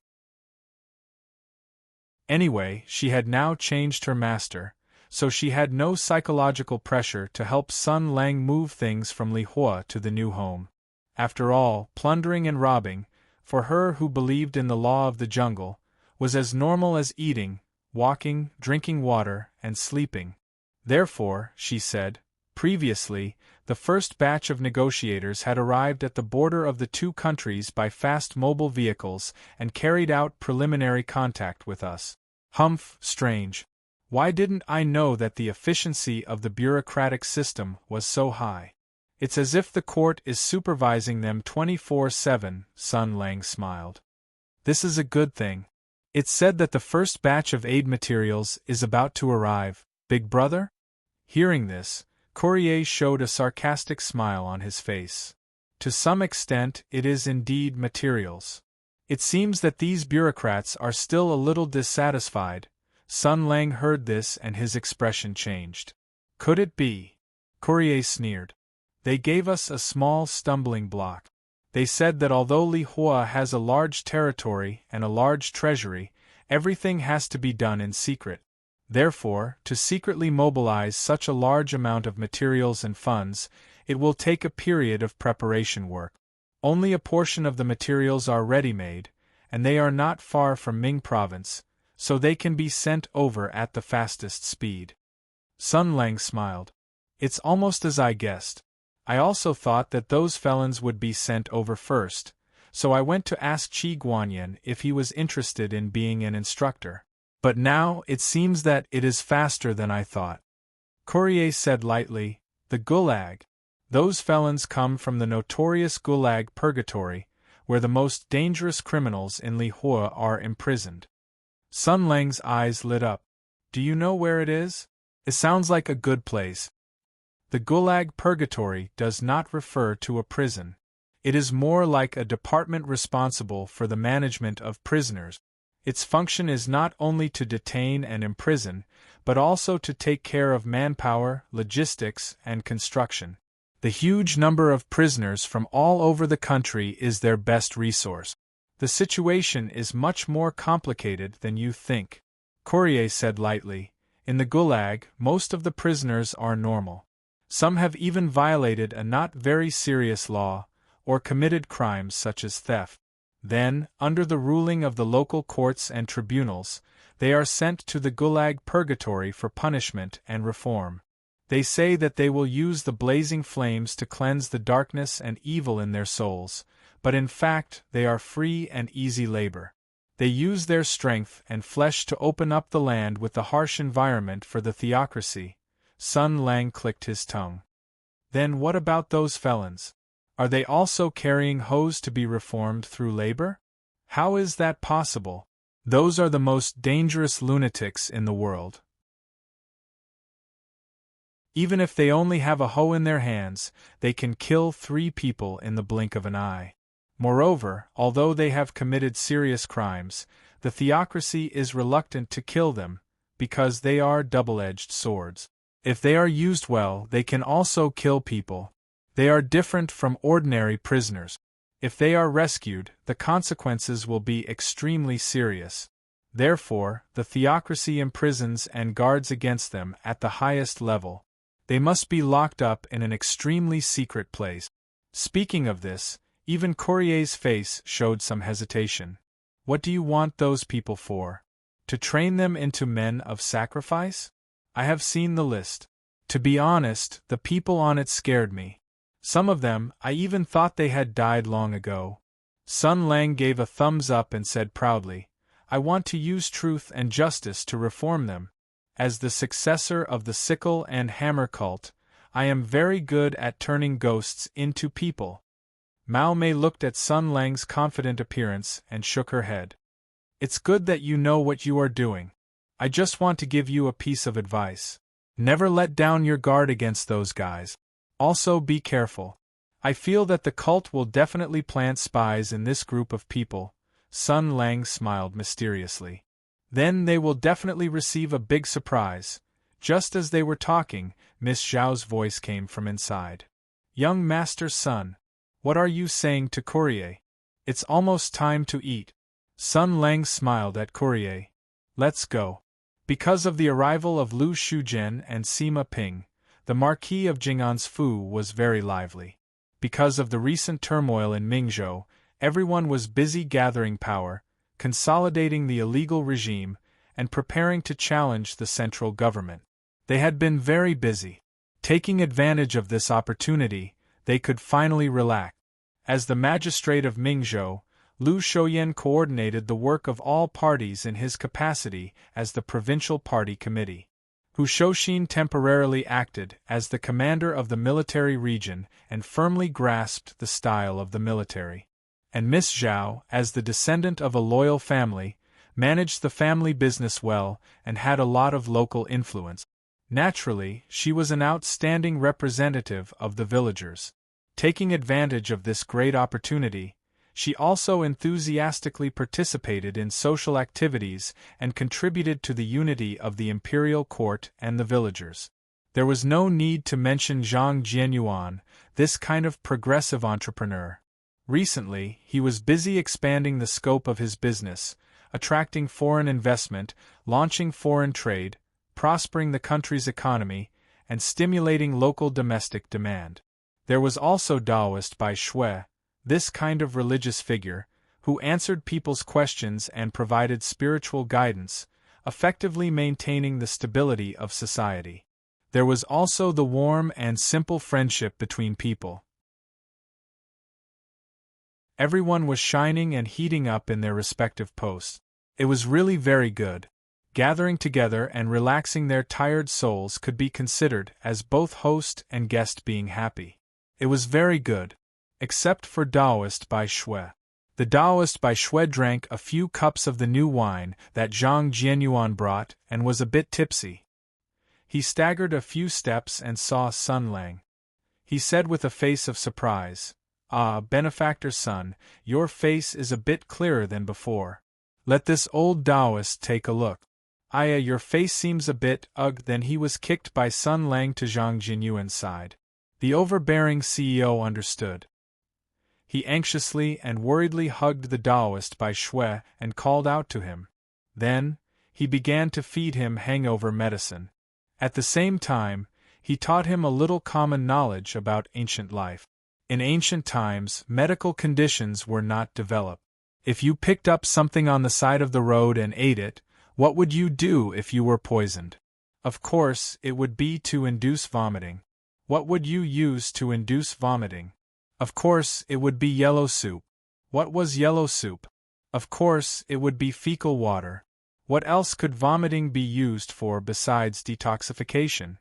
S1: Anyway, she had now changed her master, so she had no psychological pressure to help Sun Lang move things from Li Hua to the new home. After all, plundering and robbing, for her who believed in the law of the jungle, was as normal as eating, walking, drinking water, and sleeping. Therefore, she said, previously, the first batch of negotiators had arrived at the border of the two countries by fast mobile vehicles and carried out preliminary contact with us. Humph, strange. Why didn't I know that the efficiency of the bureaucratic system was so high? It's as if the court is supervising them 24/7, Sun Lang smiled. This is a good thing. It's said that the first batch of aid materials is about to arrive, Big Brother? Hearing this, Courier showed a sarcastic smile on his face. To some extent, it is indeed materials. It seems that these bureaucrats are still a little dissatisfied. Sun Lang heard this and his expression changed. Could it be? Courier sneered. They gave us a small stumbling block. They said that although Li Hua has a large territory and a large treasury, everything has to be done in secret. Therefore, to secretly mobilize such a large amount of materials and funds, it will take a period of preparation work. Only a portion of the materials are ready-made, and they are not far from Ming Province, so they can be sent over at the fastest speed. Sun Lang smiled. It's almost as I guessed. I also thought that those felons would be sent over first, so I went to ask Qi Guanyin if he was interested in being an instructor. But now it seems that it is faster than I thought. Courier said lightly, the Gulag. Those felons come from the notorious Gulag Purgatory, where the most dangerous criminals in Lihua are imprisoned. Sun Lang's eyes lit up. Do you know where it is? It sounds like a good place. The Gulag Purgatory does not refer to a prison. It is more like a department responsible for the management of prisoners. Its function is not only to detain and imprison, but also to take care of manpower, logistics, and construction. The huge number of prisoners from all over the country is their best resource. The situation is much more complicated than you think, Courier said lightly. In the Gulag, most of the prisoners are normal. Some have even violated a not very serious law, or committed crimes such as theft. Then, under the ruling of the local courts and tribunals, they are sent to the Gulag Purgatory for punishment and reform. They say that they will use the blazing flames to cleanse the darkness and evil in their souls, but in fact they are free and easy labor. They use their strength and flesh to open up the land with the harsh environment for the theocracy. Sun Lang clicked his tongue. Then what about those felons? Are they also carrying hoes to be reformed through labor? How is that possible? Those are the most dangerous lunatics in the world. Even if they only have a hoe in their hands, they can kill 3 people in the blink of an eye. Moreover, although they have committed serious crimes, the theocracy is reluctant to kill them, because they are double-edged swords. If they are used well, they can also kill people. They are different from ordinary prisoners. If they are rescued, the consequences will be extremely serious. Therefore, the theocracy imprisons and guards against them at the highest level. They must be locked up in an extremely secret place. Speaking of this, even Courier's face showed some hesitation. What do you want those people for? To train them into men of sacrifice? I have seen the list. To be honest, the people on it scared me. Some of them, I even thought they had died long ago. Sun Lang gave a thumbs up and said proudly, I want to use truth and justice to reform them. As the successor of the sickle and hammer cult, I am very good at turning ghosts into people. Mao Mei looked at Sun Lang's confident appearance and shook her head. It's good that you know what you are doing. I just want to give you a piece of advice. Never let down your guard against those guys. Also be careful. I feel that the cult will definitely plant spies in this group of people. Sun Lang smiled mysteriously. Then they will definitely receive a big surprise. Just as they were talking, Miss Zhao's voice came from inside. Young Master's son, what are you saying to Courier? It's almost time to eat. Sun Lang smiled at Courier. Let's go. Because of the arrival of Lu Shuzhen and Sima Ping, the Marquis of Jing'an's Fu was very lively. Because of the recent turmoil in Mingzhou, everyone was busy gathering power, consolidating the illegal regime, and preparing to challenge the central government. They had been very busy. Taking advantage of this opportunity, they could finally relax. As the magistrate of Mingzhou, Lu Shouyan coordinated the work of all parties in his capacity as the provincial party committee. Hu Shouxin temporarily acted as the commander of the military region and firmly grasped the style of the military. And Miss Zhao, as the descendant of a loyal family, managed the family business well and had a lot of local influence. Naturally, she was an outstanding representative of the villagers. Taking advantage of this great opportunity, she also enthusiastically participated in social activities and contributed to the unity of the imperial court and the villagers. There was no need to mention Zhang Jianyuan, this kind of progressive entrepreneur. Recently, he was busy expanding the scope of his business, attracting foreign investment, launching foreign trade, prospering the country's economy, and stimulating local domestic demand. There was also Taoist Bai Shui, this kind of religious figure, who answered people's questions and provided spiritual guidance, effectively maintaining the stability of society. There was also the warm and simple friendship between people. Everyone was shining and heating up in their respective posts. It was really very good. Gathering together and relaxing their tired souls could be considered as both host and guest being happy. It was very good. Except for Daoist by Shui. The Daoist by Shui drank a few cups of the new wine that Zhang Jianyuan brought and was a bit tipsy. He staggered a few steps and saw Sun Lang. He said with a face of surprise, "Ah, benefactor Sun, your face is a bit clearer than before. Let this old Taoist take a look. Aya, your face seems a bit ugh." Then he was kicked by Sun Lang to Zhang Jinyuan's side. The overbearing CEO understood. He anxiously and worriedly hugged the Taoist by Shui and called out to him. Then, he began to feed him hangover medicine. At the same time, he taught him a little common knowledge about ancient life. In ancient times, medical conditions were not developed. If you picked up something on the side of the road and ate it, what would you do if you were poisoned? Of course, it would be to induce vomiting. What would you use to induce vomiting? Of course, it would be yellow soup. What was yellow soup? Of course, it would be fecal water. What else could vomiting be used for besides detoxification?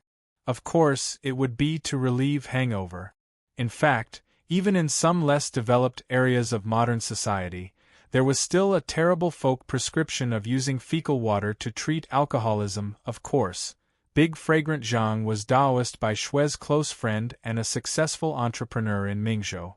S1: Of course, it would be to relieve hangover. In fact, even in some less developed areas of modern society, there was still a terrible folk prescription of using fecal water to treat alcoholism. Of course, Big Fragrant Zhang was Taoist by Shui's close friend and a successful entrepreneur in Mingzhou.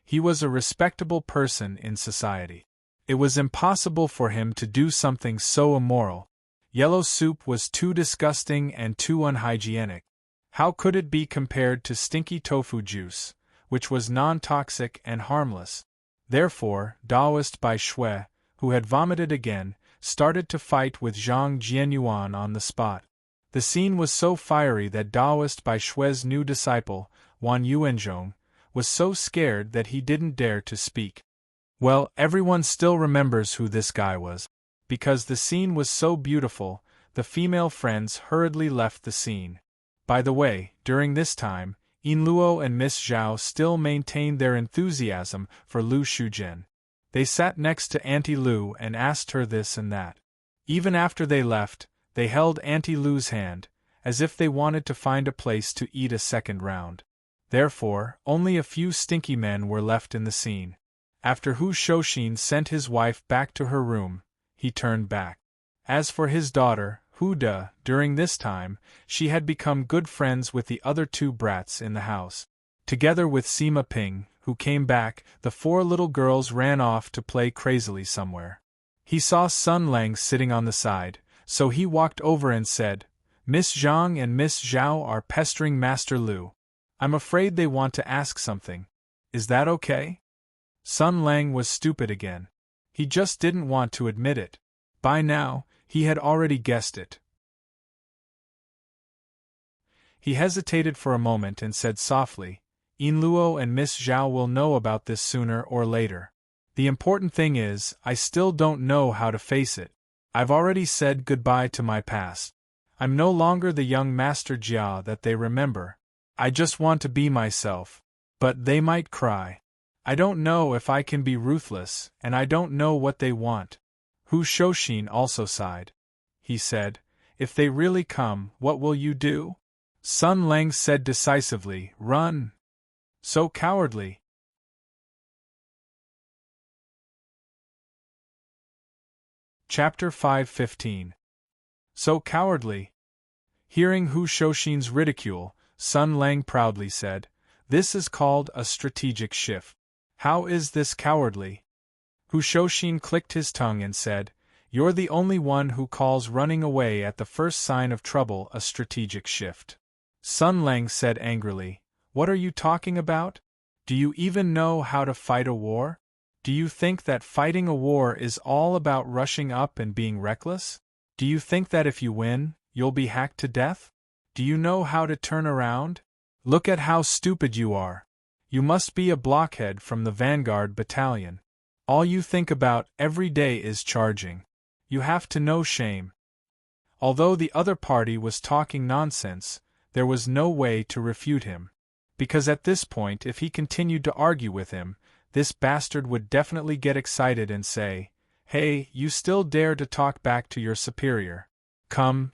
S1: He was a respectable person in society. It was impossible for him to do something so immoral. Yellow soup was too disgusting and too unhygienic. How could it be compared to stinky tofu juice, which was non-toxic and harmless? Therefore, Taoist by Shui, who had vomited again, started to fight with Zhang Jianyuan on the spot. The scene was so fiery that Taoist by Shui's new disciple, Wan Yuanzhong, was so scared that he didn't dare to speak. Well, everyone still remembers who this guy was. Because the scene was so beautiful, the female friends hurriedly left the scene. By the way, during this time, Yin Luo and Miss Zhao still maintained their enthusiasm for Lu Shujian. They sat next to Auntie Lu and asked her this and that. Even after they left, they held Auntie Lu's hand, as if they wanted to find a place to eat a second round. Therefore, only a few stinky men were left in the scene. After Hu Shouxin sent his wife back to her room, he turned back. As for his daughter, Hu De, during this time, she had become good friends with the other two brats in the house. Together with Sima Ping, who came back, the four little girls ran off to play crazily somewhere. He saw Sun Lang sitting on the side, so he walked over and said, "Miss Zhang and Miss Zhao are pestering Master Lu. I'm afraid they want to ask something. Is that okay?" Sun Lang was stupid again. He just didn't want to admit it. By now, he had already guessed it. He hesitated for a moment and said softly, "Yin Luo and Miss Zhao will know about this sooner or later. The important thing is, I still don't know how to face it. I've already said goodbye to my past. I'm no longer the young Master Jia that they remember. I just want to be myself. But they might cry. I don't know if I can be ruthless, and I don't know what they want." Hu Shouxin also sighed. He said, "If they really come, what will you do?" Sun Lang said decisively, "Run." So cowardly. Chapter 5:15. So cowardly. Hearing Hu Shouxin's ridicule, Sun Lang proudly said, "This is called a strategic shift. How is this cowardly?" Hu Shouxin clicked his tongue and said, "You're the only one who calls running away at the first sign of trouble a strategic shift." Sun Lang said angrily, "What are you talking about? Do you even know how to fight a war? Do you think that fighting a war is all about rushing up and being reckless? Do you think that if you win, you'll be hacked to death? Do you know how to turn around? Look at how stupid you are. You must be a blockhead from the Vanguard Battalion. All you think about every day is charging. You have to know shame." Although the other party was talking nonsense, there was no way to refute him. Because at this point, if he continued to argue with him, this bastard would definitely get excited and say, "Hey, you still dare to talk back to your superior? Come,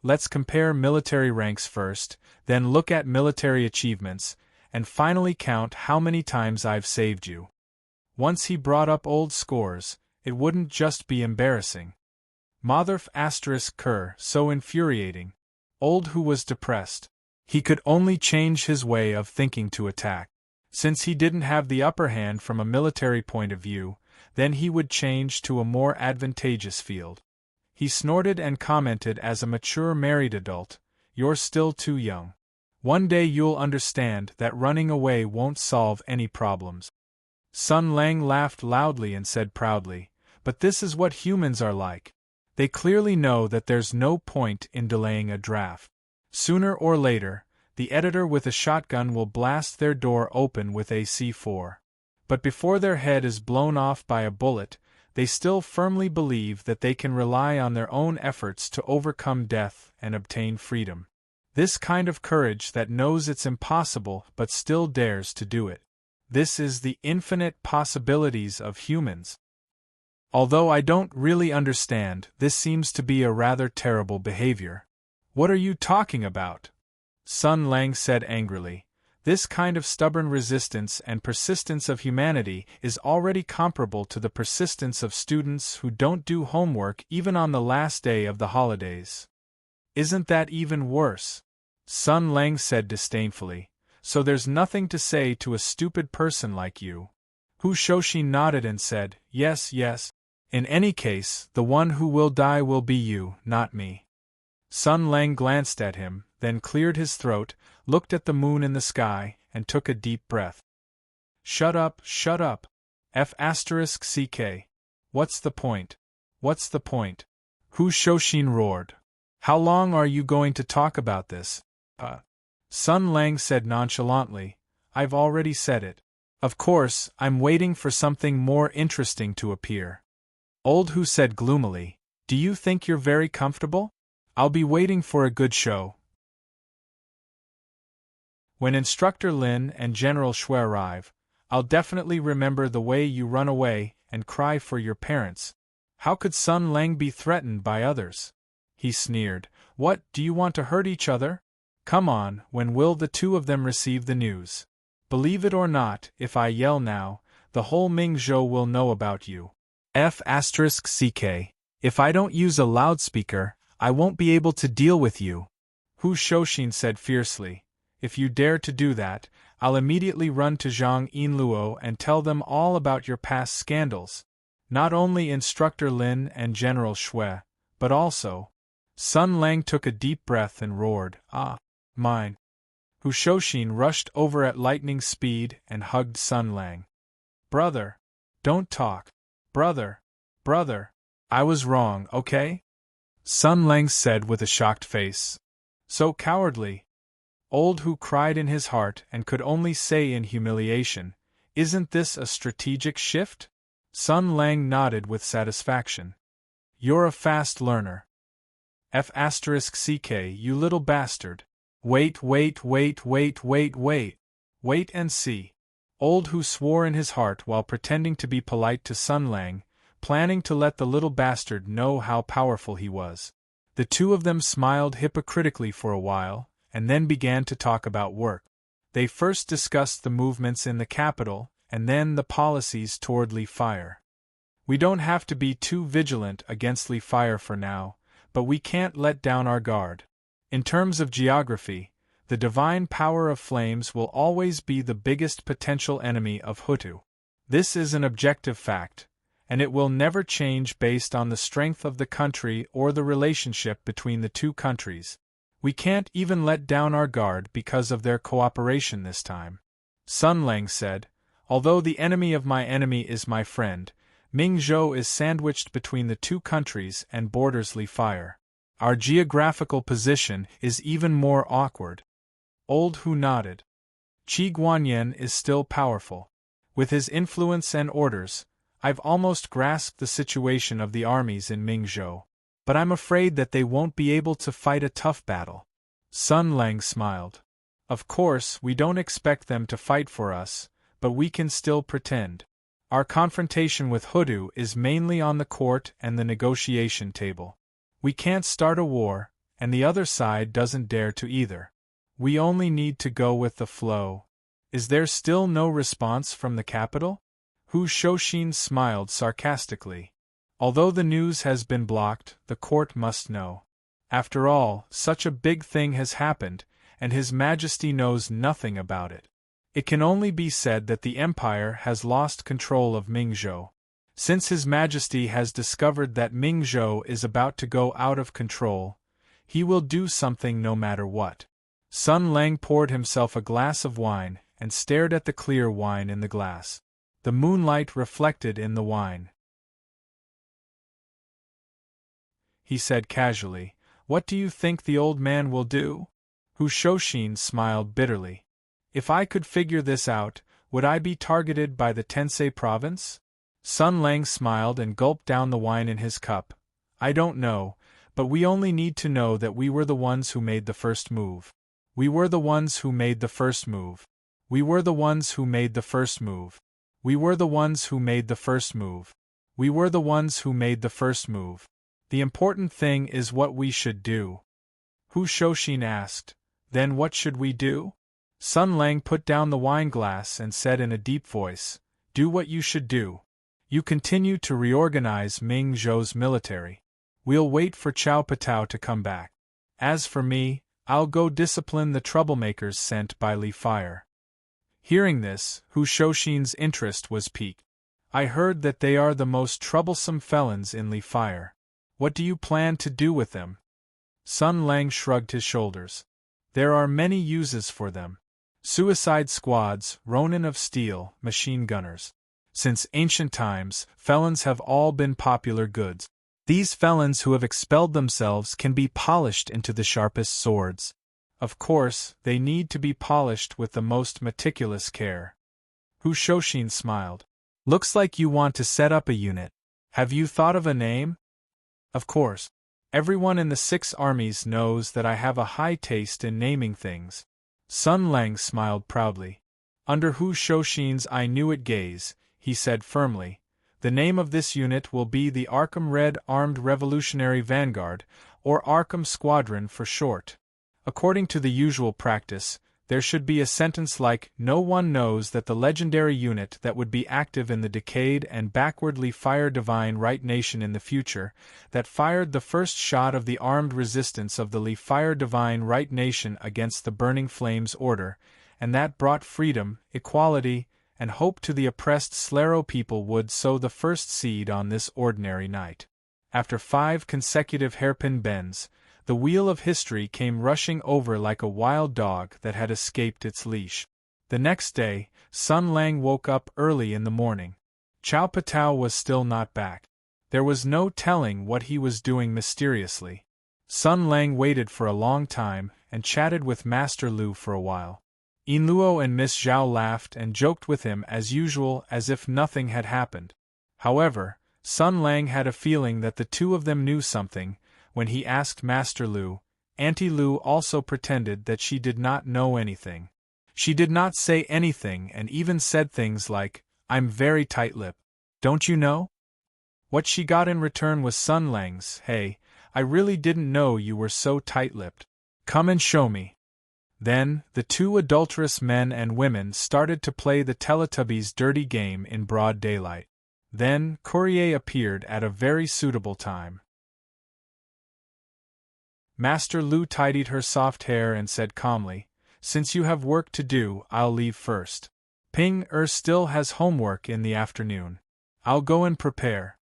S1: let's compare military ranks first, then look at military achievements, and finally count how many times I've saved you." Once he brought up old scores, it wouldn't just be embarrassing. Motherf * cur, so infuriating. Old who was depressed. He could only change his way of thinking to attack. Since he didn't have the upper hand from a military point of view, then he would change to a more advantageous field. He snorted and commented as a mature married adult, "You're still too young. One day you'll understand that running away won't solve any problems." Sun Lang laughed loudly and said proudly, "But this is what humans are like. They clearly know that there's no point in delaying a draft. Sooner or later, the editor with a shotgun will blast their door open with a C4. But before their head is blown off by a bullet, they still firmly believe that they can rely on their own efforts to overcome death and obtain freedom. This kind of courage that knows it's impossible but still dares to do it. This is the infinite possibilities of humans. Although I don't really understand, this seems to be a rather terrible behavior." "What are you talking about?" Sun Lang said angrily. "This kind of stubborn resistance and persistence of humanity is already comparable to the persistence of students who don't do homework even on the last day of the holidays." "Isn't that even worse?" Sun Lang said disdainfully. "So there's nothing to say to a stupid person like you." Hu Shoshin nodded and said, yes. "In any case, the one who will die will be you, not me." Sun Lang glanced at him, then cleared his throat, looked at the moon in the sky, and took a deep breath. Shut up. F***ck. What's the point? Hu Shoshin roared. "How long are you going to talk about this?" Sun Lang said nonchalantly, "I've already said it. Of course, I'm waiting for something more interesting to appear." Old Hu said gloomily, "Do you think you're very comfortable? I'll be waiting for a good show." When Instructor Lin and General Shui arrive, I'll definitely remember the way you run away and cry for your parents. How could Sun Lang be threatened by others? He sneered. "What, do you want to hurt each other? Come on, when will the two of them receive the news? Believe it or not, if I yell now, the whole Mingzhou will know about you. F***ck. If I don't use a loudspeaker, I won't be able to deal with you." Hu Shoshin said fiercely. "If you dare to do that, I'll immediately run to Zhang Yinluo and tell them all about your past scandals. Not only Instructor Lin and General Shui, but also—" Sun Lang took a deep breath and roared, "Mine." Hu Shoshin rushed over at lightning speed and hugged Sun Lang. "Brother! Don't talk. Brother! I was wrong, okay?" Sun Lang said with a shocked face. "So cowardly." Old Hu cried in his heart and could only say in humiliation, "Isn't this a strategic shift?" Sun Lang nodded with satisfaction. "You're a fast learner. F***ck, you little bastard. Wait and see." Old Hu swore in his heart while pretending to be polite to Sun Lang, planning to let the little bastard know how powerful he was. The two of them smiled hypocritically for a while, and then began to talk about work. They first discussed the movements in the capital, and then the policies toward Li Fire. "We don't have to be too vigilant against Li Fire for now, but we can't let down our guard. In terms of geography, the divine power of flames will always be the biggest potential enemy of Hutu. This is an objective fact, and it will never change based on the strength of the country or the relationship between the two countries. We can't even let down our guard because of their cooperation this time." Sun Lang said, "Although the enemy of my enemy is my friend, Mingzhou is sandwiched between the two countries and borders Li Fire. Our geographical position is even more awkward." Old Hu nodded. "Qi Guanyin is still powerful. With his influence and orders, I've almost grasped the situation of the armies in Mingzhou. But I'm afraid that they won't be able to fight a tough battle." Sun Lang smiled. Of course, we don't expect them to fight for us, but we can still pretend. Our confrontation with Hoodoo is mainly on the court and the negotiation table. We can't start a war, and the other side doesn't dare to either. We only need to go with the flow. Is there still no response from the capital? Hu Shoshin smiled sarcastically. Although the news has been blocked, the court must know. After all, such a big thing has happened, and His Majesty knows nothing about it. It can only be said that the Empire has lost control of Mingzhou. Since His Majesty has discovered that Mingzhou is about to go out of control, he will do something no matter what. Sun Lang poured himself a glass of wine and stared at the clear wine in the glass. The moonlight reflected in the wine. He said casually, "What do you think the old man will do?" Hu Shoshin smiled bitterly. "If I could figure this out, would I be targeted by the Tensei province?" Sun Lang smiled and gulped down the wine in his cup. "I don't know, but we only need to know that we were the ones who made the first move. We were the ones who made the first move. We were the ones who made the first move. We were the ones who made the first move. We were the ones who made the first move. The important thing is what we should do." Hu Shoshin asked, "Then what should we do?" Sun Lang put down the wine glass and said in a deep voice, "Do what you should do. You continue to reorganize Ming Zhou's military. We'll wait for Cao Patao to come back. As for me, I'll go discipline the troublemakers sent by Li Fire." Hearing this, Hu Shoshin's interest was piqued. "I heard that they are the most troublesome felons in Li Fire. What do you plan to do with them?" Sun Lang shrugged his shoulders. "There are many uses for them. Suicide squads, Ronin of steel, machine gunners. Since ancient times, felons have all been popular goods. These felons who have expelled themselves can be polished into the sharpest swords. Of course, they need to be polished with the most meticulous care." Hu Shoshin smiled. "Looks like you want to set up a unit. Have you thought of a name?" "Of course. Everyone in the 6 armies knows that I have a high taste in naming things." Sun Lang smiled proudly. Under Hu Shoshin's "I knew it" gaze, he said firmly, "The name of this unit will be the Arkham Red Armed Revolutionary Vanguard, or Arkham Squadron for short. According to the usual practice, there should be a sentence like, 'No one knows that the legendary unit that would be active in the decayed and backwardly fire Divine Right Nation in the future, that fired the first shot of the armed resistance of the Li Fire Divine Right Nation against the Burning Flames Order, and that brought freedom, equality, and hope to the oppressed Slaro people would sow the first seed on this ordinary night.'" After 5 consecutive hairpin bends, the wheel of history came rushing over like a wild dog that had escaped its leash. The next day, Sun Lang woke up early in the morning. Cao Patao was still not back. There was no telling what he was doing mysteriously. Sun Lang waited for a long time and chatted with Master Lu for a while. Yin Luo and Miss Zhao laughed and joked with him as usual as if nothing had happened. However, Sun Lang had a feeling that the two of them knew something. When he asked Master Lu, Auntie Lu also pretended that she did not know anything. She did not say anything and even said things like, "I'm very tight-lipped. Don't you know?" What she got in return was Sun Lang's, "Hey, I really didn't know you were so tight-lipped. Come and show me." Then, the 2 adulterous men and women started to play the Teletubbies' dirty game in broad daylight. Then, Courier appeared at a very suitable time. Master Lu tidied her soft hair and said calmly, "Since you have work to do, I'll leave first. Ping still has homework in the afternoon. I'll go and prepare."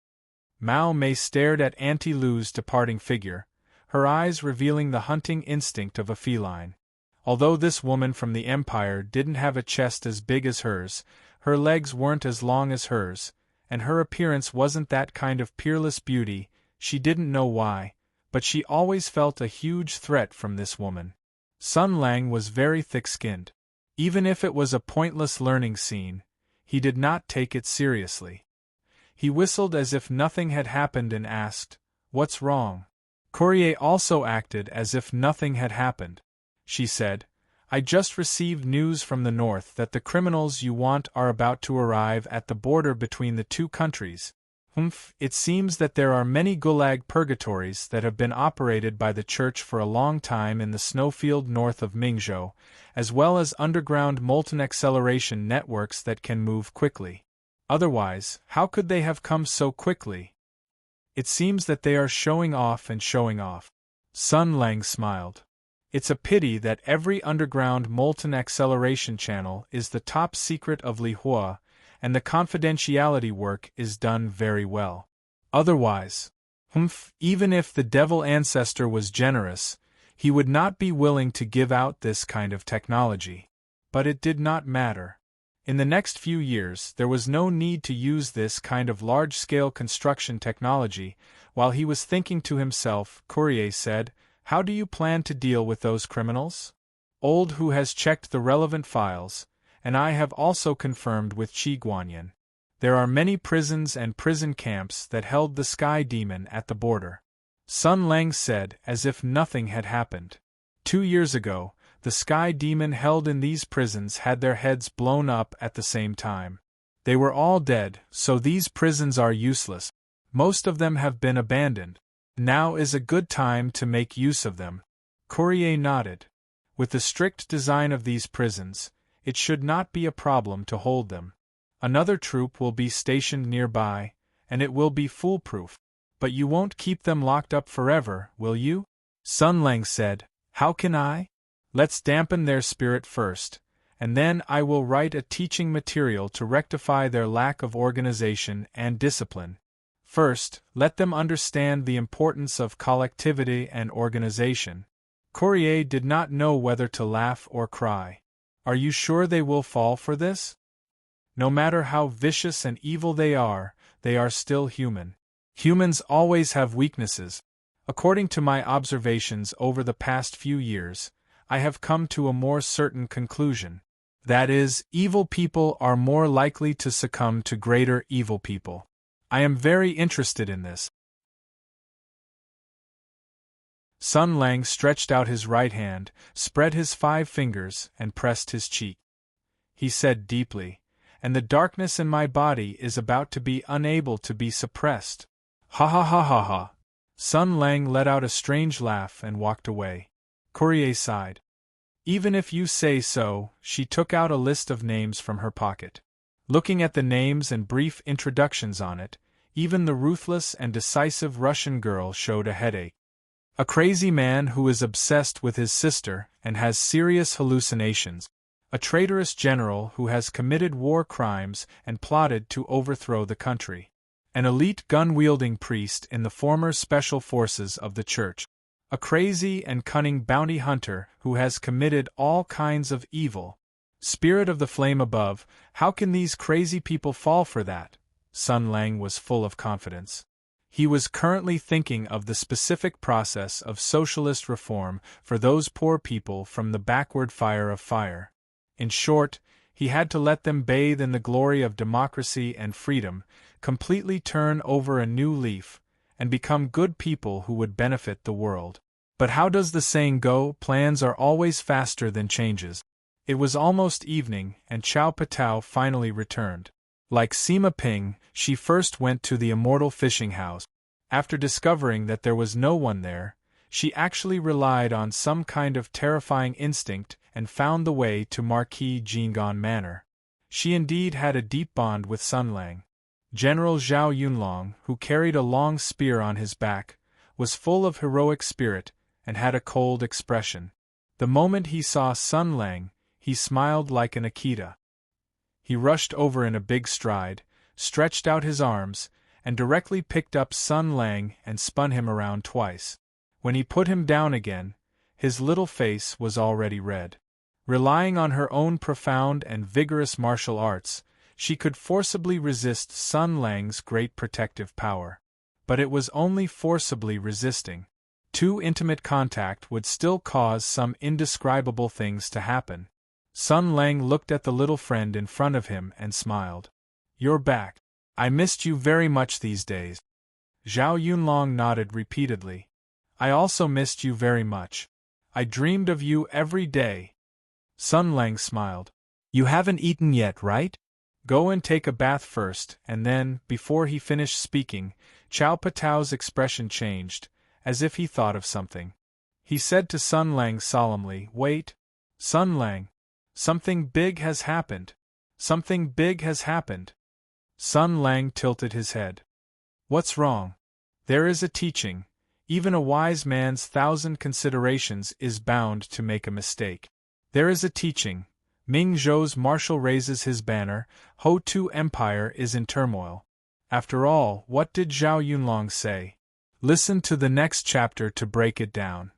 S1: Mao Mei stared at Auntie Lu's departing figure, her eyes revealing the hunting instinct of a feline. Although this woman from the Empire didn't have a chest as big as hers, her legs weren't as long as hers, and her appearance wasn't that kind of peerless beauty. She didn't know why, but she always felt a huge threat from this woman. Sun Lang was very thick-skinned. Even if it was a pointless learning scene, he did not take it seriously. He whistled as if nothing had happened and asked, "What's wrong?" Courier also acted as if nothing had happened. she said. I just received news from the north that the criminals you want are about to arrive at the border between the two countries. It seems that there are many gulag purgatories that have been operated by the church for a long time in the snowfield north of Mingzhou, as well as underground molten acceleration networks that can move quickly. Otherwise, how could they have come so quickly? It seems that they are showing off and showing off. Sun Lang smiled. It's a pity that every underground molten acceleration channel is the top secret of Li Hua, and the confidentiality work is done very well. Otherwise, even if the devil ancestor was generous, he would not be willing to give out this kind of technology. But it did not matter. In the next few years, there was no need to use this kind of large-scale construction technology. While he was thinking to himself, Courier said, "How do you plan to deal with those criminals?" Old Hu has checked the relevant files, and I have also confirmed with Qi Guanyin. There are many prisons and prison camps that held the Sky Demon at the border. Sun Lang said, as if nothing had happened. 2 years ago, the Sky Demon held in these prisons had their heads blown up at the same time. They were all dead, so these prisons are useless. Most of them have been abandoned. Now is a good time to make use of them. Courier nodded. With the strict design of these prisons, it should not be a problem to hold them. Another troop will be stationed nearby, and it will be foolproof. But you won't keep them locked up forever, will you? Sun Lang said, "How can I? Let's dampen their spirit first, and then I will write a teaching material to rectify their lack of organization and discipline. First, let them understand the importance of collectivity and organization." Courier did not know whether to laugh or cry. Are you sure they will fall for this? No matter how vicious and evil they are still human. Humans always have weaknesses. According to my observations over the past few years, I have come to a more certain conclusion. That is, evil people are more likely to succumb to greater evil people. I am very interested in this. Sun Lang stretched out his right hand, spread his 5 fingers, and pressed his cheek. He said deeply, "And the darkness in my body is about to be unable to be suppressed." Ha ha ha ha ha. Sun Lang let out a strange laugh and walked away. Courier sighed. "Even if you say so," she took out a list of names from her pocket. Looking at the names and brief introductions on it, even the ruthless and decisive Russian girl showed a headache. A crazy man who is obsessed with his sister and has serious hallucinations. A traitorous general who has committed war crimes and plotted to overthrow the country. An elite gun-wielding priest in the former special forces of the church. A crazy and cunning bounty hunter who has committed all kinds of evil. Spirit of the flame above, how can these crazy people fall for that? Sun Lang was full of confidence. He was currently thinking of the specific process of socialist reform for those poor people from the backward fire of fire. In short, he had to let them bathe in the glory of democracy and freedom, completely turn over a new leaf, and become good people who would benefit the world. But how does the saying go? Plans are always faster than changes. It was almost evening, and Chow Patao finally returned. Like Sima Ping, she first went to the immortal fishing house. After discovering that there was no one there, she actually relied on some kind of terrifying instinct and found the way to Marquis Jingon Manor. She indeed had a deep bond with Sun Lang. General Zhao Yunlong, who carried a long spear on his back, was full of heroic spirit and had a cold expression. The moment he saw Sun Lang, he smiled like an Akita. He rushed over in a big stride, stretched out his arms, and directly picked up Sun Lang and spun him around twice. When he put him down again, his little face was already red. Relying on her own profound and vigorous martial arts, she could forcibly resist Sun Lang's great protective power. But it was only forcibly resisting. Too intimate contact would still cause some indescribable things to happen. Sun Lang looked at the little friend in front of him and smiled. "You're back. I missed you very much these days." Zhao Yunlong nodded repeatedly. "I also missed you very much. I dreamed of you every day. Sun Lang smiled. You haven't eaten yet, right? Go and take a bath first, and then, before he finished speaking, Chow Patao's expression changed, as if he thought of something. He said to Sun Lang solemnly, Wait. Sun Lang. Something big has happened. Something big has happened. Sun Lang tilted his head. What's wrong? There is a teaching. Even a wise man's 1,000 considerations is bound to make a mistake. There is a teaching. Ming Zhou's marshal raises his banner, Ho Tu Empire is in turmoil. After all, what did Zhao Yunlong say? Listen to the next chapter to break it down.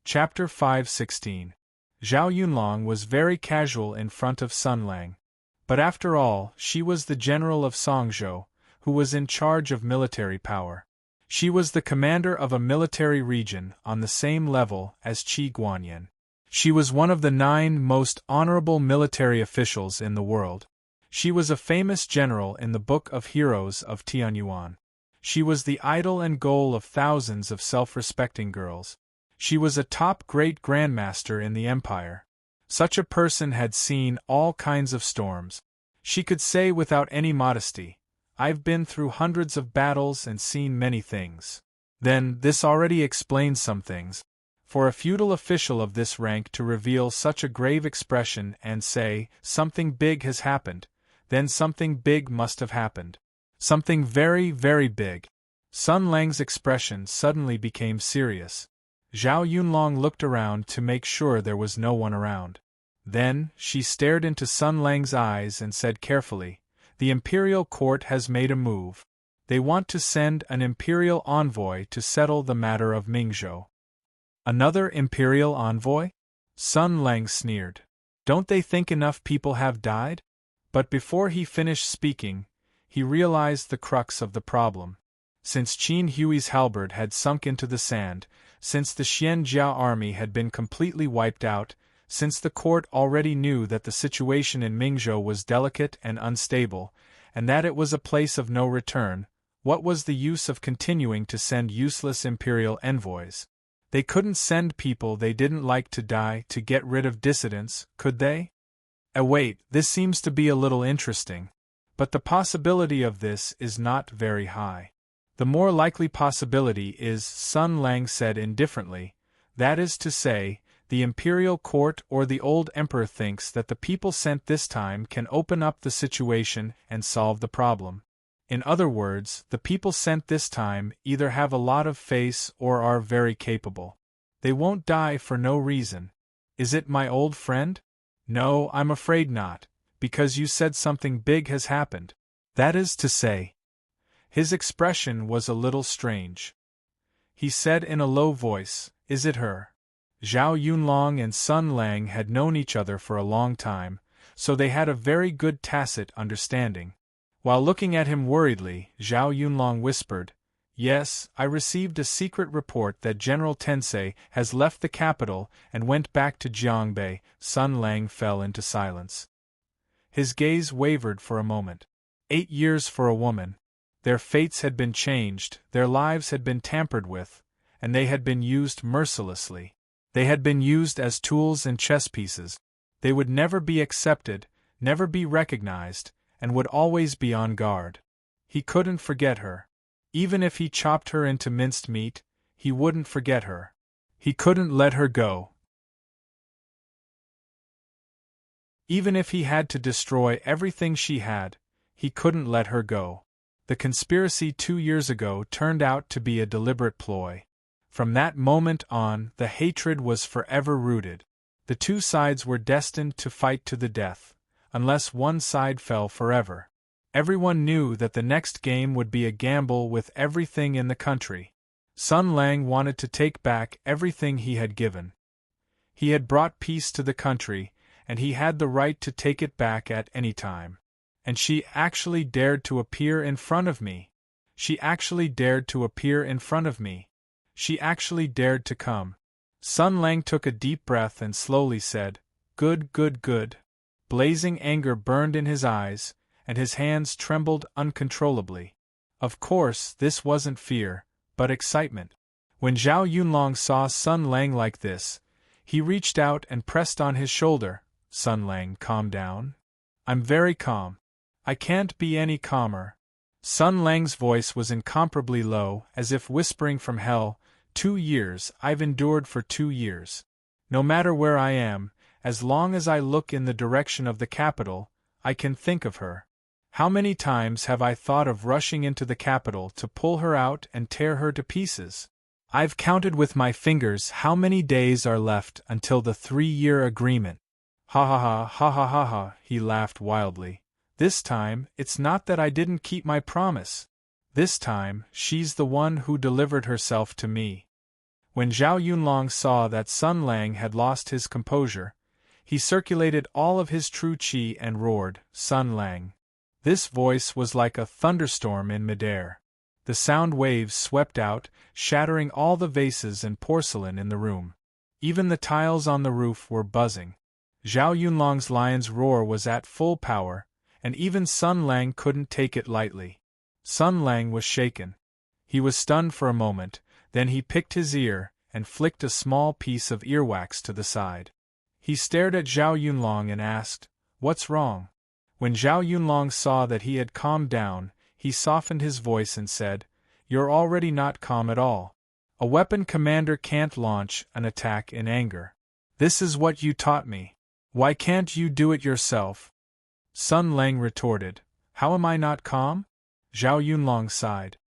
S1: Chapter 5:16. Zhao Yunlong was very casual in front of Sun Lang. But after all, she was the general of Songzhou, who was in charge of military power. She was the commander of a military region on the same level as Qi Guanyin. She was one of the 9 most honorable military officials in the world. She was a famous general in the Book of Heroes of Tianyuan. She was the idol and goal of thousands of self-respecting girls. She was a top great grandmaster in the empire. Such a person had seen all kinds of storms. She could say without any modesty, I've been through hundreds of battles and seen many things. Then, this already explains some things. For a feudal official of this rank to reveal such a grave expression and say, something big has happened, then something big must have happened. Something very, very big. Sun Lang's expression suddenly became serious. Zhao Yunlong looked around to make sure there was no one around. Then, she stared into Sun Lang's eyes and said carefully, The imperial court has made a move. They want to send an imperial envoy to settle the matter of Mingzhou. Another imperial envoy? Sun Lang sneered. Don't they think enough people have died? But before he finished speaking, he realized the crux of the problem. Since Qin Hui's halberd had sunk into the sand, since the Xianjiao army had been completely wiped out, since the court already knew that the situation in Mingzhou was delicate and unstable, and that it was a place of no return, what was the use of continuing to send useless imperial envoys? They couldn't send people they didn't like to die to get rid of dissidents, could they? Wait, this seems to be a little interesting. But the possibility of this is not very high. The more likely possibility is, Sun Lang said indifferently, that is to say, the imperial court or the old emperor thinks that the people sent this time can open up the situation and solve the problem. In other words, the people sent this time either have a lot of face or are very capable. They won't die for no reason. Is it my old friend? No, I'm afraid not, because you said something big has happened. That is to say. His expression was a little strange. He said in a low voice, Is it her? Zhao Yunlong and Sun Lang had known each other for a long time, so they had a very good tacit understanding. While looking at him worriedly, Zhao Yunlong whispered, Yes, I received a secret report that General Tensei has left the capital and went back to Jiangbei. Sun Lang fell into silence. His gaze wavered for a moment. 8 years for a woman. Their fates had been changed, their lives had been tampered with, and they had been used mercilessly. They had been used as tools and chess pieces. They would never be accepted, never be recognized, and would always be on guard. He couldn't forget her. Even if he chopped her into minced meat, he wouldn't forget her. He couldn't let her go. Even if he had to destroy everything she had, he couldn't let her go. The conspiracy 2 years ago turned out to be a deliberate ploy. From that moment on, the hatred was forever rooted. The two sides were destined to fight to the death, unless one side fell forever. Everyone knew that the next game would be a gamble with everything in the country. Sun Lang wanted to take back everything he had given. He had brought peace to the country, and he had the right to take it back at any time. And she actually dared to appear in front of me. She actually dared to appear in front of me. She actually dared to come. Sun Lang took a deep breath and slowly said, Good, good, good. Blazing anger burned in his eyes, and his hands trembled uncontrollably. Of course, this wasn't fear, but excitement. When Zhao Yunlong saw Sun Lang like this, he reached out and pressed on his shoulder. Sun Lang, calm down. I'm very calm. I can't be any calmer. Sun Lang's voice was incomparably low, as if whispering from hell. 2 years, I've endured for 2 years. No matter where I am, as long as I look in the direction of the capital, I can think of her. How many times have I thought of rushing into the capital to pull her out and tear her to pieces? I've counted with my fingers how many days are left until the 3-year agreement. Ha ha ha ha ha ha ha, he laughed wildly. This time, it's not that I didn't keep my promise. This time, she's the one who delivered herself to me. When Zhao Yunlong saw that Sun Lang had lost his composure, he circulated all of his true qi and roared, Sun Lang. This voice was like a thunderstorm in midair. The sound waves swept out, shattering all the vases and porcelain in the room. Even the tiles on the roof were buzzing. Zhao Yunlong's lion's roar was at full power, and even Sun Lang couldn't take it lightly. Sun Lang was shaken. He was stunned for a moment, then he picked his ear and flicked a small piece of earwax to the side. He stared at Zhao Yunlong and asked, "What's wrong?" When Zhao Yunlong saw that he had calmed down, he softened his voice and said, "You're already not calm at all. A weapon commander can't launch an attack in anger. This is what you taught me. Why can't you do it yourself?" Sun Lang retorted, "How am I not calm?" Zhao Yunlong sighed.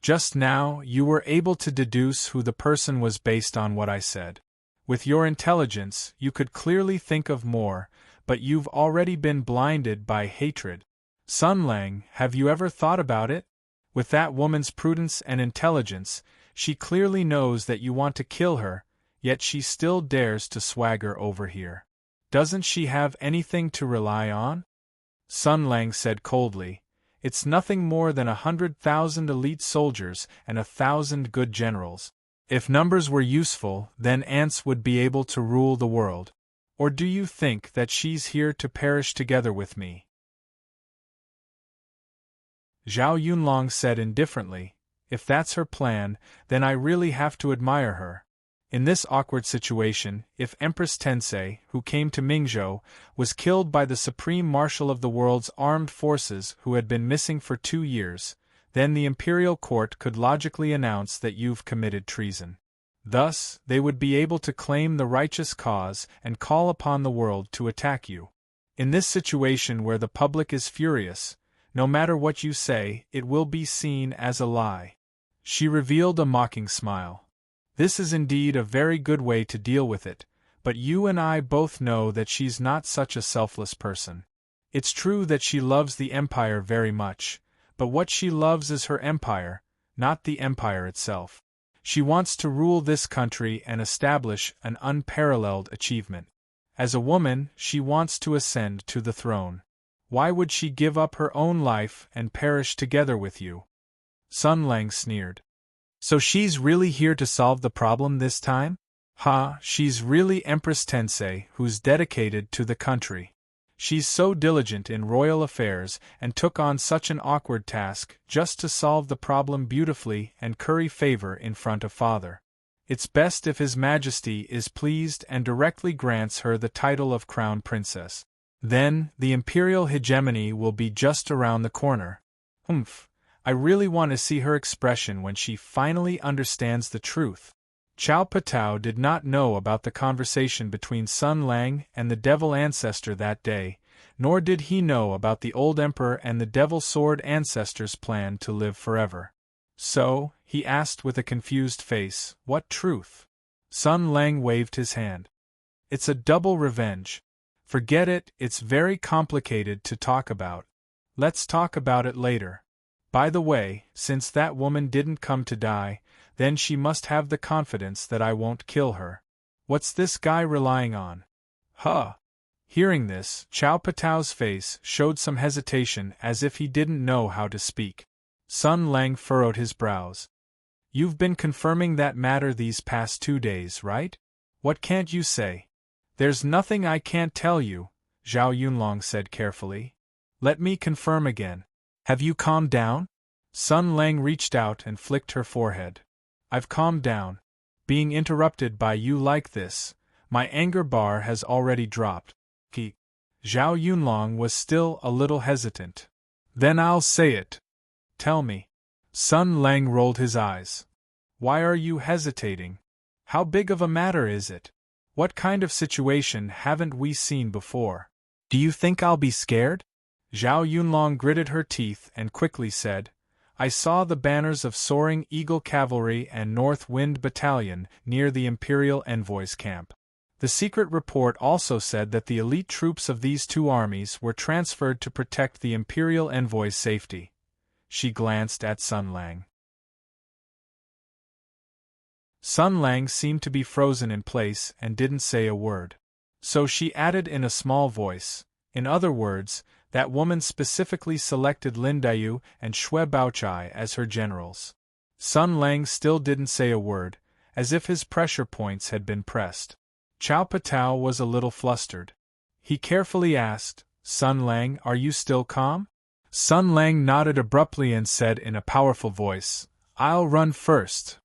S1: "Just now, you were able to deduce who the person was based on what I said. With your intelligence, you could clearly think of more, but you've already been blinded by hatred. Sun Lang, have you ever thought about it? With that woman's prudence and intelligence, she clearly knows that you want to kill her, yet she still dares to swagger over here. Doesn't she have anything to rely on?" Sun Lang said coldly, "It's nothing more than 100,000 elite soldiers and 1,000 good generals. If numbers were useful, then ants would be able to rule the world. Or do you think that she's here to perish together with me?" Zhao Yunlong said indifferently, "If that's her plan, then I really have to admire her." In this awkward situation, if Empress Tensei, who came to Mingzhou, was killed by the Supreme Marshal of the world's armed forces who had been missing for 2 years, then the imperial court could logically announce that you've committed treason. Thus, they would be able to claim the righteous cause and call upon the world to attack you. In this situation where the public is furious, no matter what you say, it will be seen as a lie. She revealed a mocking smile. "This is indeed a very good way to deal with it, but you and I both know that she's not such a selfless person. It's true that she loves the empire very much, but what she loves is her empire, not the empire itself. She wants to rule this country and establish an unparalleled achievement. As a woman, she wants to ascend to the throne. Why would she give up her own life and perish together with you?" Sun Lang sneered. "So she's really here to solve the problem this time? Ha, she's really Empress Tensei, who's dedicated to the country. She's so diligent in royal affairs and took on such an awkward task just to solve the problem beautifully and curry favor in front of Father. It's best if His Majesty is pleased and directly grants her the title of Crown Princess. Then, the imperial hegemony will be just around the corner. I really want to see her expression when she finally understands the truth." Chao Patao did not know about the conversation between Sun Lang and the devil ancestor that day, nor did he know about the old emperor and the devil sword ancestor's plan to live forever. So, he asked with a confused face, "What truth?" Sun Lang waved his hand. "It's a double revenge. Forget it, it's very complicated to talk about. Let's talk about it later. By the way, since that woman didn't come to die, then she must have the confidence that I won't kill her. What's this guy relying on?" "Huh." Hearing this, Chao Patao's face showed some hesitation as if he didn't know how to speak. Sun Lang furrowed his brows. "You've been confirming that matter these past 2 days, right? What can't you say?" "There's nothing I can't tell you," Zhao Yunlong said carefully. "Let me confirm again. Have you calmed down?" Sun Lang reached out and flicked her forehead. I've calmed down. Being interrupted by you like this, my anger bar has already dropped. Zhao Yunlong was still a little hesitant. Then I'll say it. Tell me. Sun Lang rolled his eyes. Why are you hesitating? How big of a matter is it? What kind of situation haven't we seen before? Do you think I'll be scared? Zhao Yunlong gritted her teeth and quickly said, I saw the banners of Soaring Eagle Cavalry and North Wind Battalion near the Imperial Envoy's camp. The secret report also said that the elite troops of these two armies were transferred to protect the Imperial Envoy's safety. She glanced at Sun Lang. Sun Lang seemed to be frozen in place and didn't say a word. So she added in a small voice, in other words, that woman specifically selected Lin Dayu and Xue Baochai as her generals. Sun Lang still didn't say a word, as if his pressure points had been pressed. Chao Patao was a little flustered. He carefully asked, Sun Lang, are you still calm? Sun Lang nodded abruptly and said in a powerful voice, I'll run first.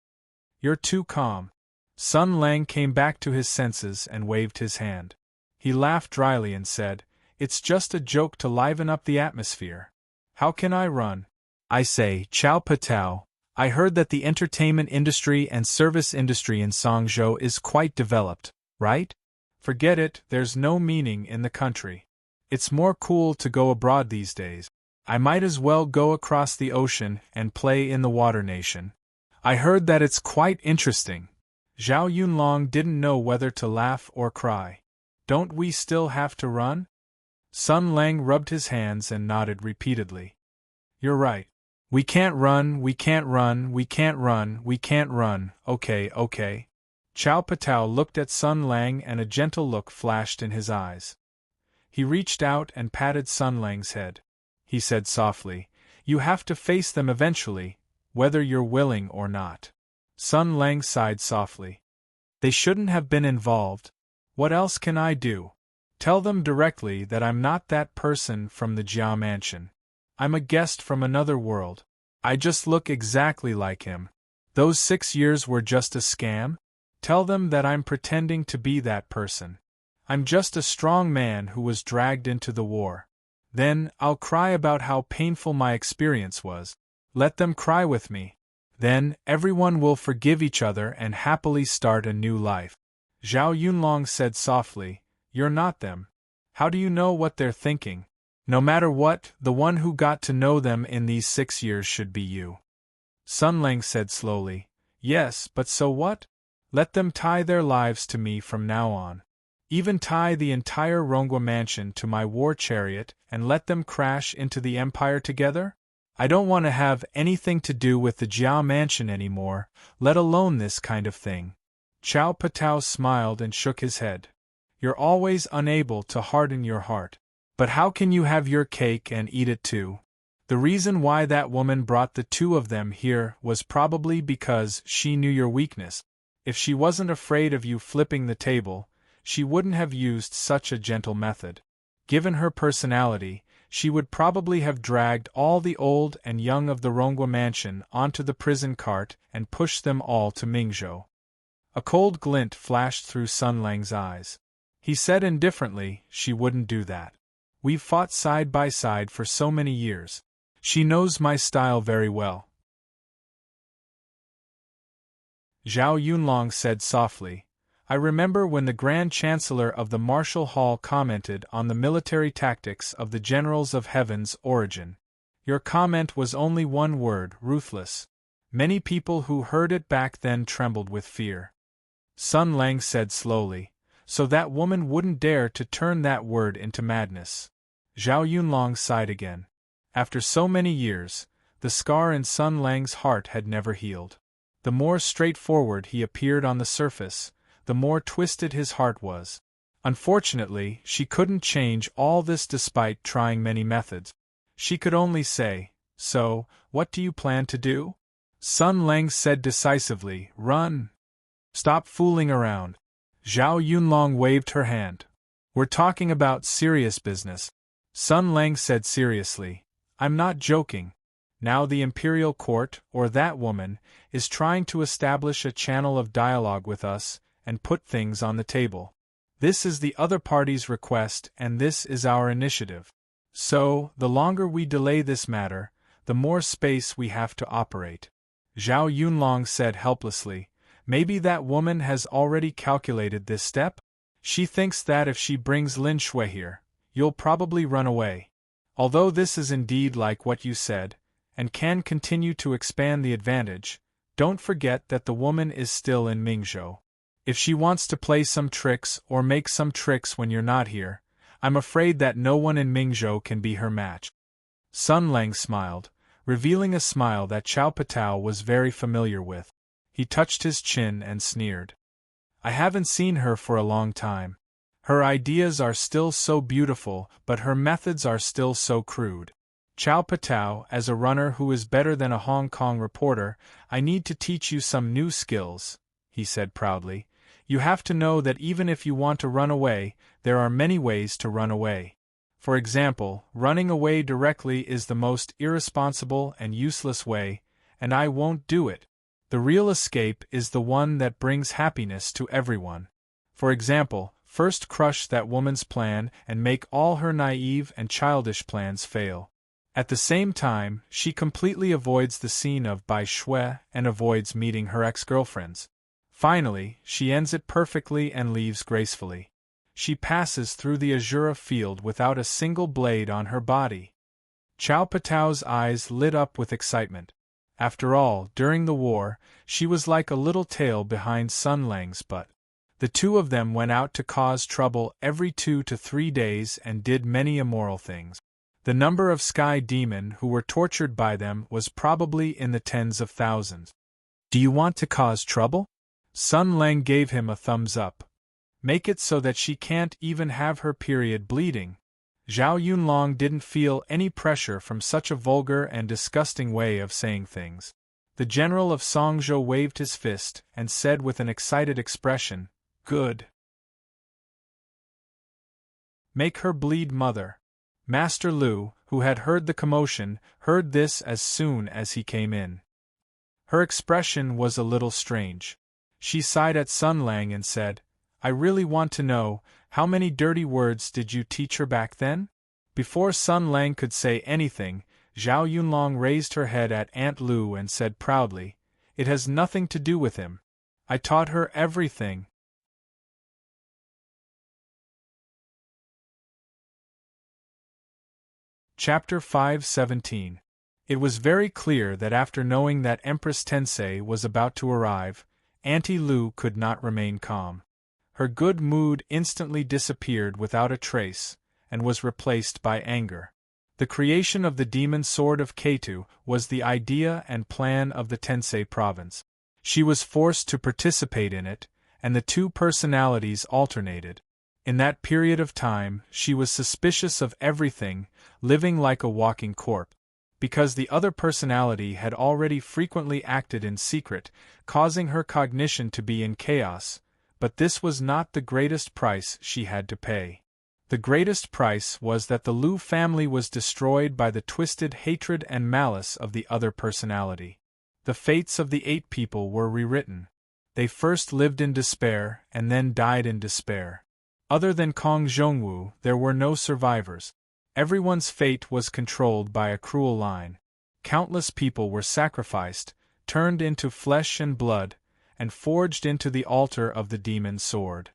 S1: You're too calm. Sun Lang came back to his senses and waved his hand. He laughed dryly and said, It's just a joke to liven up the atmosphere. How can I run? I say, Chao Patao, I heard that the entertainment industry and service industry in Songzhou is quite developed, right? Forget it, there's no meaning in the country. It's more cool to go abroad these days. I might as well go across the ocean and play in the Water Nation. I heard that it's quite interesting. Zhao Yunlong didn't know whether to laugh or cry. Don't we still have to run? Sun Lang rubbed his hands and nodded repeatedly. You're right. We can't run, we can't run, we can't run, we can't run, okay. Chao Patao looked at Sun Lang and a gentle look flashed in his eyes. He reached out and patted Sun Lang's head. He said softly, You have to face them eventually, whether you're willing or not. Sun Lang sighed softly. They shouldn't have been involved. What else can I do? Tell them directly that I'm not that person from the Jia mansion. I'm a guest from another world. I just look exactly like him. Those 6 years were just a scam? Tell them that I'm pretending to be that person. I'm just a strong man who was dragged into the war. Then, I'll cry about how painful my experience was. Let them cry with me. Then, everyone will forgive each other and happily start a new life. Zhao Yunlong said softly, You're not them. How do you know what they're thinking? No matter what, the one who got to know them in these 6 years should be you. Sun Lang said slowly, Yes, but so what? Let them tie their lives to me from now on. Even tie the entire Rongwa mansion to my war chariot and let them crash into the empire together? I don't want to have anything to do with the Jia mansion anymore, let alone this kind of thing. Chao Patao smiled and shook his head. You're always unable to harden your heart. But how can you have your cake and eat it too? The reason why that woman brought the two of them here was probably because she knew your weakness. If she wasn't afraid of you flipping the table, she wouldn't have used such a gentle method. Given her personality, she would probably have dragged all the old and young of the Rongwa mansion onto the prison cart and pushed them all to Mingzhou. A cold glint flashed through Sun Lang's eyes. He said indifferently, She wouldn't do that. We've fought side by side for so many years. She knows my style very well. Zhao Yunlong said softly, I remember when the Grand Chancellor of the Martial Hall commented on the military tactics of the Generals of Heaven's origin. Your comment was only one word, ruthless. Many people who heard it back then trembled with fear. Sun Lang said slowly, So that woman wouldn't dare to turn that word into madness. Zhao Yunlong sighed again. After so many years, the scar in Sun Lang's heart had never healed. The more straightforward he appeared on the surface, the more twisted his heart was. Unfortunately, she couldn't change all this despite trying many methods. She could only say, So, what do you plan to do? Sun Lang said decisively, Run. Stop fooling around. Zhao Yunlong waved her hand. We're talking about serious business. Sun Lang said seriously, I'm not joking. Now the imperial court, or that woman, is trying to establish a channel of dialogue with us and put things on the table. This is the other party's request and this is our initiative. So, the longer we delay this matter, the more space we have to operate. Zhao Yunlong said helplessly, maybe that woman has already calculated this step? She thinks that if she brings Lin Shui here, you'll probably run away. Although this is indeed like what you said, and can continue to expand the advantage, don't forget that the woman is still in Mingzhou. If she wants to play some tricks or make some tricks when you're not here, I'm afraid that no one in Mingzhou can be her match. Sun Lang smiled, revealing a smile that Chao Patao was very familiar with. He touched his chin and sneered. I haven't seen her for a long time. Her ideas are still so beautiful, but her methods are still so crude. Chao Patao, as a runner who is better than a Hong Kong reporter, I need to teach you some new skills, he said proudly. You have to know that even if you want to run away, there are many ways to run away. For example, running away directly is the most irresponsible and useless way, and I won't do it. The real escape is the one that brings happiness to everyone. For example, first crush that woman's plan and make all her naive and childish plans fail. At the same time, she completely avoids the scene of Bai Shui and avoids meeting her ex-girlfriends. Finally, she ends it perfectly and leaves gracefully. She passes through the Azura field without a single blade on her body. Chao Patao's eyes lit up with excitement. After all, during the war, she was like a little tail behind Sun Lang's butt. The two of them went out to cause trouble every 2 to 3 days and did many immoral things. The number of sky demon who were tortured by them was probably in the tens of thousands. Do you want to cause trouble? Sun Lang gave him a thumbs up. Make it so that she can't even have her period bleeding. Zhao Yunlong didn't feel any pressure from such a vulgar and disgusting way of saying things. The general of Songzhou waved his fist and said with an excited expression, "Good. Make her bleed, mother." Master Lu, who had heard the commotion, heard this as soon as he came in. Her expression was a little strange. She sighed at Sun Lang and said, I really want to know, how many dirty words did you teach her back then? Before Sun Lang could say anything, Zhao Yunlong raised her head at Aunt Lu and said proudly, It has nothing to do with him. I taught her everything. Chapter 5:17. It was very clear that after knowing that Empress Tensei was about to arrive, Auntie Lu could not remain calm. Her good mood instantly disappeared without a trace, and was replaced by anger. The creation of the demon sword of Keitu was the idea and plan of the Tensei province. She was forced to participate in it, and the two personalities alternated. In that period of time, she was suspicious of everything, living like a walking corpse. Because the other personality had already frequently acted in secret, causing her cognition to be in chaos, but this was not the greatest price she had to pay. The greatest price was that the Lu family was destroyed by the twisted hatred and malice of the other personality. The fates of the 8 people were rewritten. They first lived in despair and then died in despair. Other than Kong Zhongwu, there were no survivors. Everyone's fate was controlled by a cruel line. Countless people were sacrificed, turned into flesh and blood, and forged into the altar of the demon sword.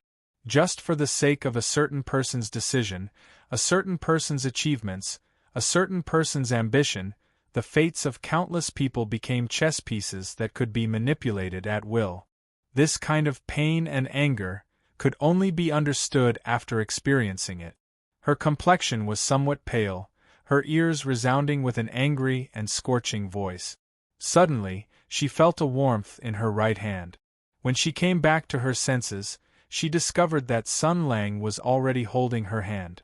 S1: Just for the sake of a certain person's decision, a certain person's achievements, a certain person's ambition, the fates of countless people became chess pieces that could be manipulated at will. This kind of pain and anger could only be understood after experiencing it. Her complexion was somewhat pale, her ears resounding with an angry and scorching voice. Suddenly, she felt a warmth in her right hand. When she came back to her senses, she discovered that Sun Lang was already holding her hand.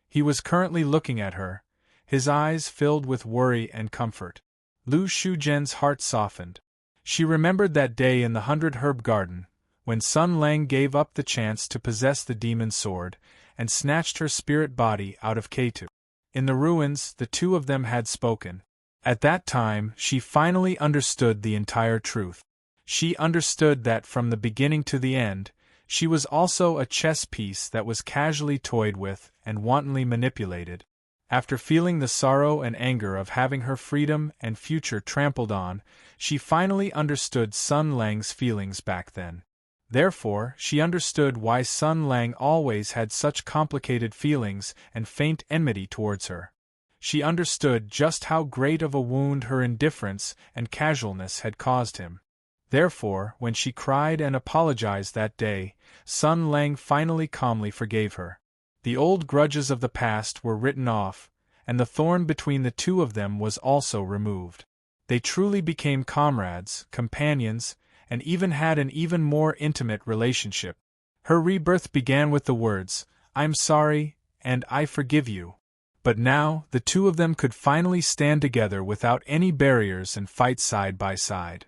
S1: He was currently looking at her, his eyes filled with worry and comfort. Lu Shujian's heart softened. She remembered that day in the 100 Herb Garden, when Sun Lang gave up the chance to possess the demon sword, and snatched her spirit body out of Keitu. In the ruins, the two of them had spoken. At that time, she finally understood the entire truth. She understood that from the beginning to the end, she was also a chess piece that was casually toyed with and wantonly manipulated. After feeling the sorrow and anger of having her freedom and future trampled on, she finally understood Sun Lang's feelings back then. Therefore, she understood why Sun Lang always had such complicated feelings and faint enmity towards her. She understood just how great of a wound her indifference and casualness had caused him. Therefore, when she cried and apologized that day, Sun Lang finally calmly forgave her. The old grudges of the past were written off, and the thorn between the two of them was also removed. They truly became comrades, companions, and even had an even more intimate relationship. Her rebirth began with the words, "I'm sorry, and I forgive you." But now, the two of them could finally stand together without any barriers and fight side by side.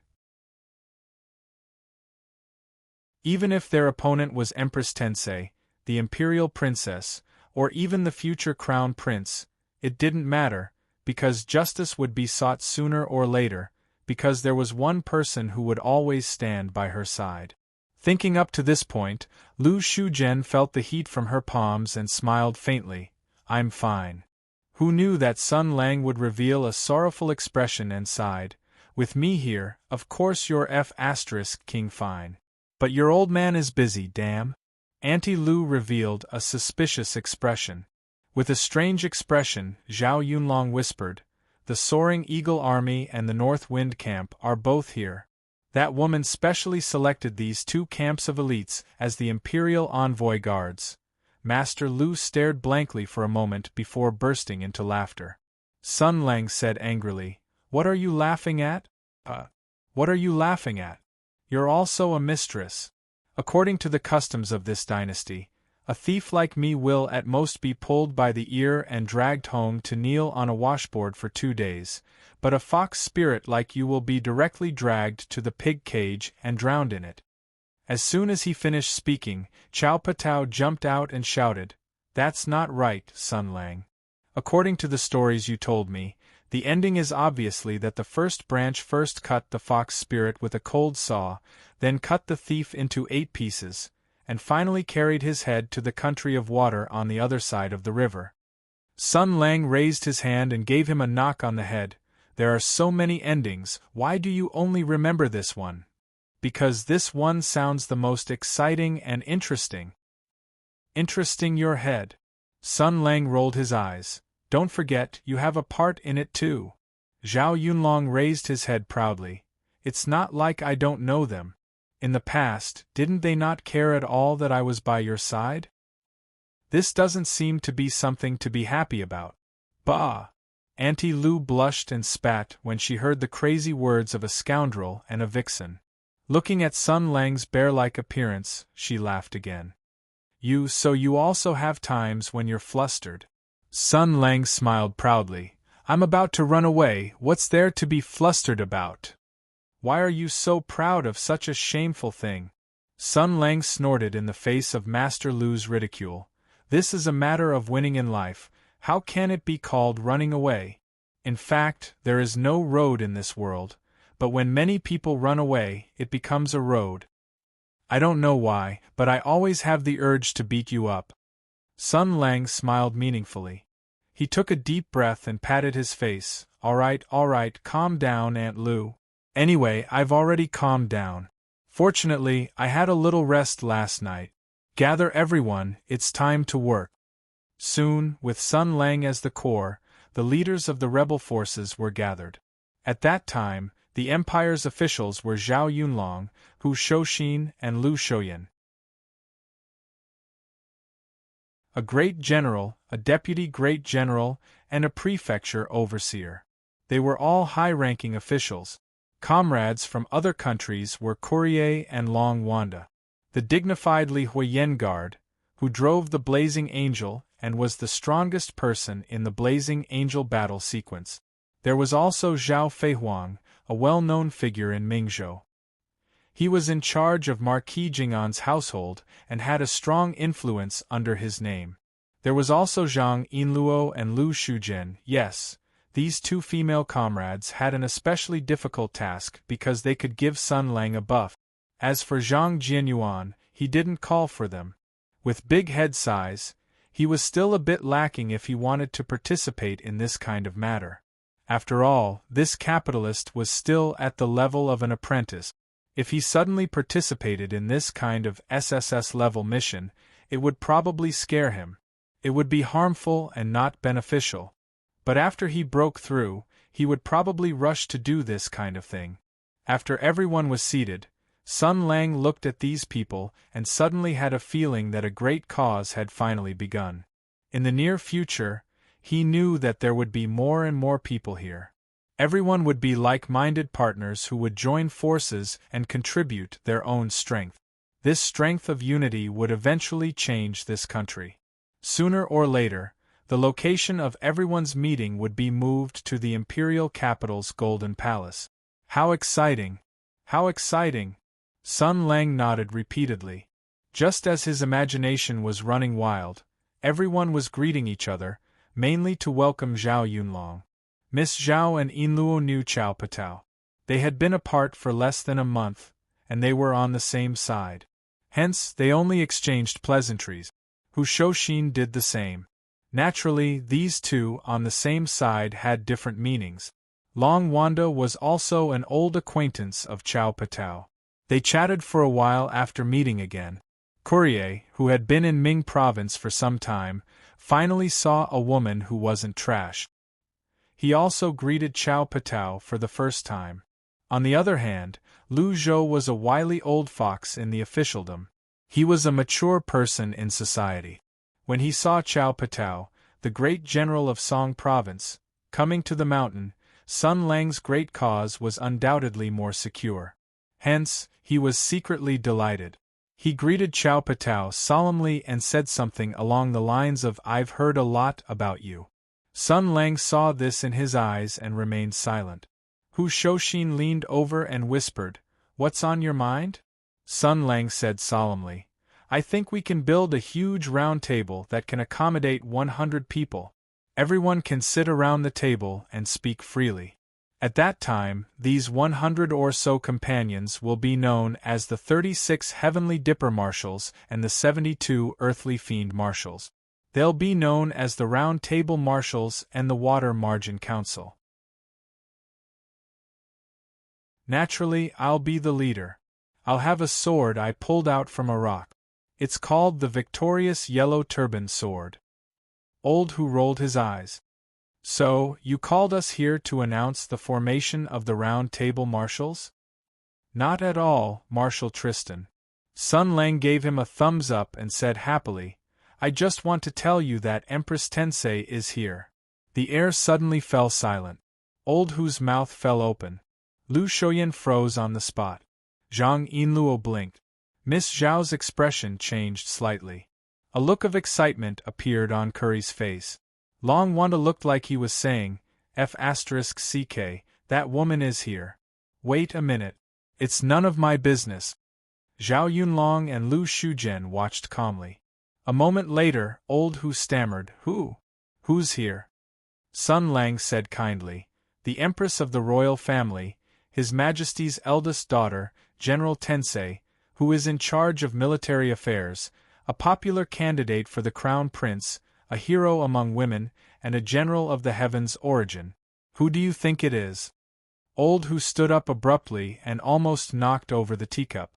S1: Even if their opponent was Empress Tensei, the imperial princess, or even the future crown prince, it didn't matter, because justice would be sought sooner or later, because there was one person who would always stand by her side. Thinking up to this point, Lu Shuzhen felt the heat from her palms and smiled faintly. "I'm fine." Who knew that Sun Lang would reveal a sorrowful expression and sighed, "With me here, of course you're King fine. But your old man is busy, damn." Auntie Lu revealed a suspicious expression. With a strange expression, Zhao Yunlong whispered, "The Soaring Eagle Army and the North Wind Camp are both here." That woman specially selected these two camps of elites as the Imperial Envoy Guards. Master Lu stared blankly for a moment before bursting into laughter. Sun Lang said angrily, "What are you laughing at? What are you laughing at? You're also a mistress. According to the customs of this dynasty, a thief like me will at most be pulled by the ear and dragged home to kneel on a washboard for 2 days, but a fox spirit like you will be directly dragged to the pig cage and drowned in it." As soon as he finished speaking, Chao Patao jumped out and shouted, "That's not right, Sun Lang. According to the stories you told me, the ending is obviously that the first branch first cut the fox spirit with a cold saw, then cut the thief into 8 pieces, and finally carried his head to the country of water on the other side of the river." Sun Lang raised his hand and gave him a knock on the head. "There are so many endings, why do you only remember this one?" "Because this one sounds the most exciting and interesting." "Interesting your head." Sun Lang rolled his eyes. "Don't forget, you have a part in it too." Zhao Yunlong raised his head proudly. "It's not like I don't know them. In the past, didn't they not care at all that I was by your side? This doesn't seem to be something to be happy about." "Bah!" Auntie Lu blushed and spat when she heard the crazy words of a scoundrel and a vixen. Looking at Sun Lang's bear-like appearance, she laughed again. So you also have times when you're flustered." Sun Lang smiled proudly. "I'm about to run away, what's there to be flustered about? Why are you so proud of such a shameful thing?" Sun Lang snorted in the face of Master Lu's ridicule. "This is a matter of winning in life, how can it be called running away? In fact, there is no road in this world, but when many people run away, it becomes a road. I don't know why, but I always have the urge to beat you up." Sun Lang smiled meaningfully. He took a deep breath and patted his face. All right, calm down, Aunt Lu. Anyway, I've already calmed down. Fortunately, I had a little rest last night. Gather everyone, it's time to work." Soon, with Sun Lang as the core, the leaders of the rebel forces were gathered. At that time, the Empire's officials were Zhao Yunlong, Hu Shouxin, and Lu Shouyan. A great general, a deputy great general, and a prefecture overseer. They were all high-ranking officials. Comrades from other countries were Courier and Long Wanda. The dignified Li Huiyen Guard, who drove the Blazing Angel and was the strongest person in the Blazing Angel battle sequence. There was also Zhao Feihuang, a well-known figure in Mingzhou. He was in charge of Marquis Jing'an's household and had a strong influence under his name. There was also Zhang Yinluo and Lu Shuzhen. Yes, These two female comrades had an especially difficult task because they could give Sun Lang a buff. As for Zhang Jianyuan, he didn't call for them. With big head size, he was still a bit lacking if he wanted to participate in this kind of matter. After all, this capitalist was still at the level of an apprentice. If he suddenly participated in this kind of SSS-level mission, it would probably scare him. It would be harmful and not beneficial. But after he broke through, he would probably rush to do this kind of thing. After everyone was seated, Sun Lang looked at these people and suddenly had a feeling that a great cause had finally begun. In the near future, he knew that there would be more and more people here. Everyone would be like-minded partners who would join forces and contribute their own strength. This strength of unity would eventually change this country. Sooner or later, the location of everyone's meeting would be moved to the imperial capital's Golden Palace. How exciting! How exciting! Sun Lang nodded repeatedly. Just as his imagination was running wild, everyone was greeting each other, mainly to welcome Zhao Yunlong. Miss Zhao and Yinluo knew Chao Patao. They had been apart for less than a month, and they were on the same side. Hence, they only exchanged pleasantries. Hu Shouxin did the same. Naturally, these two on the same side had different meanings. Long Wanda was also an old acquaintance of Chao Patao. They chatted for a while after meeting again. Courier, who had been in Ming province for some time, finally saw a woman who wasn't trash. He also greeted Chao Patao for the first time. On the other hand, Lu Zhou was a wily old fox in the officialdom. He was a mature person in society. When he saw Chao Patao, the great general of Song province, coming to the mountain, Sun Lang's great cause was undoubtedly more secure. Hence, he was secretly delighted. He greeted Chao Patao solemnly and said something along the lines of "I've heard a lot about you." Sun Lang saw this in his eyes and remained silent. Hu Shouxin leaned over and whispered, "What's on your mind?" Sun Lang said solemnly, "I think we can build a huge round table that can accommodate 100 people. Everyone can sit around the table and speak freely. At that time, these 100 or so companions will be known as the 36 Heavenly Dipper Marshals and the 72 Earthly Fiend Marshals. They'll be known as the Round Table Marshals and the Water Margin Council. Naturally, I'll be the leader. I'll have a sword I pulled out from a rock. It's called the Victorious Yellow Turban Sword." Old Hu rolled his eyes. "So, you called us here to announce the formation of the Round Table Marshals?" "Not at all, Marshal Tristan." Sun Lang gave him a thumbs up and said happily, "I just want to tell you that Empress Tensei is here." The air suddenly fell silent. Old Hu's mouth fell open. Lu Shouyan froze on the spot. Zhang Yinluo blinked. Miss Zhao's expression changed slightly. A look of excitement appeared on Curry's face. Long Wanda looked like he was saying, F***ck, that woman is here. Wait a minute. It's none of my business. Zhao Yunlong and Lu Shuzhen watched calmly. A moment later, Old Hu stammered, Who's here?" Sun Lang said kindly, "The Empress of the royal family, His Majesty's eldest daughter, General Tensei, who is in charge of military affairs, a popular candidate for the crown prince, a hero among women, and a general of the heavens' origin. Who do you think it is?" Old Hu stood up abruptly and almost knocked over the teacup.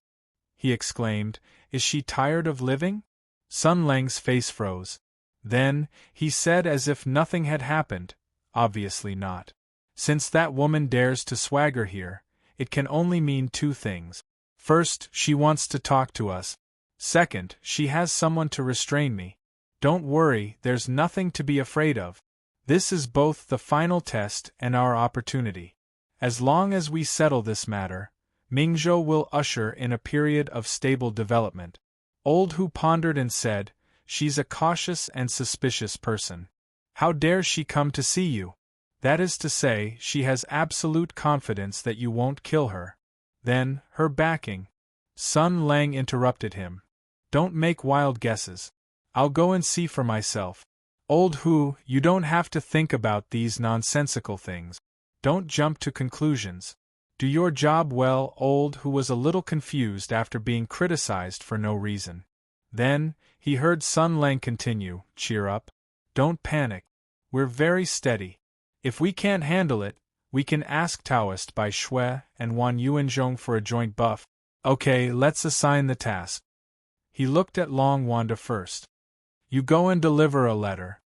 S1: He exclaimed, "Is she tired of living?" Sun Lang's face froze. Then, he said as if nothing had happened, "Obviously not. Since that woman dares to swagger here, it can only mean two things. First, she wants to talk to us. Second, she has someone to restrain me. Don't worry, there's nothing to be afraid of. This is both the final test and our opportunity. As long as we settle this matter, Mingzhou will usher in a period of stable development." Old Hu pondered and said, "She's a cautious and suspicious person. How dare she come to see you? That is to say, she has absolute confidence that you won't kill her. Then, her backing." Sun Lang interrupted him. "Don't make wild guesses. I'll go and see for myself." Old Hu, you don't have to think about these nonsensical things. Don't jump to conclusions. Do your job well. Old Hu was a little confused after being criticized for no reason. Then, he heard Sun Lang continue, cheer up. Don't panic. We're very steady. If we can't handle it, we can ask Taoist Bai Shui and Wan Yuanzhong for a joint buff. Okay, let's assign the task. He looked at Long Wanda first. You go and deliver a letter.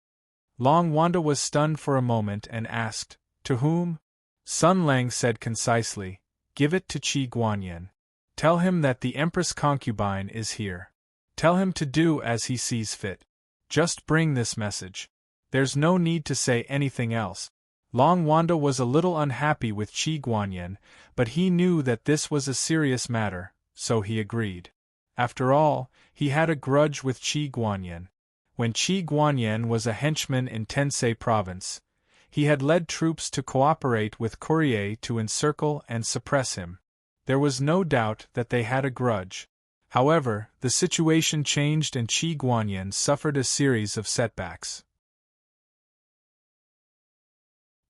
S1: Long Wanda was stunned for a moment and asked, to whom? Sun Lang said concisely, give it to Qi Guanyin. Tell him that the Empress concubine is here. Tell him to do as he sees fit. Just bring this message. There's no need to say anything else. Long Wanda was a little unhappy with Qi Guanyin, but he knew that this was a serious matter, so he agreed. After all, he had a grudge with Qi Guanyin. When Qi Guanyin was a henchman in Tensei province, he had led troops to cooperate with Courier to encircle and suppress him. There was no doubt that they had a grudge. However, the situation changed and Qi Guanyin suffered a series of setbacks.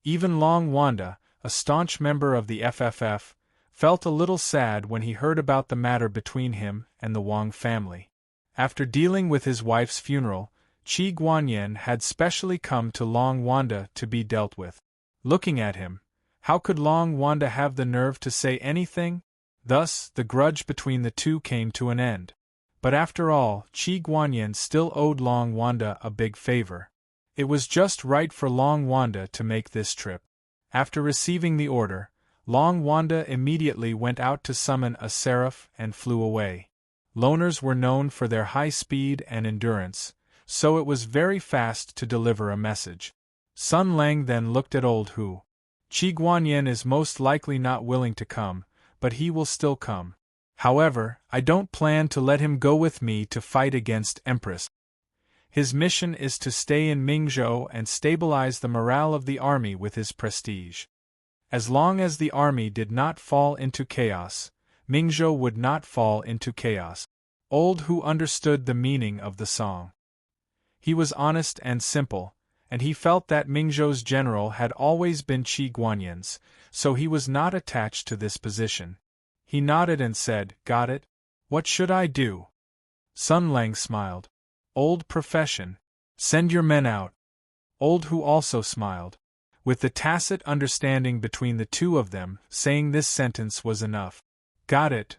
S1: Even Long Wanda, a staunch member of the FFF, felt a little sad when he heard about the matter between him and the Wang family. After dealing with his wife's funeral, Qi Guanyin had specially come to Long Wanda to be dealt with. Looking at him, how could Long Wanda have the nerve to say anything? Thus, the grudge between the two came to an end. But after all, Qi Guanyin still owed Long Wanda a big favor. It was just right for Long Wanda to make this trip. After receiving the order, Long Wanda immediately went out to summon a seraph and flew away. Loners were known for their high speed and endurance, so it was very fast to deliver a message. Sun Lang then looked at Old Hu. Qi Guanyin is most likely not willing to come, but he will still come. However, I don't plan to let him go with me to fight against Empress. His mission is to stay in Mingzhou and stabilize the morale of the army with his prestige. As long as the army did not fall into chaos, Mingzhou would not fall into chaos. Old Hu understood the meaning of the song. He was honest and simple, and he felt that Mingzhou's general had always been Qi Guanyin's, so he was not attached to this position. He nodded and said, "Got it? What should I do?" Sun Lang smiled. "Old profession. Send your men out." Old Hu also smiled. With the tacit understanding between the two of them, saying this sentence was enough. "Got it."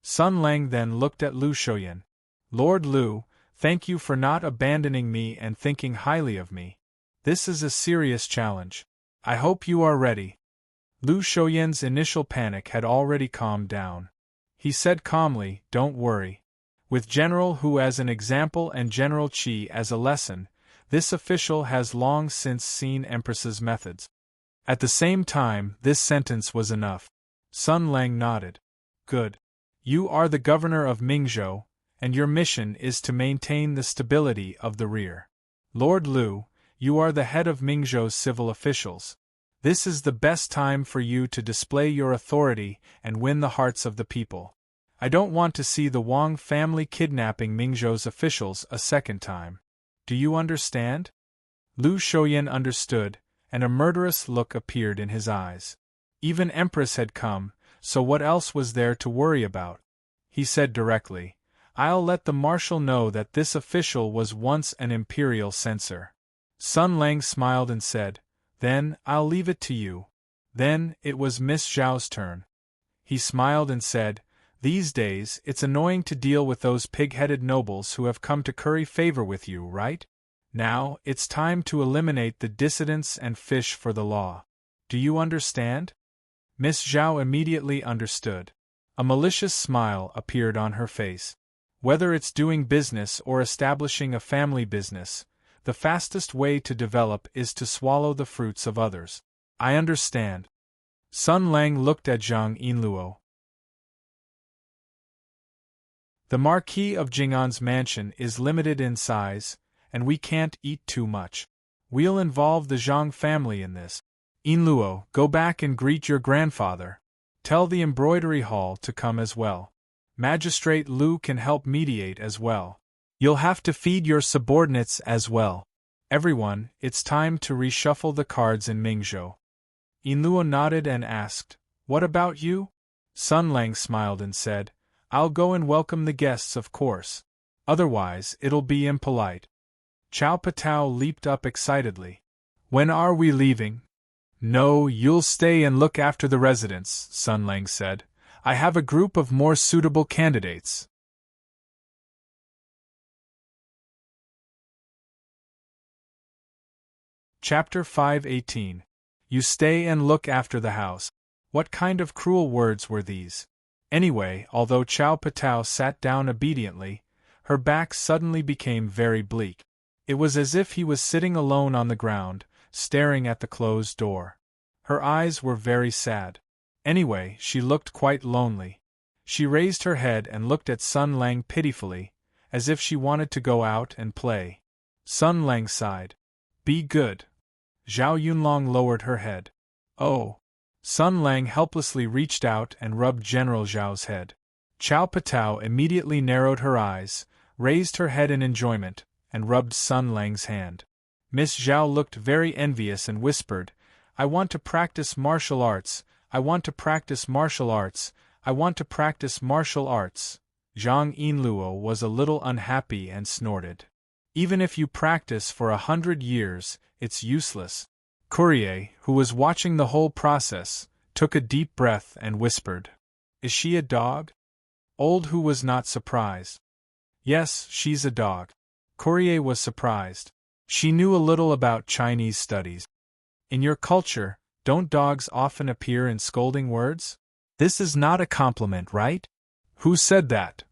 S1: Sun Lang then looked at Lu Shoyan. "Lord Lu, thank you for not abandoning me and thinking highly of me. This is a serious challenge. I hope you are ready." Lu Shoyan's initial panic had already calmed down. He said calmly, "Don't worry. With General Hu as an example and General Qi as a lesson, this official has long since seen Empress's methods." At the same time, this sentence was enough. Sun Lang nodded. "Good. You are the governor of Mingzhou, and your mission is to maintain the stability of the rear. Lord Lu, you are the head of Mingzhou's civil officials. This is the best time for you to display your authority and win the hearts of the people. I don't want to see the Wang family kidnapping Mingzhou's officials a second time. Do you understand?" Lu Shoyan understood, and a murderous look appeared in his eyes. Even Empress had come, so what else was there to worry about? He said directly, "I'll let the marshal know that this official was once an imperial censor." Sun Lang smiled and said, "Then, I'll leave it to you." Then, it was Miss Zhao's turn. He smiled and said, "These days, it's annoying to deal with those pig-headed nobles who have come to curry favor with you, right? Now, it's time to eliminate the dissidents and fish for the law. Do you understand?" Miss Zhao immediately understood. A malicious smile appeared on her face. Whether it's doing business or establishing a family business, the fastest way to develop is to swallow the fruits of others. "I understand." Sun Lang looked at Zhang Yinluo. "The Marquis of Jing'an's mansion is limited in size, and we can't eat too much. We'll involve the Zhang family in this. Yinluo, go back and greet your grandfather. Tell the embroidery hall to come as well. Magistrate Lu can help mediate as well. You'll have to feed your subordinates as well. Everyone, it's time to reshuffle the cards in Mingzhou. Yinluo nodded and asked, What about you? Sun Lang smiled and said, I'll go and welcome the guests, of course. Otherwise, it'll be impolite. Chao Patao leaped up excitedly. When are we leaving? No, you'll stay and look after the residents, Sun Lang said. I have a group of more suitable candidates. Chapter 518. You stay and look after the house. What kind of cruel words were these? Anyway, although Chao Patao sat down obediently, her back suddenly became very bleak. It was as if he was sitting alone on the ground, staring at the closed door. Her eyes were very sad. Anyway, she looked quite lonely. She raised her head and looked at Sun Lang pitifully, as if she wanted to go out and play. Sun Lang sighed. Be good. Zhao Yunlong lowered her head. Oh. Sun Lang helplessly reached out and rubbed General Zhao's head. Chao Patao immediately narrowed her eyes, raised her head in enjoyment, and rubbed Sun Lang's hand. Miss Zhao looked very envious and whispered, I want to practice martial arts, I want to practice martial arts, I want to practice martial arts. Zhang Yinluo was a little unhappy and snorted. Even if you practice for 100 years, it's useless. Courier, who was watching the whole process, took a deep breath and whispered, Is she a dog? Old Hu was not surprised. Yes, she's a dog. Courier was surprised. She knew a little about Chinese studies. In your culture, don't dogs often appear in scolding words? This is not a compliment, right? Who said that?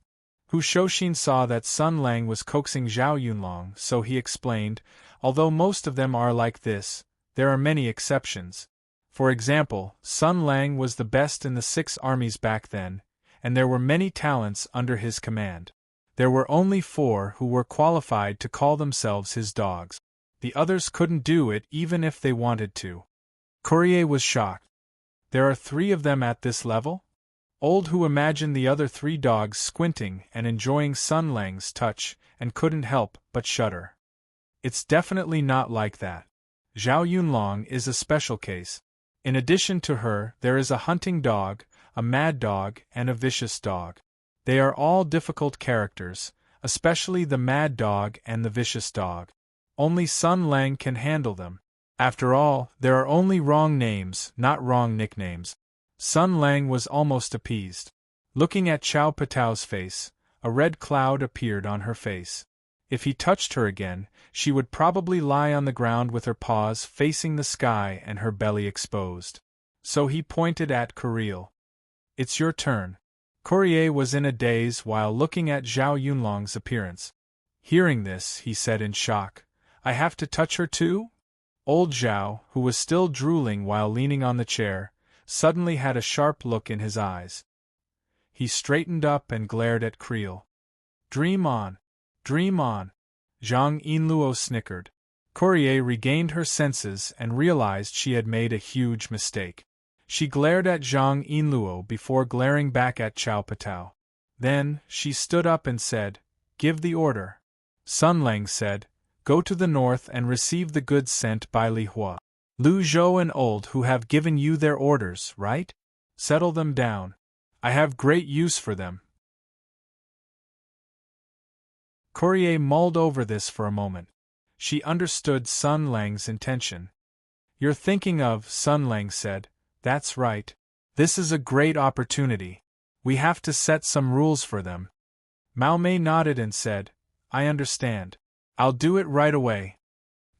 S1: Hu Shouxin saw that Sun Lang was coaxing Zhao Yunlong, so he explained, although most of them are like this, there are many exceptions. For example, Sun Lang was the best in the 6 armies back then, and there were many talents under his command. There were only 4 who were qualified to call themselves his dogs. The others couldn't do it even if they wanted to. Courier was shocked. There are 3 of them at this level? Old Hu imagined the other 3 dogs squinting and enjoying Sun Lang's touch, and couldn't help but shudder. It's definitely not like that. Zhao Yunlong is a special case. In addition to her, there is a hunting dog, a mad dog, and a vicious dog. They are all difficult characters, especially the mad dog and the vicious dog. Only Sun Lang can handle them. After all, there are only wrong names, not wrong nicknames. Sun Lang was almost appeased. Looking at Chao Patao's face, a red cloud appeared on her face. If he touched her again, she would probably lie on the ground with her paws facing the sky and her belly exposed. So he pointed at Courier. It's your turn. Courier was in a daze while looking at Zhao Yunlong's appearance. Hearing this, he said in shock, I have to touch her too? Old Zhao, who was still drooling while leaning on the chair, suddenly had a sharp look in his eyes. He straightened up and glared at Creel. Dream on. Dream on. Zhang Yinluo snickered. Courier regained her senses and realized she had made a huge mistake. She glared at Zhang Yinluo before glaring back at Chao Patao. Then, she stood up and said, Give the order. Sun Lang said, Go to the north and receive the goods sent by Li Hua. Lu Zhou and Old Hu have given you their orders, right? Settle them down. I have great use for them. Courier mulled over this for a moment. She understood Sun Lang's intention. You're thinking of, Sun Lang said. That's right. This is a great opportunity. We have to set some rules for them. Mao Mei nodded and said, I understand. I'll do it right away.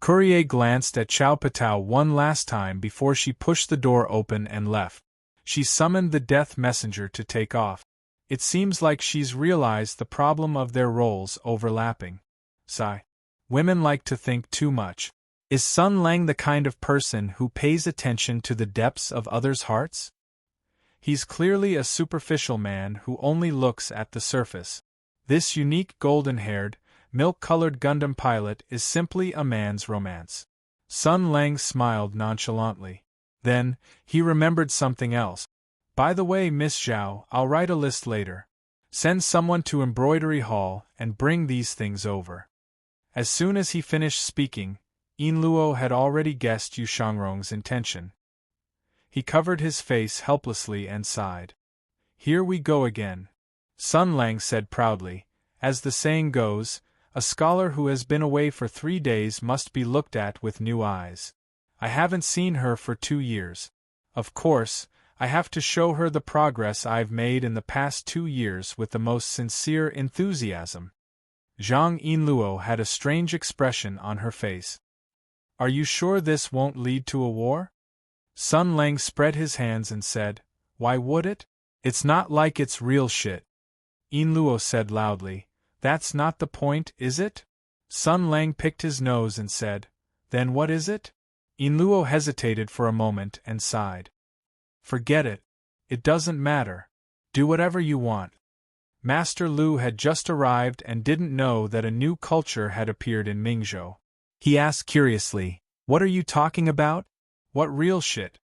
S1: Courier glanced at Chao Patao one last time before she pushed the door open and left. She summoned the death messenger to take off. It seems like she's realized the problem of their roles overlapping. Sigh. Women like to think too much. Is Sun Lang the kind of person who pays attention to the depths of others' hearts? He's clearly a superficial man who only looks at the surface. This unique golden-haired, milk-colored Gundam pilot is simply a man's romance. Sun Lang smiled nonchalantly. Then, he remembered something else. By the way, Miss Zhao, I'll write a list later. Send someone to Embroidery Hall and bring these things over. As soon as he finished speaking, Yinluo had already guessed Yu Shangrong's intention. He covered his face helplessly and sighed. "Here we go again," Sun Lang said proudly. "As the saying goes, a scholar who has been away for 3 days must be looked at with new eyes. I haven't seen her for 2 years. Of course, I have to show her the progress I've made in the past 2 years with the most sincere enthusiasm." Zhang Yinluo had a strange expression on her face. "Are you sure this won't lead to a war?" Sun Lang spread his hands and said, "Why would it? It's not like it's real shit." Yinluo said loudly, "That's not the point, is it?" Sun Lang picked his nose and said, "Then what is it?" Yinluo hesitated for a moment and sighed. "Forget it. It doesn't matter. Do whatever you want." Master Lu had just arrived and didn't know that a new culture had appeared in Mingzhou. He asked curiously, "What are you talking about? What real shit?"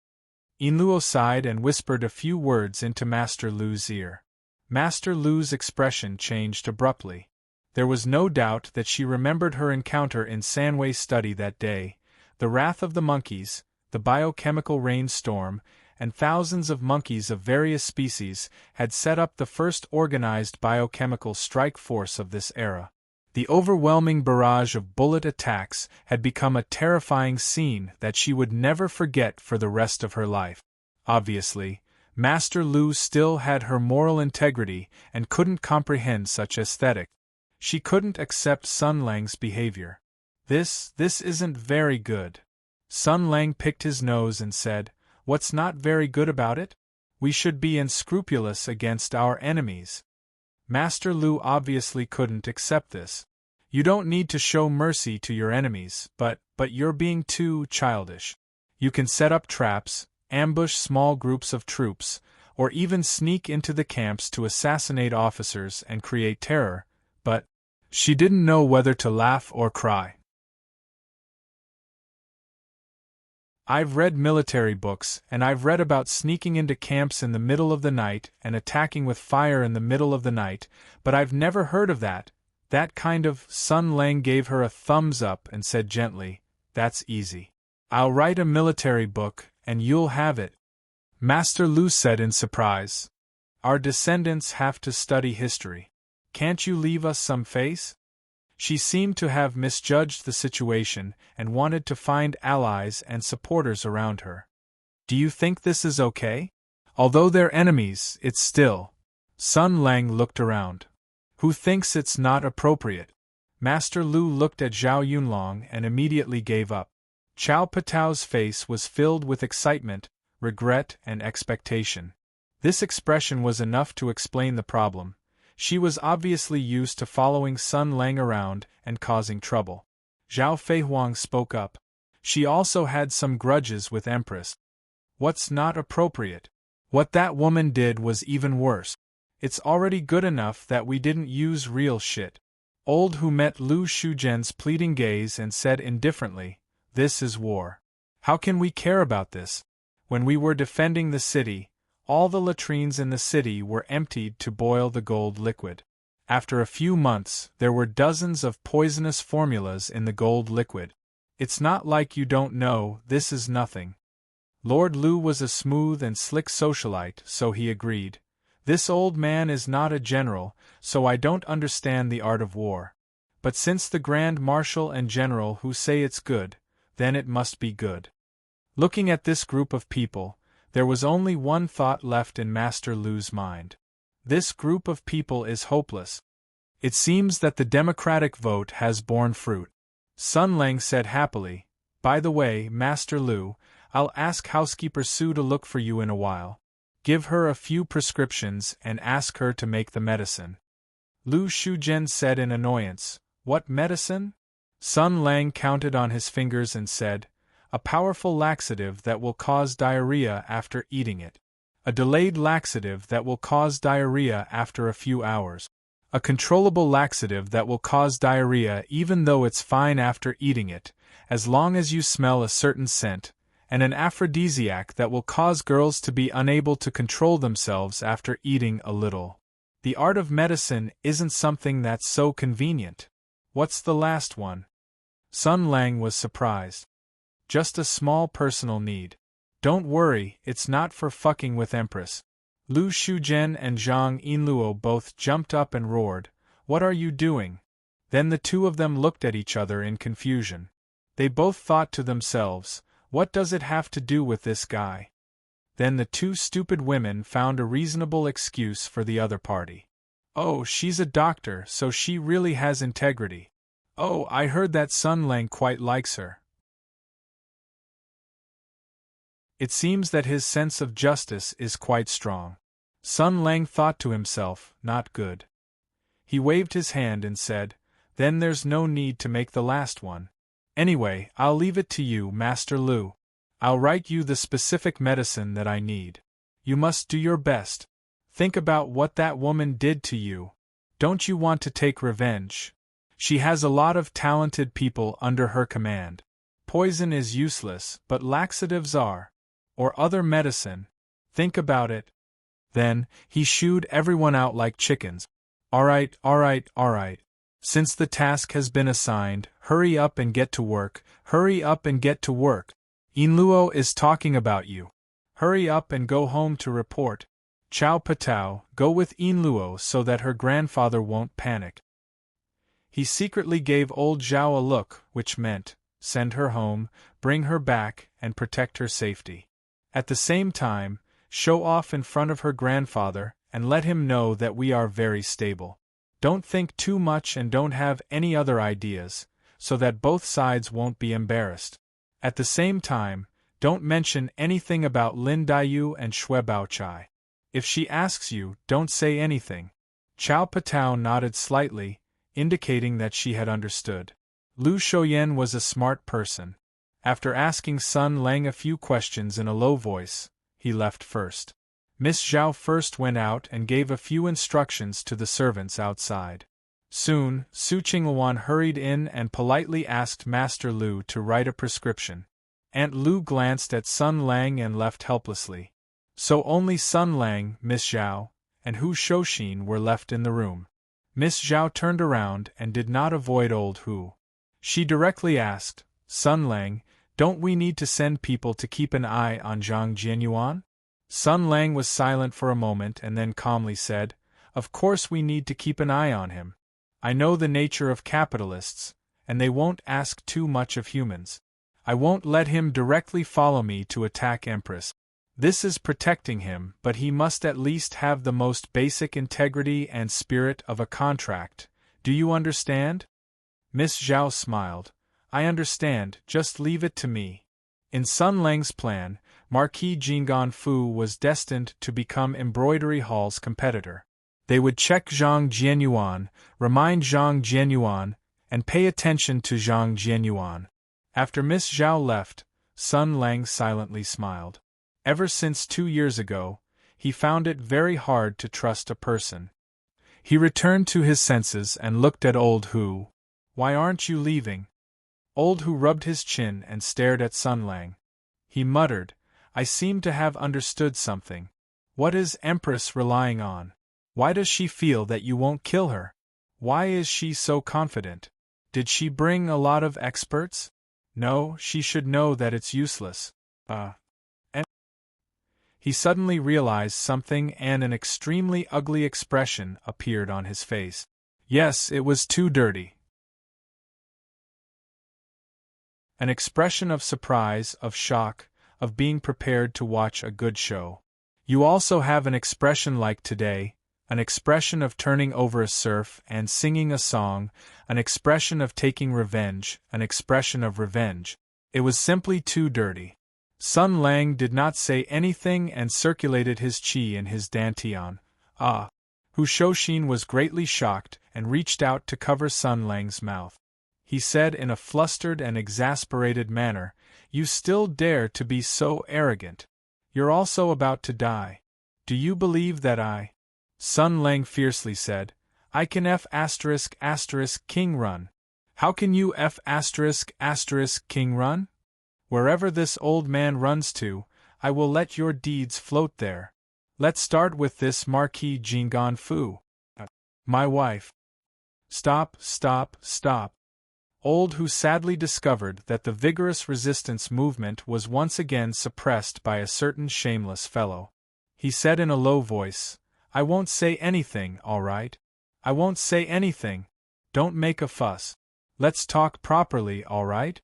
S1: Yinluo sighed and whispered a few words into Master Lu's ear. Master Lu's expression changed abruptly. There was no doubt that she remembered her encounter in Sanwei's study that day, the wrath of the monkeys, the biochemical rainstorm, and thousands of monkeys of various species had set up the first organized biochemical strike force of this era. The overwhelming barrage of bullet attacks had become a terrifying scene that she would never forget for the rest of her life. Obviously, Master Lu still had her moral integrity and couldn't comprehend such aesthetic. She couldn't accept Sun Lang's behavior. This isn't very good." Sun Lang picked his nose and said, "What's not very good about it? We should be unscrupulous against our enemies." Master Lu obviously couldn't accept this. "You don't need to show mercy to your enemies, but you're being too childish. You can set up traps, ambush small groups of troops, or even sneak into the camps to assassinate officers and create terror, but—" She didn't know whether to laugh or cry. "I've read military books, and I've read about sneaking into camps in the middle of the night and attacking with fire in the middle of the night, but I've never heard of that kind of—" Sun Lang gave her a thumbs up and said gently, "That's easy. I'll write a military book, and you'll have it." Master Lu said in surprise, "Our descendants have to study history. Can't you leave us some face?" She seemed to have misjudged the situation and wanted to find allies and supporters around her. "Do you think this is okay? Although they're enemies, it's still—" Sun Lang looked around. "Who thinks it's not appropriate?" Master Lu looked at Zhao Yunlong and immediately gave up. Chow Patao's face was filled with excitement, regret and expectation. This expression was enough to explain the problem. She was obviously used to following Sun Lang around and causing trouble. Zhao Feihuang spoke up. She also had some grudges with Empress. "What's not appropriate? What that woman did was even worse. It's already good enough that we didn't use real shit." Old Hu met Lu Shujian's pleading gaze and said indifferently, "This is war. How can we care about this? When we were defending the city, all the latrines in the city were emptied to boil the gold liquid. After a few months, there were dozens of poisonous formulas in the gold liquid. It's not like you don't know, this is nothing." Lord Lu was a smooth and slick socialite, so he agreed. "This old man is not a general, so I don't understand the art of war. But since the Grand Marshal and General who say it's good, then it must be good." Looking at this group of people, there was only one thought left in Master Lu's mind. This group of people is hopeless. It seems that the democratic vote has borne fruit. Sun Lang said happily, "By the way, Master Lu, I'll ask housekeeper Su to look for you in a while. Give her a few prescriptions and ask her to make the medicine." Lu Shujian said in annoyance, "What medicine?" Sun Lang counted on his fingers and said, "A powerful laxative that will cause diarrhea after eating it. A delayed laxative that will cause diarrhea after a few hours. A controllable laxative that will cause diarrhea even though it's fine after eating it, as long as you smell a certain scent, and an aphrodisiac that will cause girls to be unable to control themselves after eating a little. The art of medicine isn't something that's so convenient. What's the last one?" Sun Lang was surprised. Just a small personal need. Don't worry, it's not for fucking with Empress. Lu Shuzhen and Zhang Yinluo both jumped up and roared, "What are you doing?" Then the two of them looked at each other in confusion. They both thought to themselves, what does it have to do with this guy? Then the two stupid women found a reasonable excuse for the other party. Oh, she's a doctor, so she really has integrity. Oh, I heard that Sun Lang quite likes her. It seems that his sense of justice is quite strong. Sun Lang thought to himself, not good. He waved his hand and said, then there's no need to make the last one. Anyway, I'll leave it to you, Master Lu. I'll write you the specific medicine that I need. You must do your best. Think about what that woman did to you. Don't you want to take revenge? She has a lot of talented people under her command. Poison is useless, but laxatives are. Or other medicine. Think about it. Then, he shooed everyone out like chickens. Alright. Since the task has been assigned, hurry up and get to work. Yinluo is talking about you. Hurry up and go home to report. Chao Patao, go with Yinluo so that her grandfather won't panic. He secretly gave old Zhao a look, which meant, send her home, bring her back, and protect her safety. At the same time, show off in front of her grandfather, and let him know that we are very stable. Don't think too much and don't have any other ideas, so that both sides won't be embarrassed. At the same time, don't mention anything about Lin Daiyu and Xue Baochai. If she asks you, don't say anything. Chao Patao nodded slightly, indicating that she had understood. Lu Shouyan was a smart person. After asking Sun Lang a few questions in a low voice, he left first. Miss Zhao first went out and gave a few instructions to the servants outside. Soon, Su Qingluan hurried in and politely asked Master Lu to write a prescription. Aunt Lu glanced at Sun Lang and left helplessly. So only Sun Lang, Miss Zhao, and Hu Shouxin were left in the room. Miss Zhao turned around and did not avoid old Hu. She directly asked, Sun Lang, don't we need to send people to keep an eye on Zhang Jianyuan? Sun Lang was silent for a moment and then calmly said, of course we need to keep an eye on him. I know the nature of capitalists, and they won't ask too much of humans. I won't let him directly follow me to attack Empress. This is protecting him, but he must at least have the most basic integrity and spirit of a contract. Do you understand? Miss Zhao smiled. I understand, just leave it to me. In Sun Lang's plan, Marquis Jinggan Fu was destined to become Embroidery Hall's competitor. They would check Zhang Jianyuan, remind Zhang Jianyuan, and pay attention to Zhang Jianyuan. After Miss Zhao left, Sun Lang silently smiled. Ever since 2 years ago, he found it very hard to trust a person. He returned to his senses and looked at old Hu. Why aren't you leaving? Old Hu rubbed his chin and stared at Sun Lang. He muttered, I seem to have understood something. What is Empress relying on? Why does she feel that you won't kill her? Why is she so confident? Did she bring a lot of experts? No, she should know that it's useless. He suddenly realized something and an extremely ugly expression appeared on his face. Yes, it was too dirty. An expression of surprise, of shock, of being prepared to watch a good show. You also have an expression like today, an expression of turning over a surf and singing a song, an expression of taking revenge, an expression of revenge. It was simply too dirty. Sun Lang did not say anything and circulated his qi in his dantian. Hu Shouxin was greatly shocked and reached out to cover Sun Lang's mouth. He said in a flustered and exasperated manner, You still dare to be so arrogant. You're also about to die. Do you believe that I? Sun Lang fiercely said, I can F*** king run. How can you F*** king run? Wherever this old man runs to, I will let your deeds float there. Let's start with this Marquis Jinggan Fu. My wife. Stop. Old Hu sadly discovered that the vigorous resistance movement was once again suppressed by a certain shameless fellow. He said in a low voice, "I won't say anything, all right? I won't say anything. Don't make a fuss. Let's talk properly, all right?"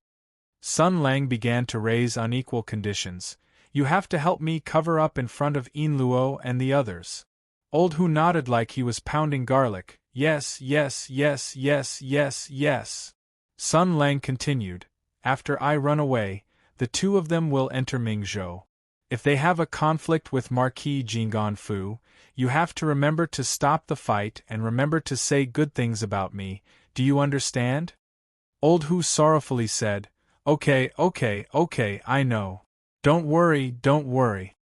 S1: Sun Lang began to raise unequal conditions. "You have to help me cover up in front of Yin Luo and the others." Old Hu nodded like he was pounding garlic. "Yes, yes, yes, yes, yes, yes." Sun Lang continued, "After I run away, the two of them will enter Mingzhou. If they have a conflict with Marquis Jinggan Fu, you have to remember to stop the fight and remember to say good things about me, do you understand?" Old Hu sorrowfully said, Okay, I know. Don't worry, don't worry."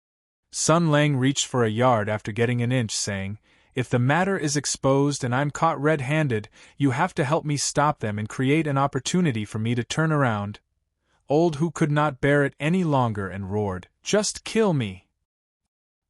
S1: Sun Lang reached for a yard after getting an inch, saying, "If the matter is exposed and I'm caught red-handed, you have to help me stop them and create an opportunity for me to turn around." Old Hu could not bear it any longer and roared, "Just kill me!"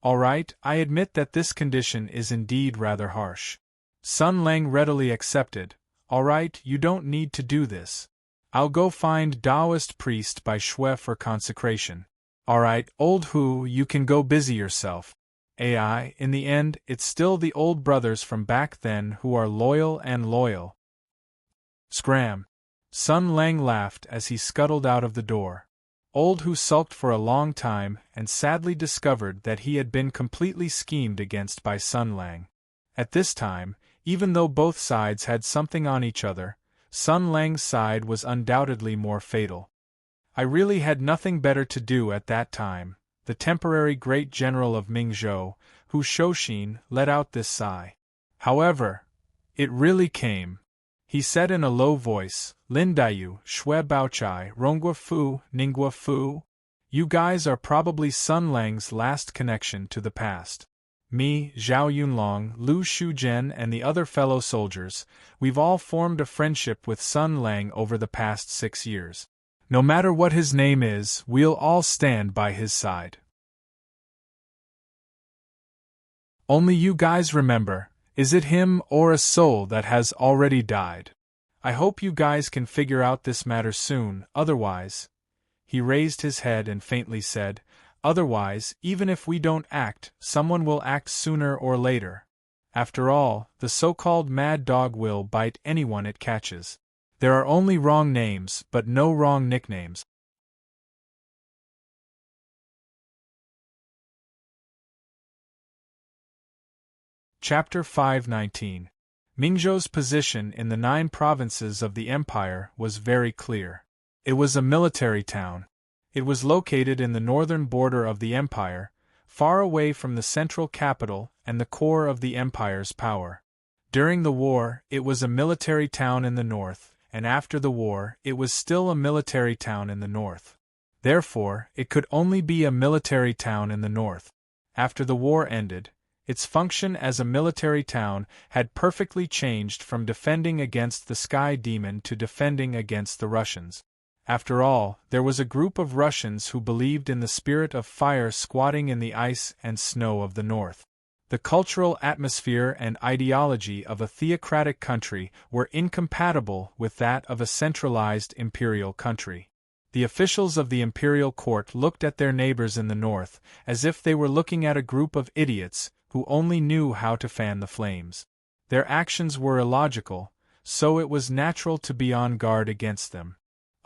S1: "All right, I admit that this condition is indeed rather harsh." Sun Lang readily accepted. "All right, you don't need to do this. I'll go find Taoist priest by Shui for consecration." "All right, Old Hu, you can go busy yourself. AI, in the end, it's still the old brothers from back then who are loyal and loyal." Scram! Sun Lang laughed as he scuttled out of the door. Old Hu sulked for a long time and sadly discovered that he had been completely schemed against by Sun Lang. At this time, even though both sides had something on each other, Sun Lang's side was undoubtedly more fatal. "I really had nothing better to do at that time," the temporary great general of Mingzhou, Hu Shouxin, let out this sigh. "However, it really came." He said in a low voice, "Lin Daiyu, Shui Baochai, Rongua Fu, Ningua Fu. You guys are probably Sun Lang's last connection to the past. Me, Zhao Yunlong, Lu Shuzhen and the other fellow soldiers, we've all formed a friendship with Sun Lang over the past 6 years. No matter what his name is, we'll all stand by his side. Only you guys remember, is it him or a soul that has already died? I hope you guys can figure out this matter soon, otherwise—" he raised his head and faintly said, "Otherwise, even if we don't act, someone will act sooner or later. After all, the so-called mad dog will bite anyone it catches. There are only wrong names, but no wrong nicknames." Chapter 519. Mingzhou's position in the 9 provinces of the empire was very clear. It was a military town. It was located in the northern border of the empire, far away from the central capital and the core of the empire's power. During the war, it was a military town in the north, and after the war, it was still a military town in the north. Therefore, it could only be a military town in the north. After the war ended, its function as a military town had perfectly changed from defending against the Sky Demon to defending against the Russians. After all, there was a group of Russians who believed in the spirit of fire squatting in the ice and snow of the north. The cultural atmosphere and ideology of a theocratic country were incompatible with that of a centralized imperial country. The officials of the imperial court looked at their neighbors in the north as if they were looking at a group of idiots who only knew how to fan the flames. Their actions were illogical, so it was natural to be on guard against them.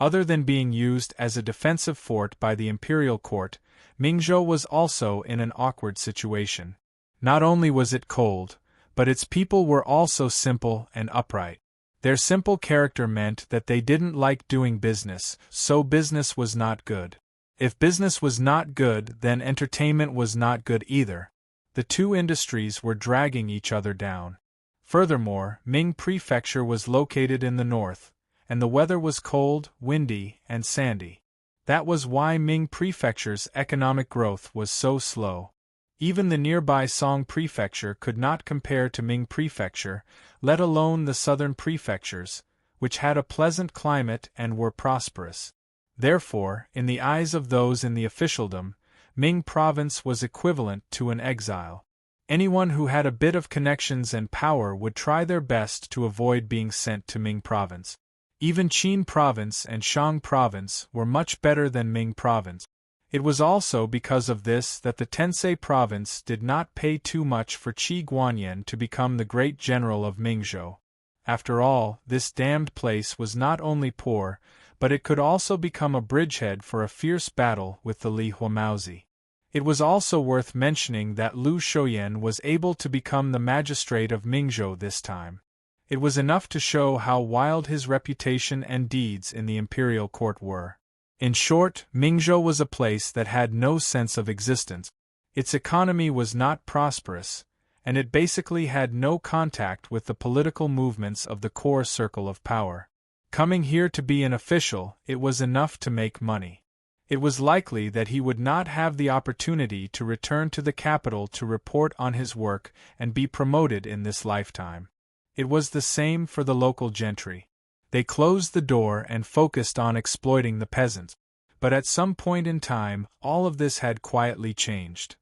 S1: Other than being used as a defensive fort by the imperial court, Mingzhou was also in an awkward situation. Not only was it cold, but its people were also simple and upright. Their simple character meant that they didn't like doing business, so business was not good. If business was not good, then entertainment was not good either. The two industries were dragging each other down. Furthermore, Ming Prefecture was located in the north, and the weather was cold, windy, and sandy. That was why Ming Prefecture's economic growth was so slow. Even the nearby Song Prefecture could not compare to Ming Prefecture, let alone the southern prefectures, which had a pleasant climate and were prosperous. Therefore, in the eyes of those in the officialdom, Ming Province was equivalent to an exile. Anyone who had a bit of connections and power would try their best to avoid being sent to Ming Province. Even Qin Province and Shang Province were much better than Ming Province. It was also because of this that the Tensei Province did not pay too much for Qi Guanyin to become the great general of Mingzhou. After all, this damned place was not only poor, but it could also become a bridgehead for a fierce battle with the Li Huamaozi. It was also worth mentioning that Lu Shouyan was able to become the magistrate of Mingzhou this time. It was enough to show how wild his reputation and deeds in the imperial court were. In short, Mingzhou was a place that had no sense of existence. Its economy was not prosperous, and it basically had no contact with the political movements of the core circle of power. Coming here to be an official, it was enough to make money. It was likely that he would not have the opportunity to return to the capital to report on his work and be promoted in this lifetime. It was the same for the local gentry. They closed the door and focused on exploiting the peasants. But at some point in time, all of this had quietly changed.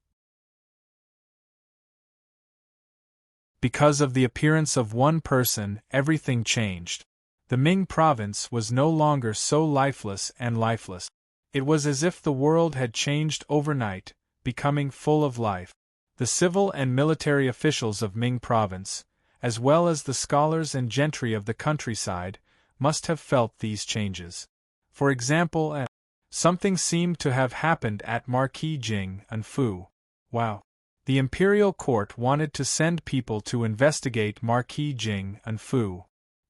S1: Because of the appearance of one person, everything changed. The Ming province was no longer so lifeless and lifeless. It was as if the world had changed overnight, becoming full of life. The civil and military officials of Ming province, as well as the scholars and gentry of the countryside, must have felt these changes. For example, something seemed to have happened at Marquis Jing and Fu. Wow. The imperial court wanted to send people to investigate Marquis Jing and Fu.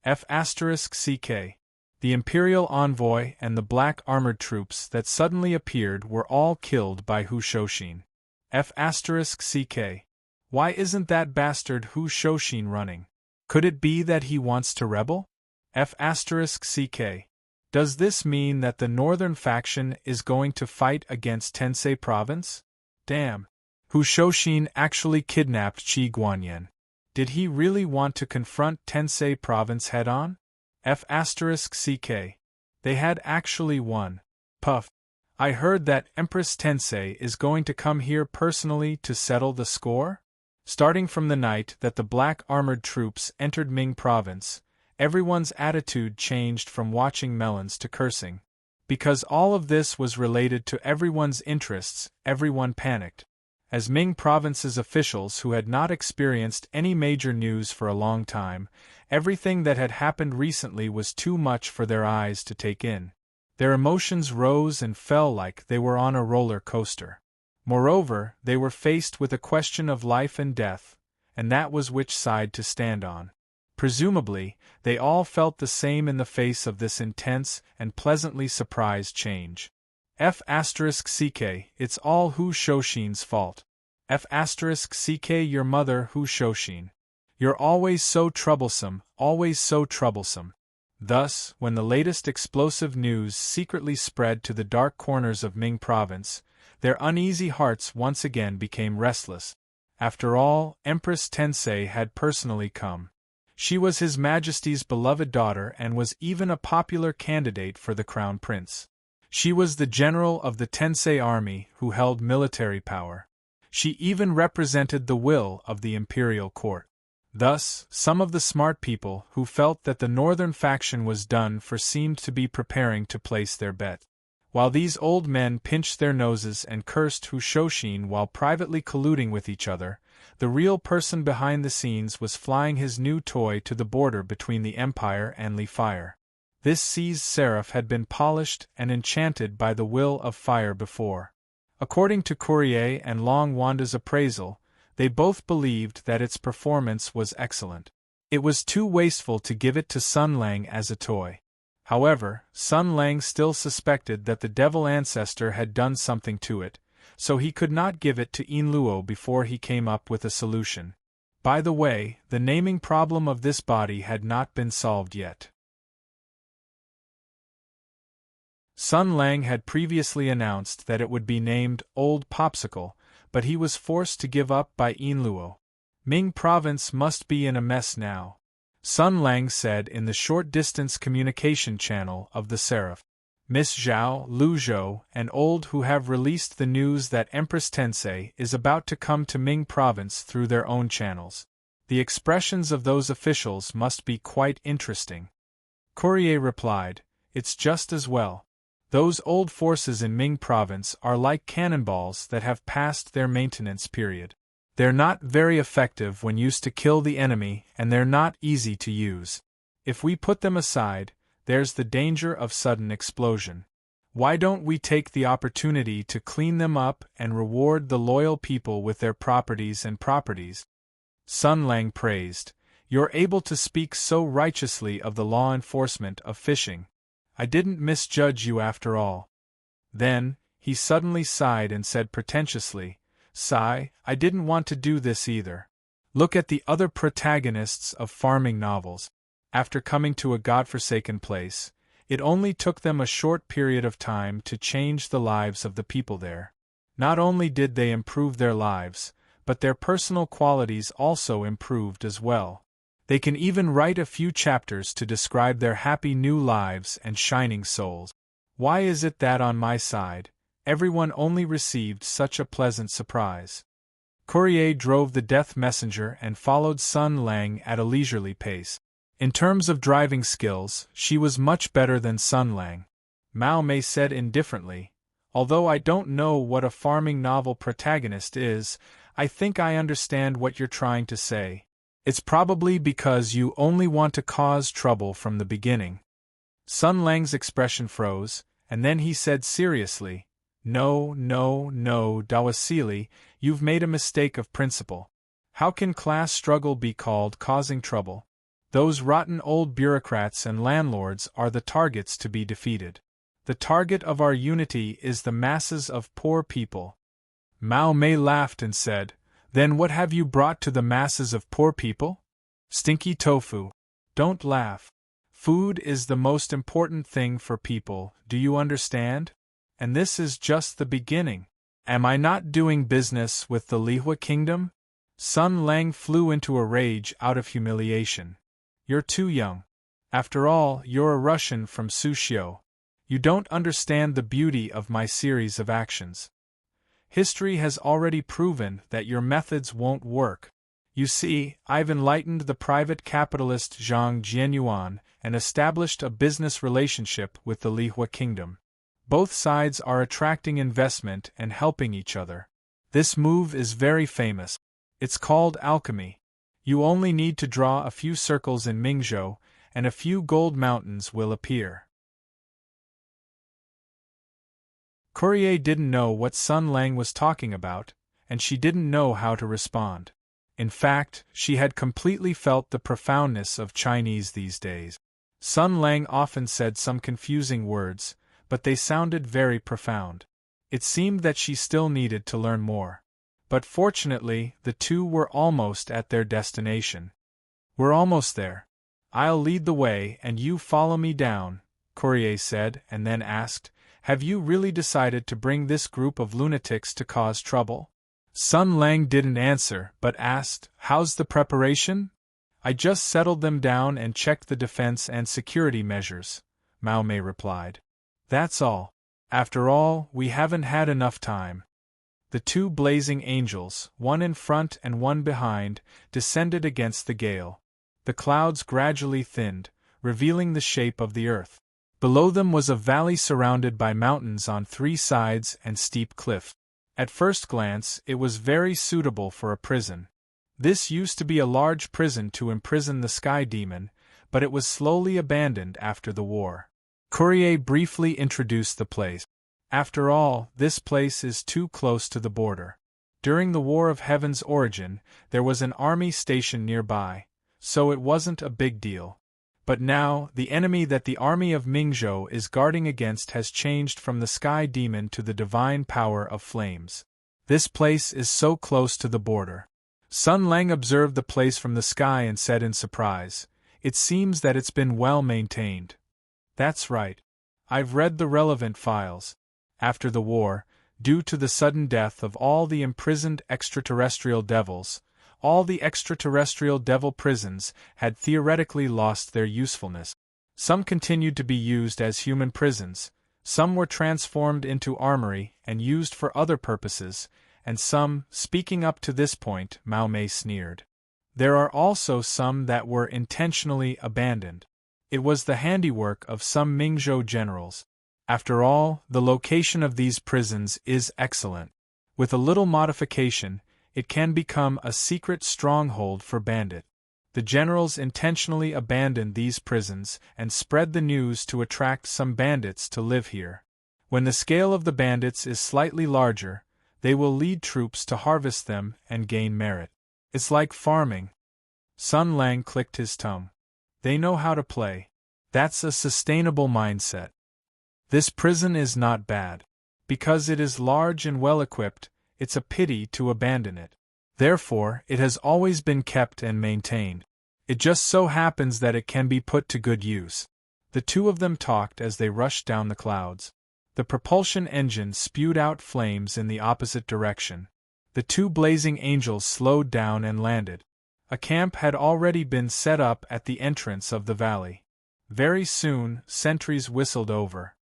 S1: F***ck. The imperial envoy and the black armored troops that suddenly appeared were all killed by Hu Shouxin. F***ck. Why isn't that bastard Hu Shouxin running? Could it be that he wants to rebel? F***ck. Does this mean that the northern faction is going to fight against Tensei Province? Damn. Hu Shouxin actually kidnapped Qi Guanyin. Did he really want to confront Tensei Province head-on? F***ck. They had actually won. Puff. I heard that Empress Tensei is going to come here personally to settle the score? Starting from the night that the black armored troops entered Ming Province, everyone's attitude changed from watching melons to cursing. Because all of this was related to everyone's interests, everyone panicked. As Ming Province's officials who had not experienced any major news for a long time, everything that had happened recently was too much for their eyes to take in. Their emotions rose and fell like they were on a roller coaster. Moreover, they were faced with a question of life and death, and that was which side to stand on. Presumably, they all felt the same in the face of this intense and pleasantly surprised change. F***ck, it's all Hu Shouxin's fault. F***ck, your mother Hu Shouxin. You're always so troublesome, always so troublesome. Thus, when the latest explosive news secretly spread to the dark corners of Ming Province, their uneasy hearts once again became restless. After all, Empress Tensei had personally come. She was His Majesty's beloved daughter and was even a popular candidate for the crown prince. She was the general of the Tensei army who held military power. She even represented the will of the imperial court. Thus, some of the smart people who felt that the northern faction was done for seemed to be preparing to place their bet. While these old men pinched their noses and cursed Hu Shouxin while privately colluding with each other, the real person behind the scenes was flying his new toy to the border between the Empire and Li Fire. This seized seraph had been polished and enchanted by the will of fire before. According to Courier and Long Wanda's appraisal, they both believed that its performance was excellent. It was too wasteful to give it to Sun Lang as a toy. However, Sun Lang still suspected that the devil ancestor had done something to it, so he could not give it to Yin Luo before he came up with a solution. By the way, the naming problem of this body had not been solved yet. Sun Lang had previously announced that it would be named Old Popsicle, but he was forced to give up by Yin Luo. Ming Province must be in a mess now, Sun Lang said in the short-distance communication channel of the Seraph. Miss Zhao, Lu Zhou, and Old Hu have released the news that Empress Tensei is about to come to Ming Province through their own channels. The expressions of those officials must be quite interesting. Courier replied, "It's just as well. Those old forces in Ming province are like cannonballs that have passed their maintenance period. They're not very effective when used to kill the enemy, and they're not easy to use. If we put them aside, there's the danger of sudden explosion. Why don't we take the opportunity to clean them up and reward the loyal people with their properties and properties?" Sun Lang praised, "You're able to speak so righteously of the law enforcement of fishing. I didn't misjudge you after all." Then, he suddenly sighed and said pretentiously, "Sigh, I didn't want to do this either. Look at the other protagonists of farming novels. After coming to a godforsaken place, it only took them a short period of time to change the lives of the people there. Not only did they improve their lives, but their personal qualities also improved as well. They can even write a few chapters to describe their happy new lives and shining souls. Why is it that on my side, everyone only received such a pleasant surprise?" Courier drove the death messenger and followed Sun Lang at a leisurely pace. In terms of driving skills, she was much better than Sun Lang. Mao Mei said indifferently, "Although I don't know what a farming novel protagonist is, I think I understand what you're trying to say. It's probably because you only want to cause trouble from the beginning." Sun Lang's expression froze, and then he said seriously, No, Dawasili, you've made a mistake of principle. How can class struggle be called causing trouble? Those rotten old bureaucrats and landlords are the targets to be defeated. The target of our unity is the masses of poor people." Mao Mei laughed and said, "Then what have you brought to the masses of poor people? Stinky tofu. Don't laugh. Food is the most important thing for people, do you understand? And this is just the beginning. Am I not doing business with the Lihua kingdom?" Sun Lang flew into a rage out of humiliation. "You're too young. After all, you're a Russian from Sushio. You don't understand the beauty of my series of actions. History has already proven that your methods won't work. You see, I've enlightened the private capitalist Zhang Jianyuan and established a business relationship with the Lihua kingdom. Both sides are attracting investment and helping each other. This move is very famous. It's called alchemy. You only need to draw a few circles in Mingzhou, and a few gold mountains will appear." Courier didn't know what Sun Lang was talking about, and she didn't know how to respond. In fact, she had completely felt the profoundness of Chinese these days. Sun Lang often said some confusing words, but they sounded very profound. It seemed that she still needed to learn more. But fortunately, the two were almost at their destination. "We're almost there. I'll lead the way and you follow me down," Courier said, and then asked, "Have you really decided to bring this group of lunatics to cause trouble?" Sun Lang didn't answer, but asked, "How's the preparation?" "I just settled them down and checked the defense and security measures," Mao Mei replied. "That's all. After all, we haven't had enough time." The two blazing angels, one in front and one behind, descended against the gale. The clouds gradually thinned, revealing the shape of the earth. Below them was a valley surrounded by mountains on three sides and steep cliffs. At first glance, it was very suitable for a prison. This used to be a large prison to imprison the sky demon, but it was slowly abandoned after the war. Courier briefly introduced the place. After all, this place is too close to the border. During the War of Heaven's origin, there was an army stationed nearby, so it wasn't a big deal. But now, the enemy that the army of Mingzhou is guarding against has changed from the sky demon to the divine power of flames. This place is so close to the border. Sun Lang observed the place from the sky and said in surprise, "It seems that it's been well maintained." "That's right. I've read the relevant files. After the war, due to the sudden death of all the imprisoned extraterrestrial devils, all the extraterrestrial devil prisons had theoretically lost their usefulness. Some continued to be used as human prisons, some were transformed into armory and used for other purposes, and some, speaking up to this point, Mao Mei sneered. There are also some that were intentionally abandoned. It was the handiwork of some Mingzhou generals. After all, the location of these prisons is excellent. With a little modification, it can become a secret stronghold for bandits. The generals intentionally abandoned these prisons and spread the news to attract some bandits to live here. When the scale of the bandits is slightly larger, they will lead troops to harvest them and gain merit. It's like farming. Sun Lang clicked his tongue. They know how to play. That's a sustainable mindset. This prison is not bad. Because it is large and well-equipped, it's a pity to abandon it. Therefore, it has always been kept and maintained. It just so happens that it can be put to good use. The two of them talked as they rushed down the clouds. The propulsion engine spewed out flames in the opposite direction. The two blazing angels slowed down and landed. A camp had already been set up at the entrance of the valley. Very soon, sentries whistled over.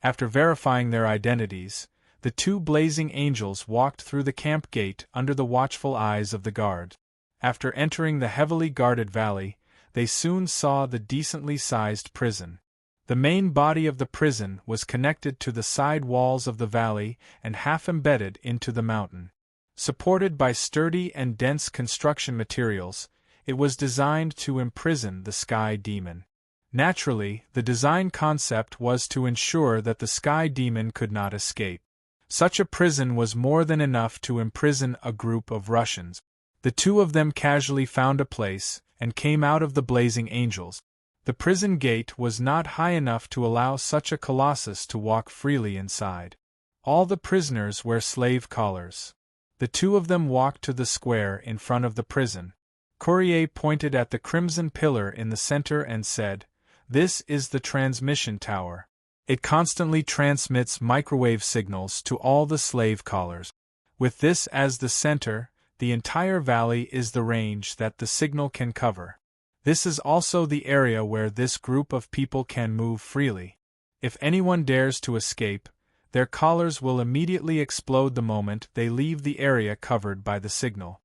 S1: After verifying their identities, the two blazing angels walked through the camp gate under the watchful eyes of the guard. After entering the heavily guarded valley, they soon saw the decently sized prison. The main body of the prison was connected to the side walls of the valley and half embedded into the mountain. Supported by sturdy and dense construction materials, it was designed to imprison the sky demon. Naturally, the design concept was to ensure that the sky demon could not escape. Such a prison was more than enough to imprison a group of Russians. The two of them casually found a place and came out of the blazing angels. The prison gate was not high enough to allow such a colossus to walk freely inside. All the prisoners wear slave collars. The two of them walked to the square in front of the prison. Courier pointed at the crimson pillar in the center and said, "This is the transmission tower. It constantly transmits microwave signals to all the slave collars. With this as the center, the entire valley is the range that the signal can cover. This is also the area where this group of people can move freely. If anyone dares to escape, their collars will immediately explode the moment they leave the area covered by the signal."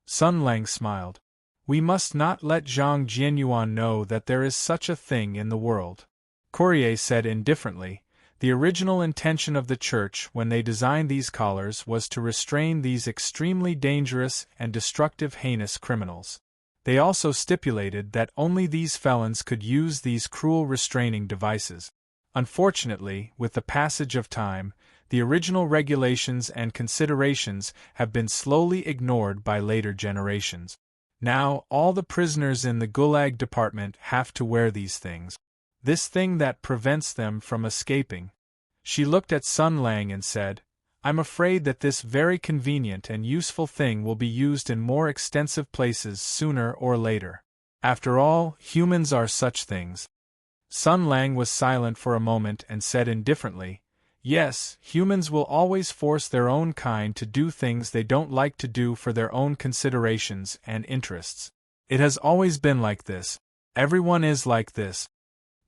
S1: Sun Lang smiled. "We must not let Zhang Jianyuan know that there is such a thing in the world." Courier said indifferently, "The original intention of the church when they designed these collars was to restrain these extremely dangerous and destructive heinous criminals. They also stipulated that only these felons could use these cruel restraining devices. Unfortunately, with the passage of time, the original regulations and considerations have been slowly ignored by later generations. Now, all the prisoners in the Gulag department have to wear these things. This thing that prevents them from escaping." She looked at Sun Lang and said, "I'm afraid that this very convenient and useful thing will be used in more extensive places sooner or later. After all, humans are such things." Sun Lang was silent for a moment and said indifferently, "Yes, humans will always force their own kind to do things they don't like to do for their own considerations and interests. It has always been like this. Everyone is like this."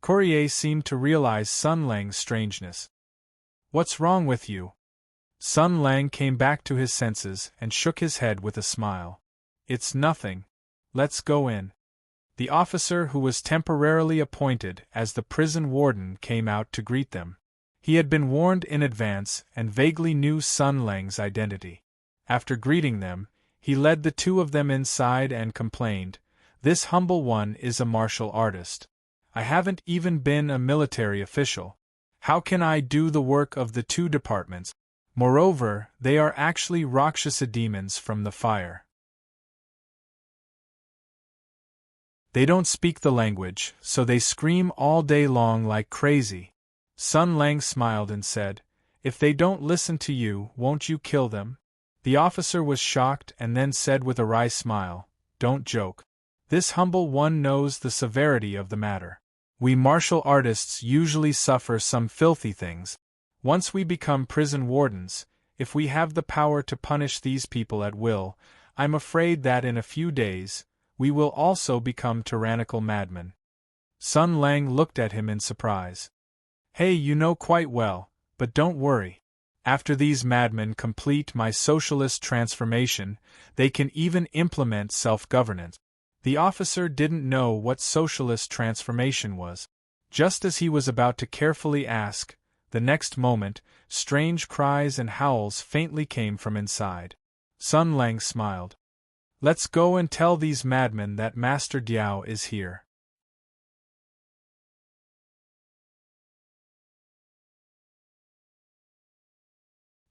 S1: Courier seemed to realize Sun Lang's strangeness. "What's wrong with you?" Sun Lang came back to his senses and shook his head with a smile. "It's nothing. Let's go in." The officer who was temporarily appointed as the prison warden came out to greet them. He had been warned in advance and vaguely knew Sun Lang's identity. After greeting them, he led the two of them inside and complained, "This humble one is a martial artist. I haven't even been a military official. How can I do the work of the two departments? Moreover, they are actually Rakshasa demons from the fire. They don't speak the language, so they scream all day long like crazy." Sun Lang smiled and said, "If they don't listen to you, won't you kill them?" The officer was shocked and then said with a wry smile, "Don't joke. This humble one knows the severity of the matter. We martial artists usually suffer some filthy things. Once we become prison wardens, if we have the power to punish these people at will, I'm afraid that in a few days, we will also become tyrannical madmen." Sun Lang looked at him in surprise. "Hey, you know quite well, but don't worry. After these madmen complete my socialist transformation, they can even implement self-governance. The officer didn't know what socialist transformation was. Just as he was about to carefully ask, the next moment, strange cries and howls faintly came from inside. Sun Lang smiled. Let's go and tell these madmen that Master Diao is here.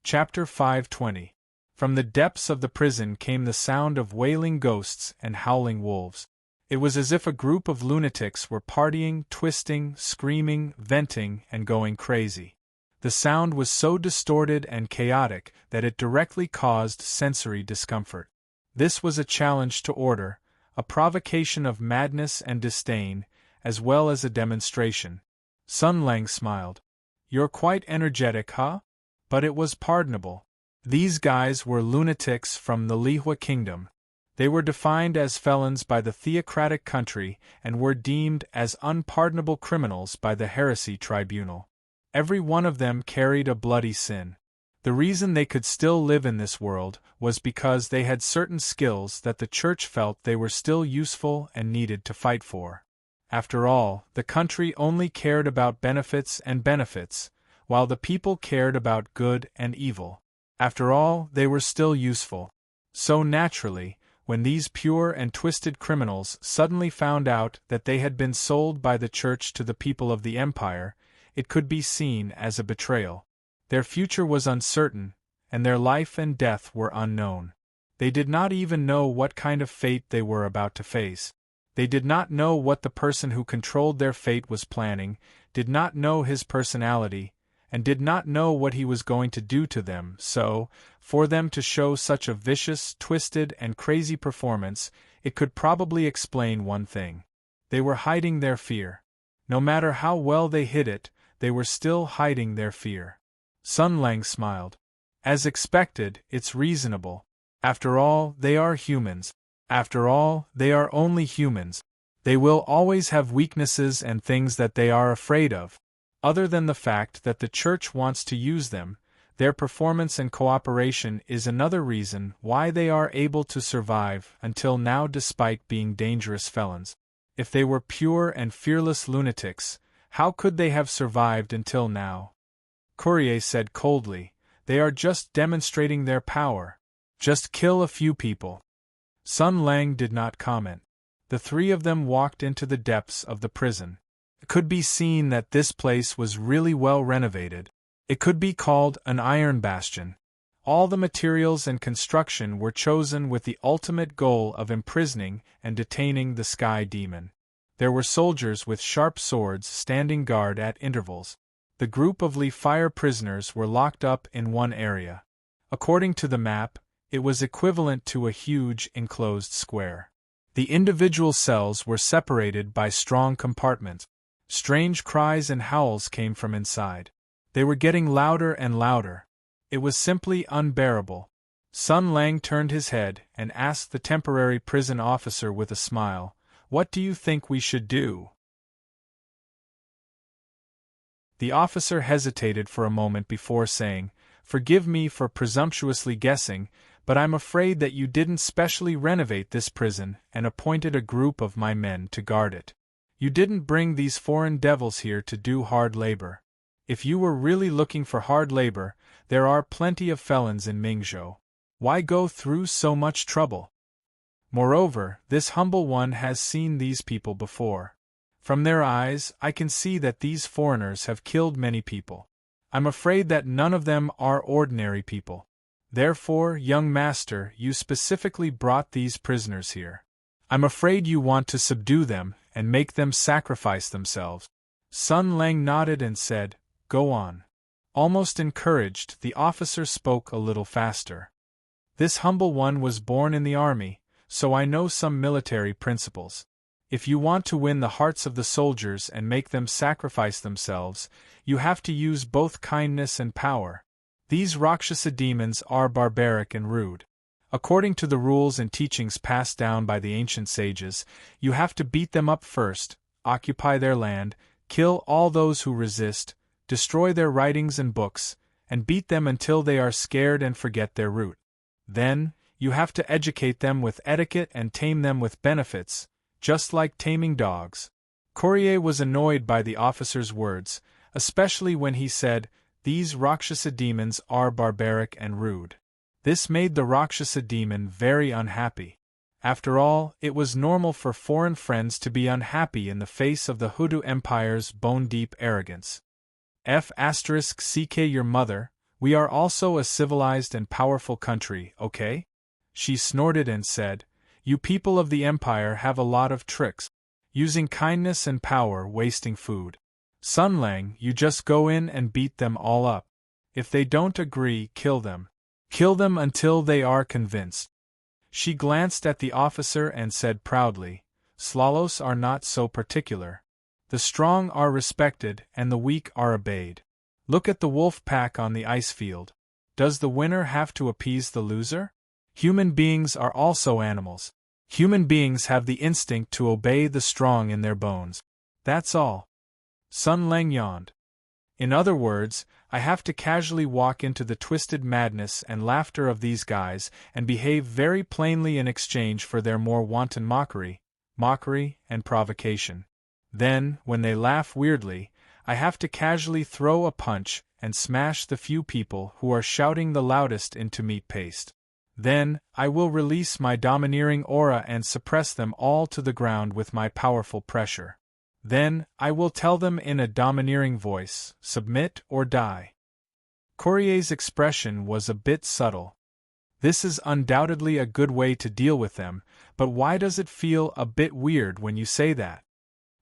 S1: Chapter 520. From the depths of the prison came the sound of wailing ghosts and howling wolves. It was as if a group of lunatics were partying, twisting, screaming, venting, and going crazy. The sound was so distorted and chaotic that it directly caused sensory discomfort. This was a challenge to order, a provocation of madness and disdain, as well as a demonstration. Sun Lang smiled. You're quite energetic, huh? But it was pardonable. These guys were lunatics from the Lihua kingdom. They were defined as felons by the theocratic country and were deemed as unpardonable criminals by the heresy tribunal. Every one of them carried a bloody sin. The reason they could still live in this world was because they had certain skills that the church felt they were still useful and needed to fight for. After all, the country only cared about benefits and benefits, while the people cared about good and evil. After all, they were still useful. So naturally, when these pure and twisted criminals suddenly found out that they had been sold by the church to the people of the empire, it could be seen as a betrayal. Their future was uncertain, and their life and death were unknown. They did not even know what kind of fate they were about to face. They did not know what the person who controlled their fate was planning, did not know his personality, and did not know what he was going to do to them, so, for them to show such a vicious, twisted, and crazy performance, it could probably explain one thing. They were hiding their fear. No matter how well they hid it, they were still hiding their fear. Sun Lang smiled. As expected, it's reasonable. After all, they are humans. After all, they are only humans. They will always have weaknesses and things that they are afraid of. Other than the fact that the church wants to use them, their performance and cooperation is another reason why they are able to survive until now despite being dangerous felons. If they were pure and fearless lunatics, how could they have survived until now? Courier said coldly, they are just demonstrating their power. Just kill a few people. Sun Lang did not comment. The three of them walked into the depths of the prison. It could be seen that this place was really well renovated. It could be called an iron bastion. All the materials and construction were chosen with the ultimate goal of imprisoning and detaining the Sky Demon. There were soldiers with sharp swords standing guard at intervals. The group of Li Fire prisoners were locked up in one area. According to the map, it was equivalent to a huge enclosed square. The individual cells were separated by strong compartments. Strange cries and howls came from inside. They were getting louder and louder. It was simply unbearable. Sun Lang turned his head and asked the temporary prison officer with a smile, "What do you think we should do?" The officer hesitated for a moment before saying, "Forgive me for presumptuously guessing, but I'm afraid that you didn't specially renovate this prison and appointed a group of my men to guard it. You didn't bring these foreign devils here to do hard labor. If you were really looking for hard labor, there are plenty of felons in Mingzhou. Why go through so much trouble? Moreover, this humble one has seen these people before. From their eyes, I can see that these foreigners have killed many people. I'm afraid that none of them are ordinary people. Therefore, young master, you specifically brought these prisoners here. I'm afraid you want to subdue them and make them sacrifice themselves." Sun Lang nodded and said, "Go on." Almost encouraged, the officer spoke a little faster. "This humble one was born in the army, so I know some military principles. If you want to win the hearts of the soldiers and make them sacrifice themselves, you have to use both kindness and power. These Rakshasa demons are barbaric and rude. According to the rules and teachings passed down by the ancient sages, you have to beat them up first, occupy their land, kill all those who resist, destroy their writings and books, and beat them until they are scared and forget their root. Then, You have to educate them with etiquette and tame them with benefits, just like taming dogs. Courier was annoyed by the officer's words, especially when he said, "These Rakshasa demons are barbaric and rude." This made the Rakshasa demon very unhappy. After all, it was normal for foreign friends to be unhappy in the face of the Hudu Empire's bone-deep arrogance. CK your mother, we are also a civilized and powerful country, okay? She snorted and said, "You people of the Empire have a lot of tricks. Using kindness and power, wasting food. Sun Lang, you just go in and beat them all up. If they don't agree, kill them. Kill them until they are convinced." She glanced at the officer and said proudly, "Slalos are not so particular. The strong are respected and the weak are obeyed. Look at the wolf pack on the ice field. Does the winner have to appease the loser? Human beings are also animals. Human beings have the instinct to obey the strong in their bones. That's all." Sun Lang yawned. In other words, I have to casually walk into the twisted madness and laughter of these guys and behave very plainly in exchange for their more wanton mockery and provocation. Then, when they laugh weirdly, I have to casually throw a punch and smash the few people who are shouting the loudest into meat paste. Then, I will release my domineering aura and suppress them all to the ground with my powerful pressure. Then, I will tell them in a domineering voice, "Submit or die." Courier's expression was a bit subtle. This is undoubtedly a good way to deal with them, but why does it feel a bit weird when you say that?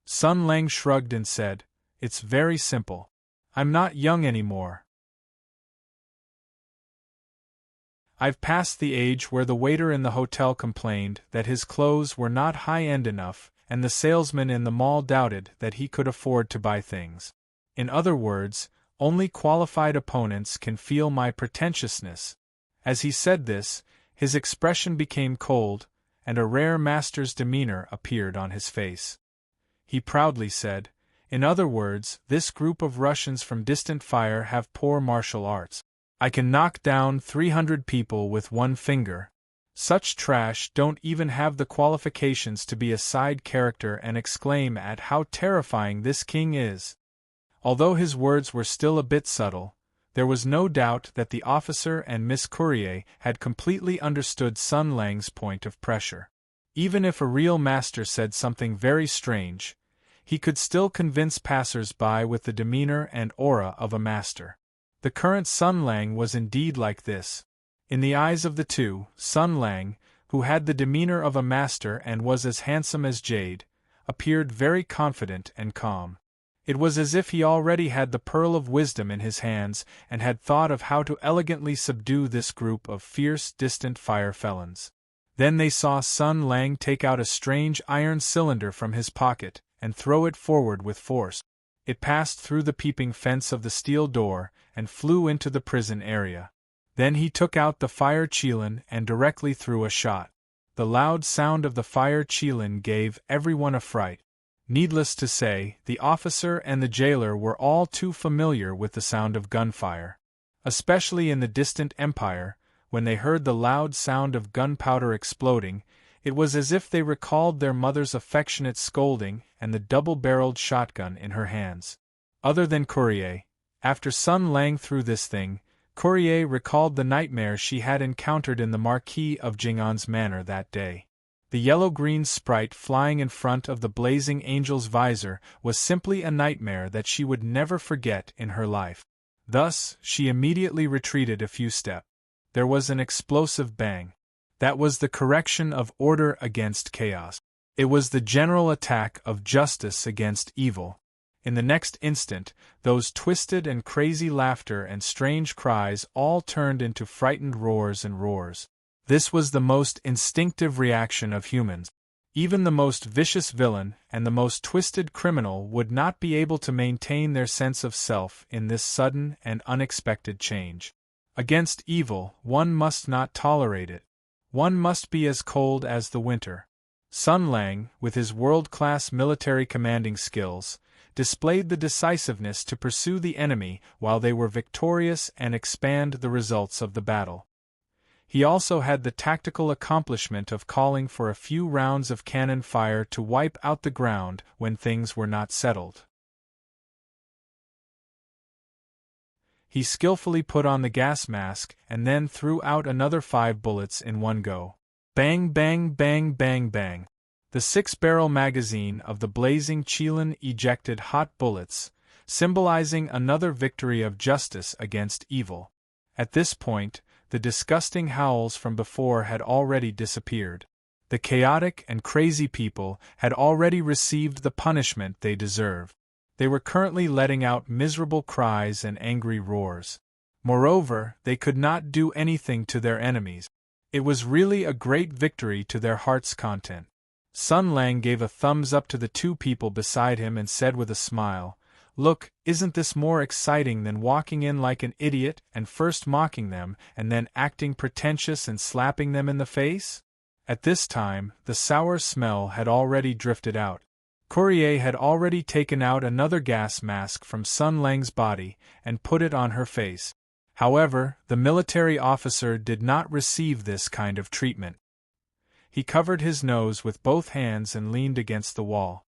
S1: Sun Lang shrugged and said, "It's very simple. I'm not young anymore. I've passed the age where the waiter in the hotel complained that his clothes were not high-end enough, and the salesman in the mall doubted that he could afford to buy things. In other words, only qualified opponents can feel my pretentiousness." As he said this, his expression became cold, and a rare master's demeanor appeared on his face. He proudly said, "In other words, this group of Russians from distant fire have poor martial arts. I can knock down 300 people with one finger. Such trash don't even have the qualifications to be a side character and exclaim at how terrifying this king is." Although his words were still a bit subtle, there was no doubt that the officer and Miss Courier had completely understood Sun Lang's point of pressure. Even if a real master said something very strange, he could still convince passers-by with the demeanor and aura of a master. The current Sun Lang was indeed like this. In the eyes of the two, Sun Lang, who had the demeanor of a master and was as handsome as jade, appeared very confident and calm. It was as if he already had the pearl of wisdom in his hands and had thought of how to elegantly subdue this group of fierce, distant fire felons. Then they saw Sun Lang take out a strange iron cylinder from his pocket and throw it forward with force. It passed through the peeping fence of the steel door and flew into the prison area. Then he took out the fire chilin and directly threw a shot. The loud sound of the fire chilin gave everyone a fright. Needless to say, the officer and the jailer were all too familiar with the sound of gunfire. Especially in the distant empire, when they heard the loud sound of gunpowder exploding, it was as if they recalled their mother's affectionate scolding and the double-barreled shotgun in her hands. Other than Courier, after Sun Lang threw this thing, Courier recalled the nightmare she had encountered in the Marquis of Jing'an's manor that day. The yellow-green sprite flying in front of the blazing angel's visor was simply a nightmare that she would never forget in her life. Thus, she immediately retreated a few steps. There was an explosive bang. That was the correction of order against chaos. It was the general attack of justice against evil. In the next instant, those twisted and crazy laughter and strange cries all turned into frightened roars and roars. This was the most instinctive reaction of humans. Even the most vicious villain and the most twisted criminal would not be able to maintain their sense of self in this sudden and unexpected change. Against evil, one must not tolerate it. One must be as cold as the winter. Sun Lang, with his world-class military commanding skills, displayed the decisiveness to pursue the enemy while they were victorious and expand the results of the battle. He also had the tactical accomplishment of calling for a few rounds of cannon fire to wipe out the ground when things were not settled. He skillfully put on the gas mask and then threw out another 5 bullets in one go. Bang, bang, bang, bang, bang. The 6-barrel magazine of the blazing Chelan ejected hot bullets, symbolizing another victory of justice against evil. At this point, the disgusting howls from before had already disappeared. The chaotic and crazy people had already received the punishment they deserved. They were currently letting out miserable cries and angry roars. Moreover, they could not do anything to their enemies. It was really a great victory to their heart's content. Sun Lang gave a thumbs up to the 2 people beside him and said with a smile, "Look, isn't this more exciting than walking in like an idiot and first mocking them and then acting pretentious and slapping them in the face?" At this time, the sour smell had already drifted out. Courier had already taken out another gas mask from Sun Lang's body and put it on her face. However, the military officer did not receive this kind of treatment. He covered his nose with both hands and leaned against the wall.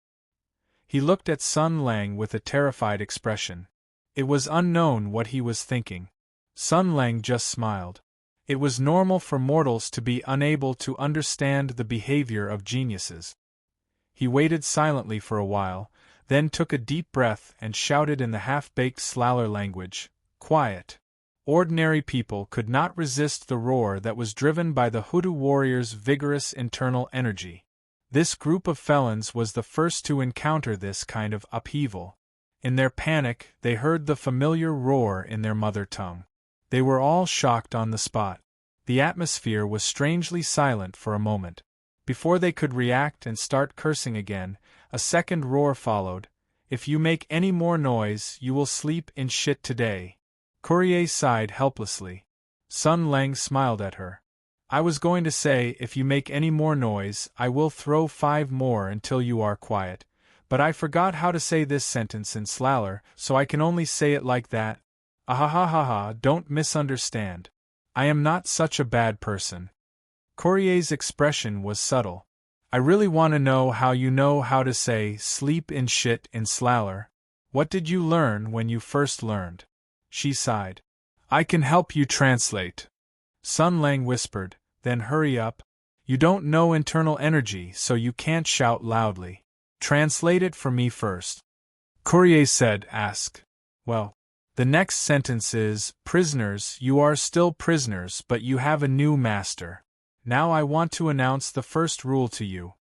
S1: He looked at Sun Lang with a terrified expression. It was unknown what he was thinking. Sun Lang just smiled. It was normal for mortals to be unable to understand the behavior of geniuses. He waited silently for a while, then took a deep breath and shouted in the half-baked Slaller language, "Quiet!" Ordinary people could not resist the roar that was driven by the Hutu warriors' vigorous internal energy. This group of felons was the first to encounter this kind of upheaval. In their panic, they heard the familiar roar in their mother tongue. They were all shocked on the spot. The atmosphere was strangely silent for a moment. Before they could react and start cursing again, a second roar followed. "If you make any more noise, you will sleep in shit today." Courier sighed helplessly. Sun Lang smiled at her. "I was going to say, if you make any more noise, I will throw 5 more until you are quiet, but I forgot how to say this sentence in Slaller, so I can only say it like that. Ahahaha, don't misunderstand. I am not such a bad person." Courier's expression was subtle. "I really want to know how to say sleep in shit in Slaller. What did you learn when you first learned?" She sighed. "I can help you translate." Sun Lang whispered, "Then hurry up. You don't know internal energy, so you can't shout loudly. Translate it for me first." Courier said, "Well, the next sentence is, prisoners, you are still prisoners, but you have a new master. Now I want to announce the first rule to you."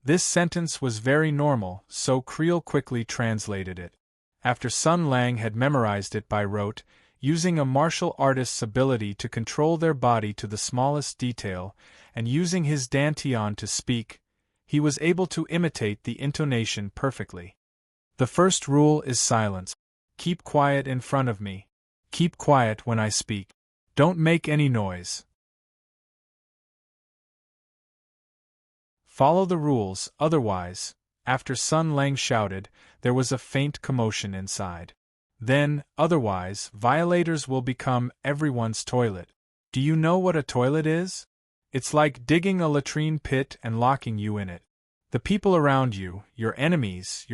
S1: This sentence was very normal, so Creel quickly translated it. After Sun Lang had memorized it by rote, using a martial artist's ability to control their body to the smallest detail, and using his dantian to speak, he was able to imitate the intonation perfectly. "The first rule is silence. Keep quiet in front of me. Keep quiet when I speak. Don't make any noise. Follow the rules, otherwise," after Sun Lang shouted, there was a faint commotion inside. "Then, otherwise, violators will become everyone's toilet. Do you know what a toilet is? It's like digging a latrine pit and locking you in it. The people around you, your enemies,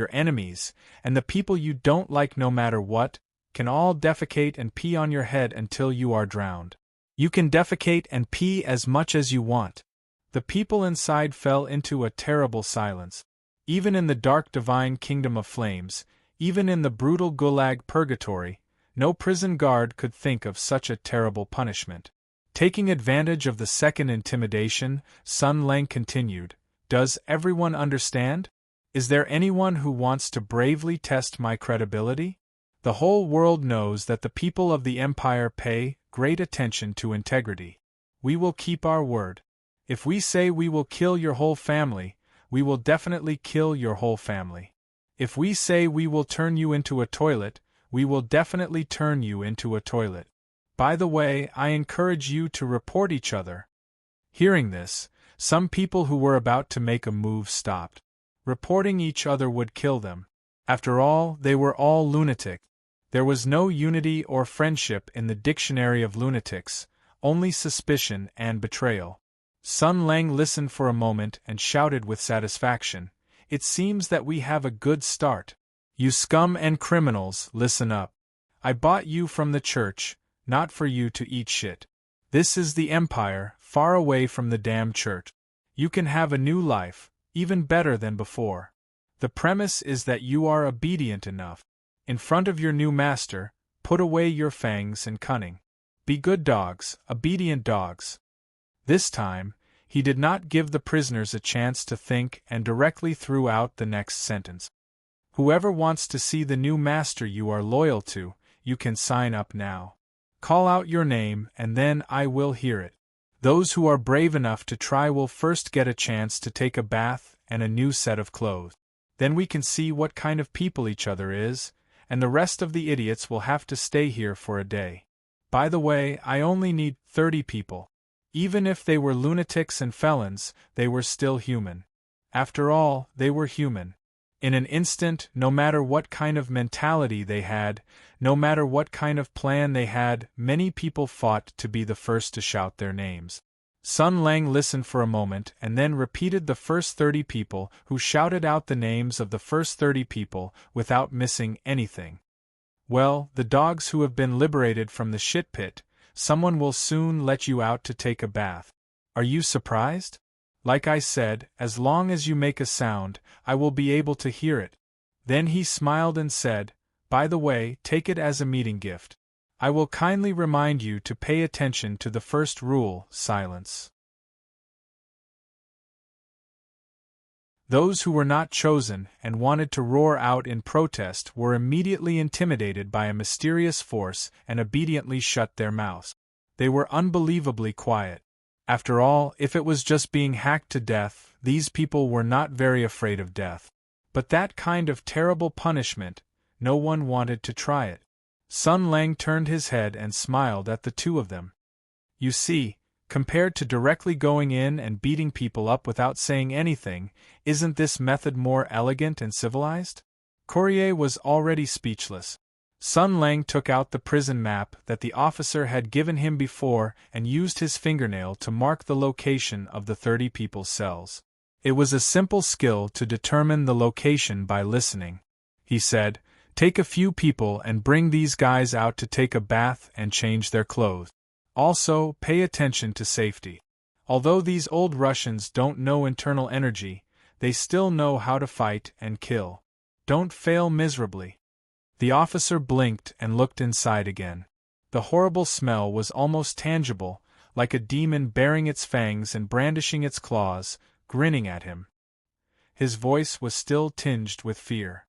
S1: and the people you don't like no matter what, can all defecate and pee on your head until you are drowned. You can defecate and pee as much as you want." The people inside fell into a terrible silence. Even in the dark divine kingdom of flames, even in the brutal gulag purgatory, no prison guard could think of such a terrible punishment. Taking advantage of the second intimidation, Sun Lang continued, "Does everyone understand? Is there anyone who wants to bravely test my credibility? The whole world knows that the people of the Empire pay great attention to integrity. We will keep our word. If we say we will kill your whole family, we will definitely kill your whole family. If we say we will turn you into a toilet, we will definitely turn you into a toilet. By the way, I encourage you to report each other." Hearing this, some people who were about to make a move stopped. Reporting each other would kill them. After all, they were all lunatic. There was no unity or friendship in the dictionary of lunatics, only suspicion and betrayal. Sun Lang listened for a moment and shouted with satisfaction, "It seems that we have a good start. You scum and criminals, listen up. I bought you from the church, not for you to eat shit. This is the Empire, far away from the damn church. You can have a new life, even better than before. The premise is that you are obedient enough. In front of your new master, put away your fangs and cunning. Be good dogs, obedient dogs." This time, he did not give the prisoners a chance to think and directly threw out the next sentence. "Whoever wants to see the new master you are loyal to, you can sign up now. Call out your name and then I will hear it. Those who are brave enough to try will first get a chance to take a bath and a new set of clothes. Then we can see what kind of people each other is, and the rest of the idiots will have to stay here for a day. By the way, I only need 30 people. Even if they were lunatics and felons, they were still human. After all, they were human. In an instant, no matter what kind of mentality they had, no matter what kind of plan they had, many people fought to be the first to shout their names." Sun Lang listened for a moment and then repeated the first 30 people, who shouted out the names of the first 30 people without missing anything. "Well, the dogs who have been liberated from the shit pit, someone will soon let you out to take a bath. Are you surprised? Like I said, as long as you make a sound, I will be able to hear it." Then he smiled and said, "By the way, take it as a meeting gift. I will kindly remind you to pay attention to the first rule, silence." Those who were not chosen and wanted to roar out in protest were immediately intimidated by a mysterious force and obediently shut their mouths. They were unbelievably quiet. After all, if it was just being hacked to death, these people were not very afraid of death. But that kind of terrible punishment, no one wanted to try it. Sun Lang turned his head and smiled at the two of them. "You see, compared to directly going in and beating people up without saying anything, isn't this method more elegant and civilized?" Courier was already speechless. Sun Lang took out the prison map that the officer had given him before and used his fingernail to mark the location of the 30 people's cells. It was a simple skill to determine the location by listening. He said, "Take a few people and bring these guys out to take a bath and change their clothes. Also, pay attention to safety. Although these old Russians don't know internal energy, they still know how to fight and kill. Don't fail miserably." The officer blinked and looked inside again. The horrible smell was almost tangible, like a demon baring its fangs and brandishing its claws, grinning at him. His voice was still tinged with fear.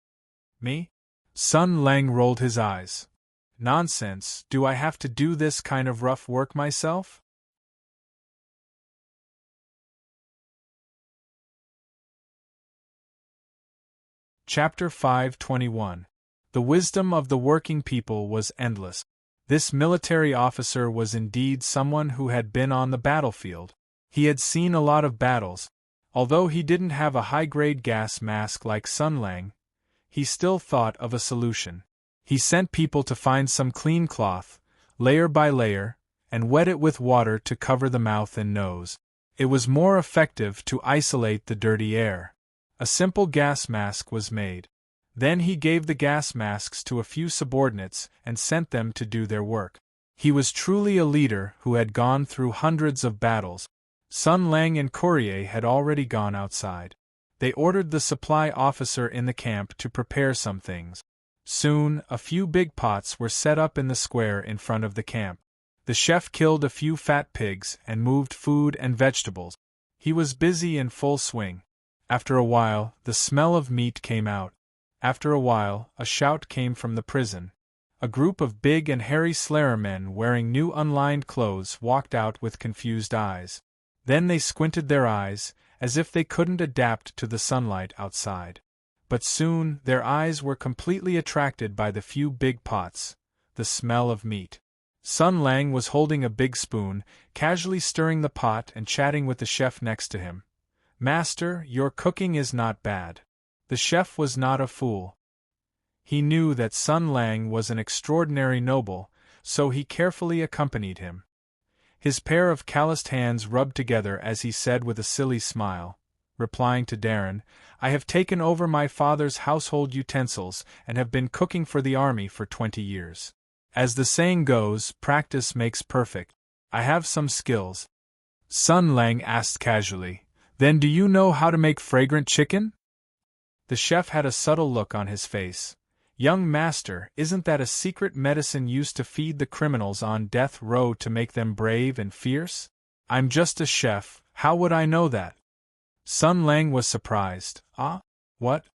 S1: "Me?" Sun Lang rolled his eyes. "Nonsense, do I have to do this kind of rough work myself?" Chapter 521. The wisdom of the working people was endless. This military officer was indeed someone who had been on the battlefield. He had seen a lot of battles. Although he didn't have a high-grade gas mask like Sun Lang, he still thought of a solution. He sent people to find some clean cloth, layer by layer, and wet it with water to cover the mouth and nose. It was more effective to isolate the dirty air. A simple gas mask was made. Then he gave the gas masks to a few subordinates and sent them to do their work. He was truly a leader who had gone through hundreds of battles. Sun Lang and Courier had already gone outside. They ordered the supply officer in the camp to prepare some things. Soon, a few big pots were set up in the square in front of the camp. The chef killed a few fat pigs and moved food and vegetables. He was busy in full swing. After a while, the smell of meat came out. After a while, a shout came from the prison. A group of big and hairy Slayer men wearing new unlined clothes walked out with confused eyes. Then they squinted their eyes, as if they couldn't adapt to the sunlight outside. But soon, their eyes were completely attracted by the few big pots, the smell of meat. Sun Lang was holding a big spoon, casually stirring the pot and chatting with the chef next to him. "Master, your cooking is not bad." The chef was not a fool. He knew that Sun Lang was an extraordinary noble, so he carefully accompanied him. His pair of calloused hands rubbed together as he said with a silly smile, replying to Darren, "I have taken over my father's household utensils and have been cooking for the army for 20 years. As the saying goes, practice makes perfect. I have some skills." Sun Lang asked casually, "Then do you know how to make fragrant chicken?" The chef had a subtle look on his face. "Young master, isn't that a secret medicine used to feed the criminals on death row to make them brave and fierce?" "I'm just a chef, how would I know that?" Sun Lang was surprised. "Ah? What?"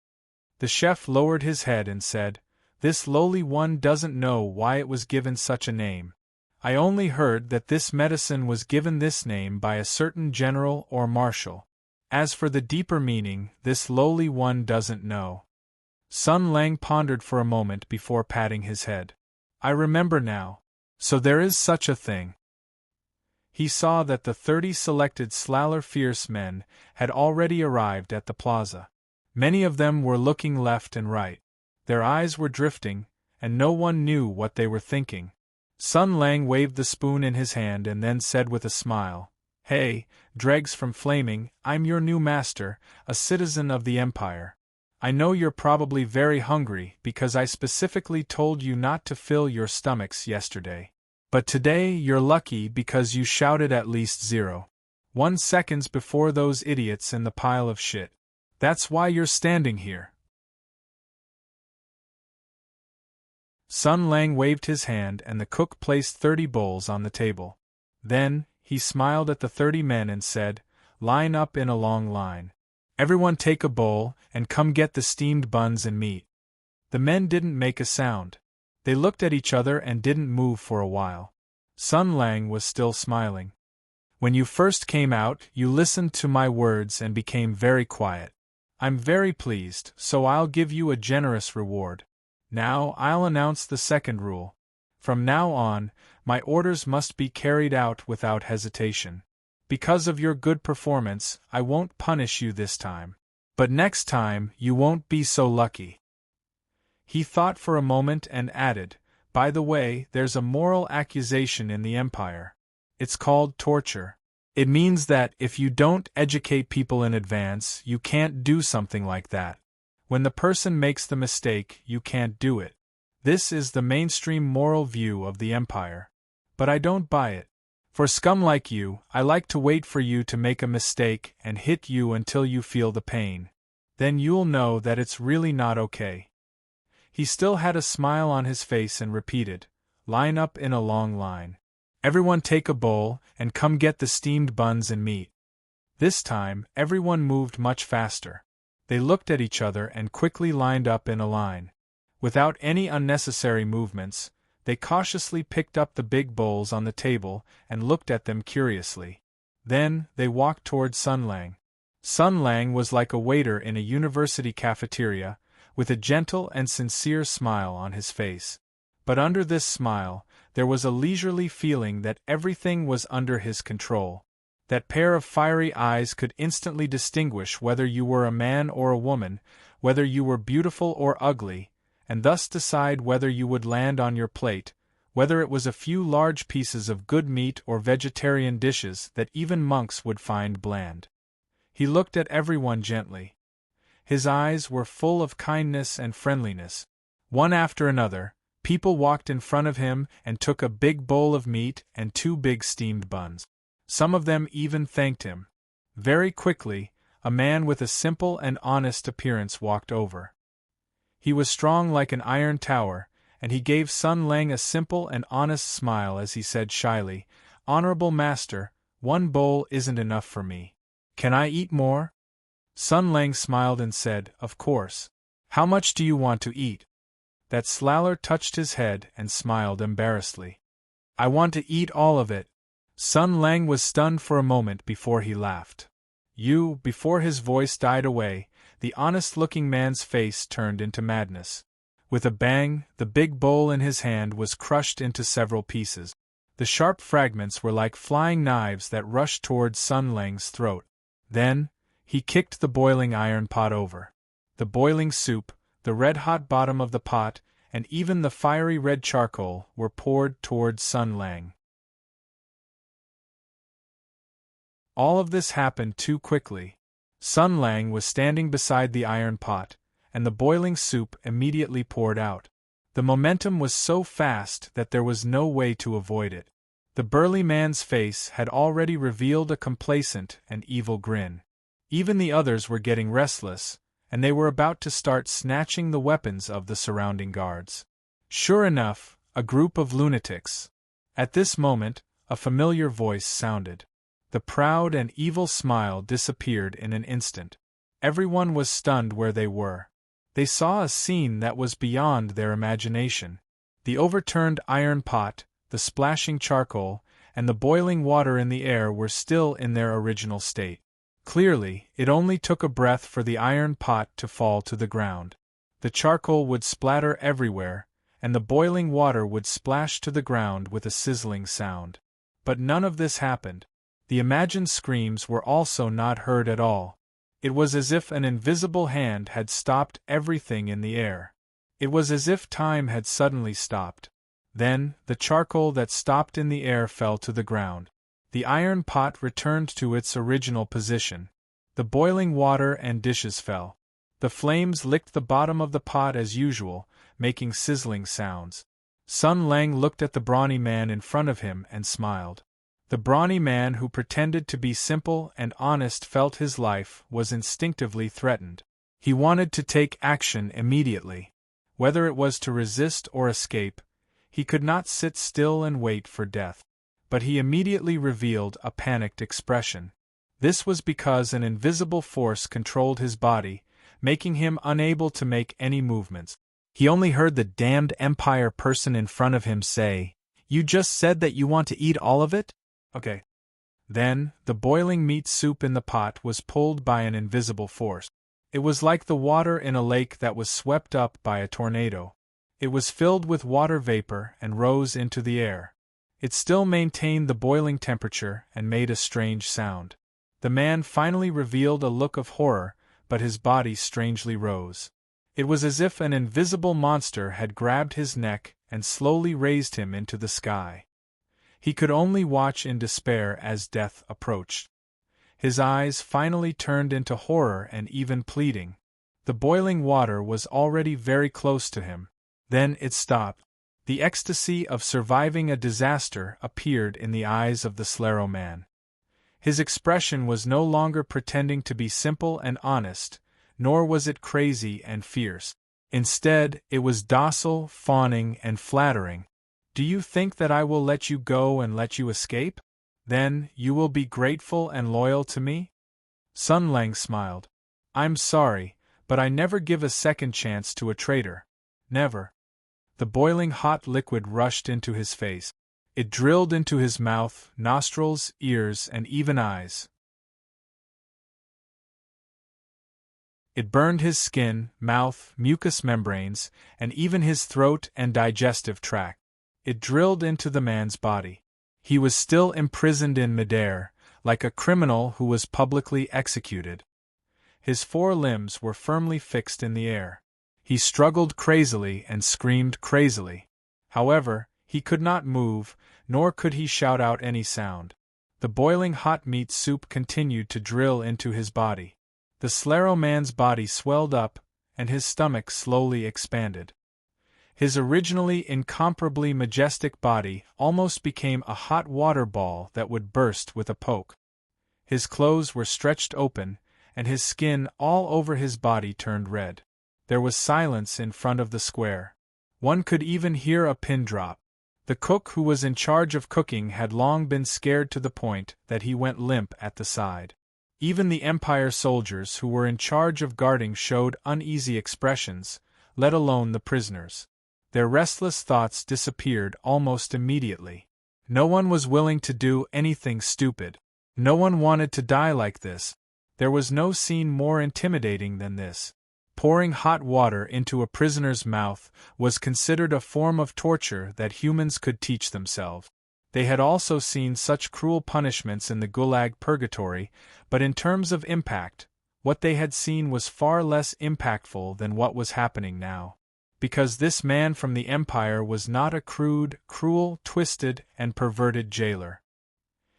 S1: The chef lowered his head and said, "This lowly one doesn't know why it was given such a name. I only heard that this medicine was given this name by a certain general or marshal. As for the deeper meaning, this lowly one doesn't know." Sun Lang pondered for a moment before patting his head. "I remember now. So there is such a thing." He saw that the 30 selected Slaller fierce men had already arrived at the plaza. Many of them were looking left and right. Their eyes were drifting, and no one knew what they were thinking. Sun Lang waved the spoon in his hand and then said with a smile, "Hey, dregs from Flaming, I'm your new master, a citizen of the Empire. I know you're probably very hungry because I specifically told you not to fill your stomachs yesterday. But today you're lucky because you shouted at least 0.1 seconds before those idiots in the pile of shit. That's why you're standing here." Sun Lang waved his hand and the cook placed 30 bowls on the table. Then, he smiled at the 30 men and said, "Line up in a long line. Everyone take a bowl, and come get the steamed buns and meat." The men didn't make a sound. They looked at each other and didn't move for a while. Sun Lang was still smiling. "When you first came out, you listened to my words and became very quiet. I'm very pleased, so I'll give you a generous reward. Now I'll announce the second rule. From now on, my orders must be carried out without hesitation. Because of your good performance, I won't punish you this time. But next time, you won't be so lucky." He thought for a moment and added, "By the way, there's a moral accusation in the Empire. It's called torture. It means that if you don't educate people in advance, you can't do something like that. When the person makes the mistake, you can't do it. This is the mainstream moral view of the Empire. But I don't buy it. For scum like you, I like to wait for you to make a mistake and hit you until you feel the pain. Then you'll know that it's really not okay." He still had a smile on his face and repeated, "Line up in a long line. Everyone take a bowl, and come get the steamed buns and meat." This time, everyone moved much faster. They looked at each other and quickly lined up in a line. Without any unnecessary movements, they cautiously picked up the big bowls on the table and looked at them curiously. Then, they walked toward Sun Lang. Sun Lang was like a waiter in a university cafeteria, with a gentle and sincere smile on his face. But under this smile, there was a leisurely feeling that everything was under his control. That pair of fiery eyes could instantly distinguish whether you were a man or a woman, whether you were beautiful or ugly, and thus decide whether you would land on your plate, whether it was a few large pieces of good meat or vegetarian dishes that even monks would find bland. He looked at everyone gently. His eyes were full of kindness and friendliness. One after another, people walked in front of him and took a big bowl of meat and 2 big steamed buns. Some of them even thanked him. Very quickly, a man with a simple and honest appearance walked over. He was strong like an iron tower, and he gave Sun Lang a simple and honest smile as he said shyly, "Honorable master, 1 bowl isn't enough for me. Can I eat more?" Sun Lang smiled and said, "Of course. How much do you want to eat?" That Slaller touched his head and smiled embarrassedly. "I want to eat all of it." Sun Lang was stunned for a moment before he laughed. Before his voice died away, the honest-looking man's face turned into madness. With a bang, the big bowl in his hand was crushed into several pieces. The sharp fragments were like flying knives that rushed toward Sun Lang's throat. Then, he kicked the boiling iron pot over. The boiling soup, the red-hot bottom of the pot, and even the fiery red charcoal were poured toward Sun Lang. All of this happened too quickly. Sun Lang was standing beside the iron pot, and the boiling soup immediately poured out. The momentum was so fast that there was no way to avoid it. The burly man's face had already revealed a complacent and evil grin. Even the others were getting restless, and they were about to start snatching the weapons of the surrounding guards. Sure enough, a group of lunatics. At this moment, a familiar voice sounded. The proud and evil smile disappeared in an instant. Everyone was stunned where they were. They saw a scene that was beyond their imagination. The overturned iron pot, the splashing charcoal, and the boiling water in the air were still in their original state. Clearly, it only took a breath for the iron pot to fall to the ground. The charcoal would splatter everywhere, and the boiling water would splash to the ground with a sizzling sound. But none of this happened. The imagined screams were also not heard at all. It was as if an invisible hand had stopped everything in the air. It was as if time had suddenly stopped. Then, the charcoal that stopped in the air fell to the ground. The iron pot returned to its original position. The boiling water and dishes fell. The flames licked the bottom of the pot as usual, making sizzling sounds. Sun Lang looked at the brawny man in front of him and smiled. The brawny man who pretended to be simple and honest felt his life was instinctively threatened. He wanted to take action immediately. Whether it was to resist or escape, he could not sit still and wait for death. But he immediately revealed a panicked expression. This was because an invisible force controlled his body, making him unable to make any movements. He only heard the damned Empire person in front of him say, "You just said that you want to eat all of it? Okay." Then, the boiling meat soup in the pot was pulled by an invisible force. It was like the water in a lake that was swept up by a tornado. It was filled with water vapor and rose into the air. It still maintained the boiling temperature and made a strange sound. The man finally revealed a look of horror, but his body strangely rose. It was as if an invisible monster had grabbed his neck and slowly raised him into the sky. He could only watch in despair as death approached. His eyes finally turned into horror and even pleading. The boiling water was already very close to him. Then it stopped. The ecstasy of surviving a disaster appeared in the eyes of the Slaro man. His expression was no longer pretending to be simple and honest, nor was it crazy and fierce. Instead, it was docile, fawning, and flattering. "Do you think that I will let you go and let you escape? Then, you will be grateful and loyal to me?" Sun Lang smiled. "I'm sorry, but I never give a second chance to a traitor. Never." The boiling hot liquid rushed into his face. It drilled into his mouth, nostrils, ears, and even eyes. It burned his skin, mouth, mucous membranes, and even his throat and digestive tract. It drilled into the man's body. He was still imprisoned in midair, like a criminal who was publicly executed. His 4 limbs were firmly fixed in the air. He struggled crazily and screamed crazily. However, he could not move, nor could he shout out any sound. The boiling hot meat soup continued to drill into his body. The Slaro man's body swelled up, and his stomach slowly expanded. His originally incomparably majestic body almost became a hot water ball that would burst with a poke. His clothes were stretched open, and his skin all over his body turned red. There was silence in front of the square. One could even hear a pin drop. The cook who was in charge of cooking had long been scared to the point that he went limp at the side. Even the Empire soldiers who were in charge of guarding showed uneasy expressions, let alone the prisoners. Their restless thoughts disappeared almost immediately. No one was willing to do anything stupid. No one wanted to die like this. There was no scene more intimidating than this. Pouring hot water into a prisoner's mouth was considered a form of torture that humans could teach themselves. They had also seen such cruel punishments in the Gulag Purgatory, but in terms of impact, what they had seen was far less impactful than what was happening now. Because this man from the Empire was not a crude, cruel, twisted, and perverted jailer.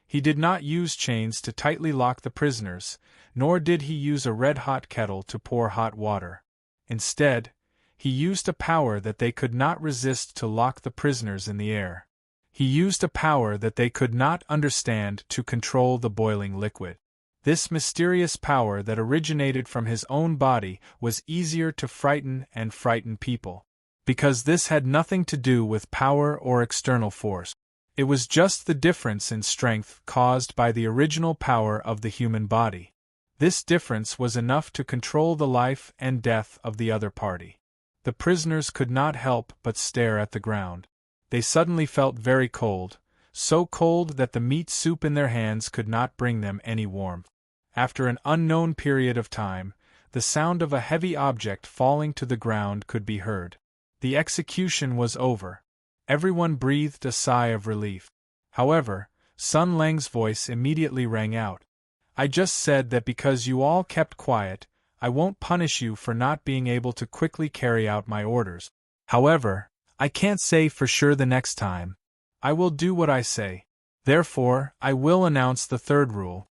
S1: He did not use chains to tightly lock the prisoners, nor did he use a red-hot kettle to pour hot water. Instead, he used a power that they could not resist to lock the prisoners in the air. He used a power that they could not understand to control the boiling liquid. This mysterious power that originated from his own body was easier to frighten and frighten people, because this had nothing to do with power or external force. It was just the difference in strength caused by the original power of the human body. This difference was enough to control the life and death of the other party. The prisoners could not help but stare at the ground. They suddenly felt very cold, so cold that the meat soup in their hands could not bring them any warmth. After an unknown period of time, the sound of a heavy object falling to the ground could be heard. The execution was over. Everyone breathed a sigh of relief. However, Sun Lang's voice immediately rang out. "I just said that because you all kept quiet, I won't punish you for not being able to quickly carry out my orders. However, I can't say for sure the next time. I will do what I say. Therefore, I will announce the third rule."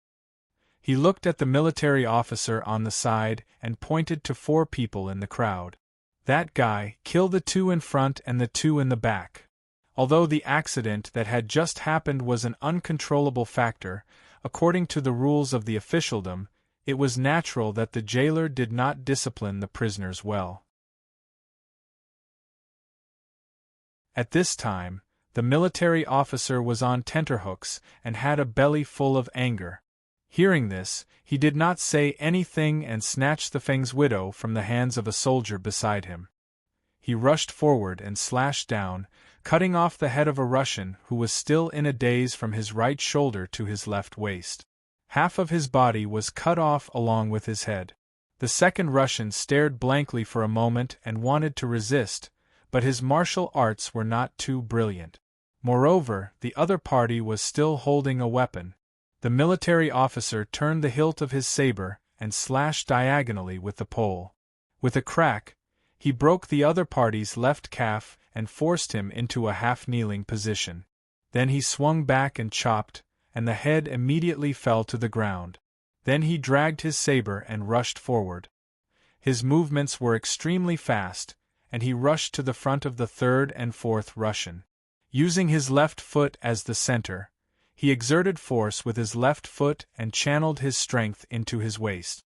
S1: He looked at the military officer on the side and pointed to 4 people in the crowd. "That guy, kill the 2 in front and the 2 in the back." Although the accident that had just happened was an uncontrollable factor, according to the rules of the officialdom, it was natural that the jailer did not discipline the prisoners well. At this time, the military officer was on tenterhooks and had a belly full of anger. Hearing this, he did not say anything and snatched the Feng's widow from the hands of a soldier beside him. He rushed forward and slashed down, cutting off the head of a Russian who was still in a daze from his right shoulder to his left waist. Half of his body was cut off along with his head. The second Russian stared blankly for a moment and wanted to resist, but his martial arts were not too brilliant. Moreover, the other party was still holding a weapon. The military officer turned the hilt of his saber and slashed diagonally with the pole. With a crack, he broke the other party's left calf and forced him into a half-kneeling position. Then he swung back and chopped, and the head immediately fell to the ground. Then he dragged his saber and rushed forward. His movements were extremely fast, and he rushed to the front of the 3rd and 4th Russian. Using his left foot as the center, he exerted force with his left foot and channeled his strength into his waist.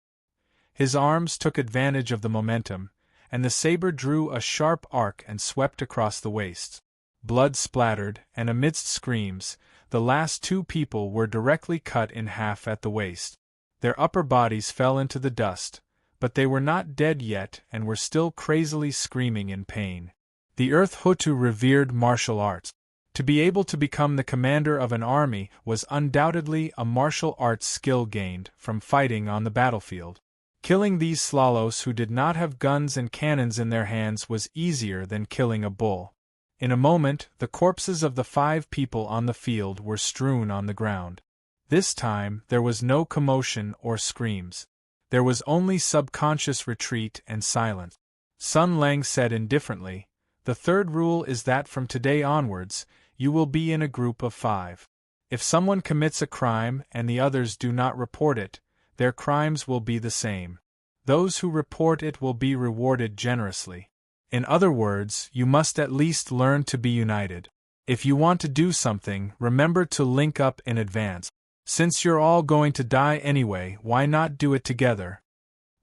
S1: His arms took advantage of the momentum, and the saber drew a sharp arc and swept across the waist. Blood splattered, and amidst screams, the last 2 people were directly cut in half at the waist. Their upper bodies fell into the dust, but they were not dead yet and were still crazily screaming in pain. The Earth Hutu revered martial arts. To be able to become the commander of an army was undoubtedly a martial arts skill gained from fighting on the battlefield. Killing these Slalos who did not have guns and cannons in their hands was easier than killing a bull. In a moment, the corpses of the 5 people on the field were strewn on the ground. This time, there was no commotion or screams. There was only subconscious retreat and silence. Sun Lang said indifferently, "The third rule is that from today onwards, you will be in a group of 5. If someone commits a crime and the others do not report it, their crimes will be the same. Those who report it will be rewarded generously. In other words, you must at least learn to be united. If you want to do something, remember to link up in advance. Since you're all going to die anyway, why not do it together?"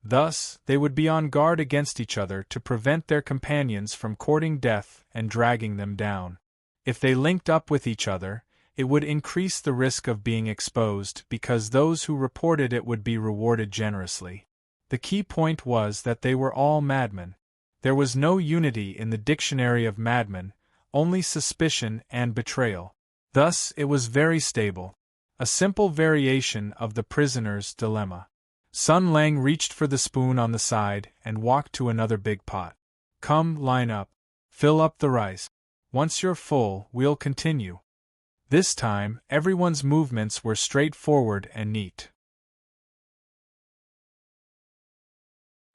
S1: Thus, they would be on guard against each other to prevent their companions from courting death and dragging them down. If they linked up with each other, it would increase the risk of being exposed because those who reported it would be rewarded generously. The key point was that they were all madmen. There was no unity in the dictionary of madmen, only suspicion and betrayal. Thus, it was very stable. A simple variation of the prisoner's dilemma. Sun Lang reached for the spoon on the side and walked to another big pot. "Come, line up. Fill up the rice. Once you're full, we'll continue." This time, everyone's movements were straightforward and neat.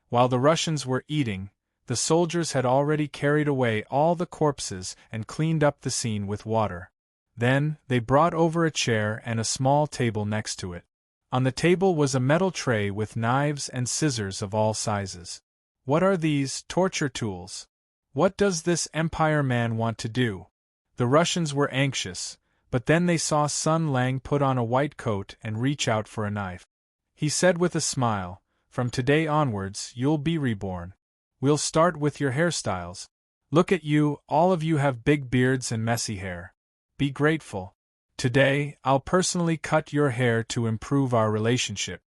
S1: While the Russians were eating, the soldiers had already carried away all the corpses and cleaned up the scene with water. Then, they brought over a chair and a small table next to it. On the table was a metal tray with knives and scissors of all sizes. What are these torture tools? What does this Empire man want to do? The Russians were anxious, but then they saw Sun Lang put on a white coat and reach out for a knife. He said with a smile, "From today onwards, you'll be reborn. We'll start with your hairstyles. Look at you, all of you have big beards and messy hair. Be grateful. Today, I'll personally cut your hair to improve our relationship."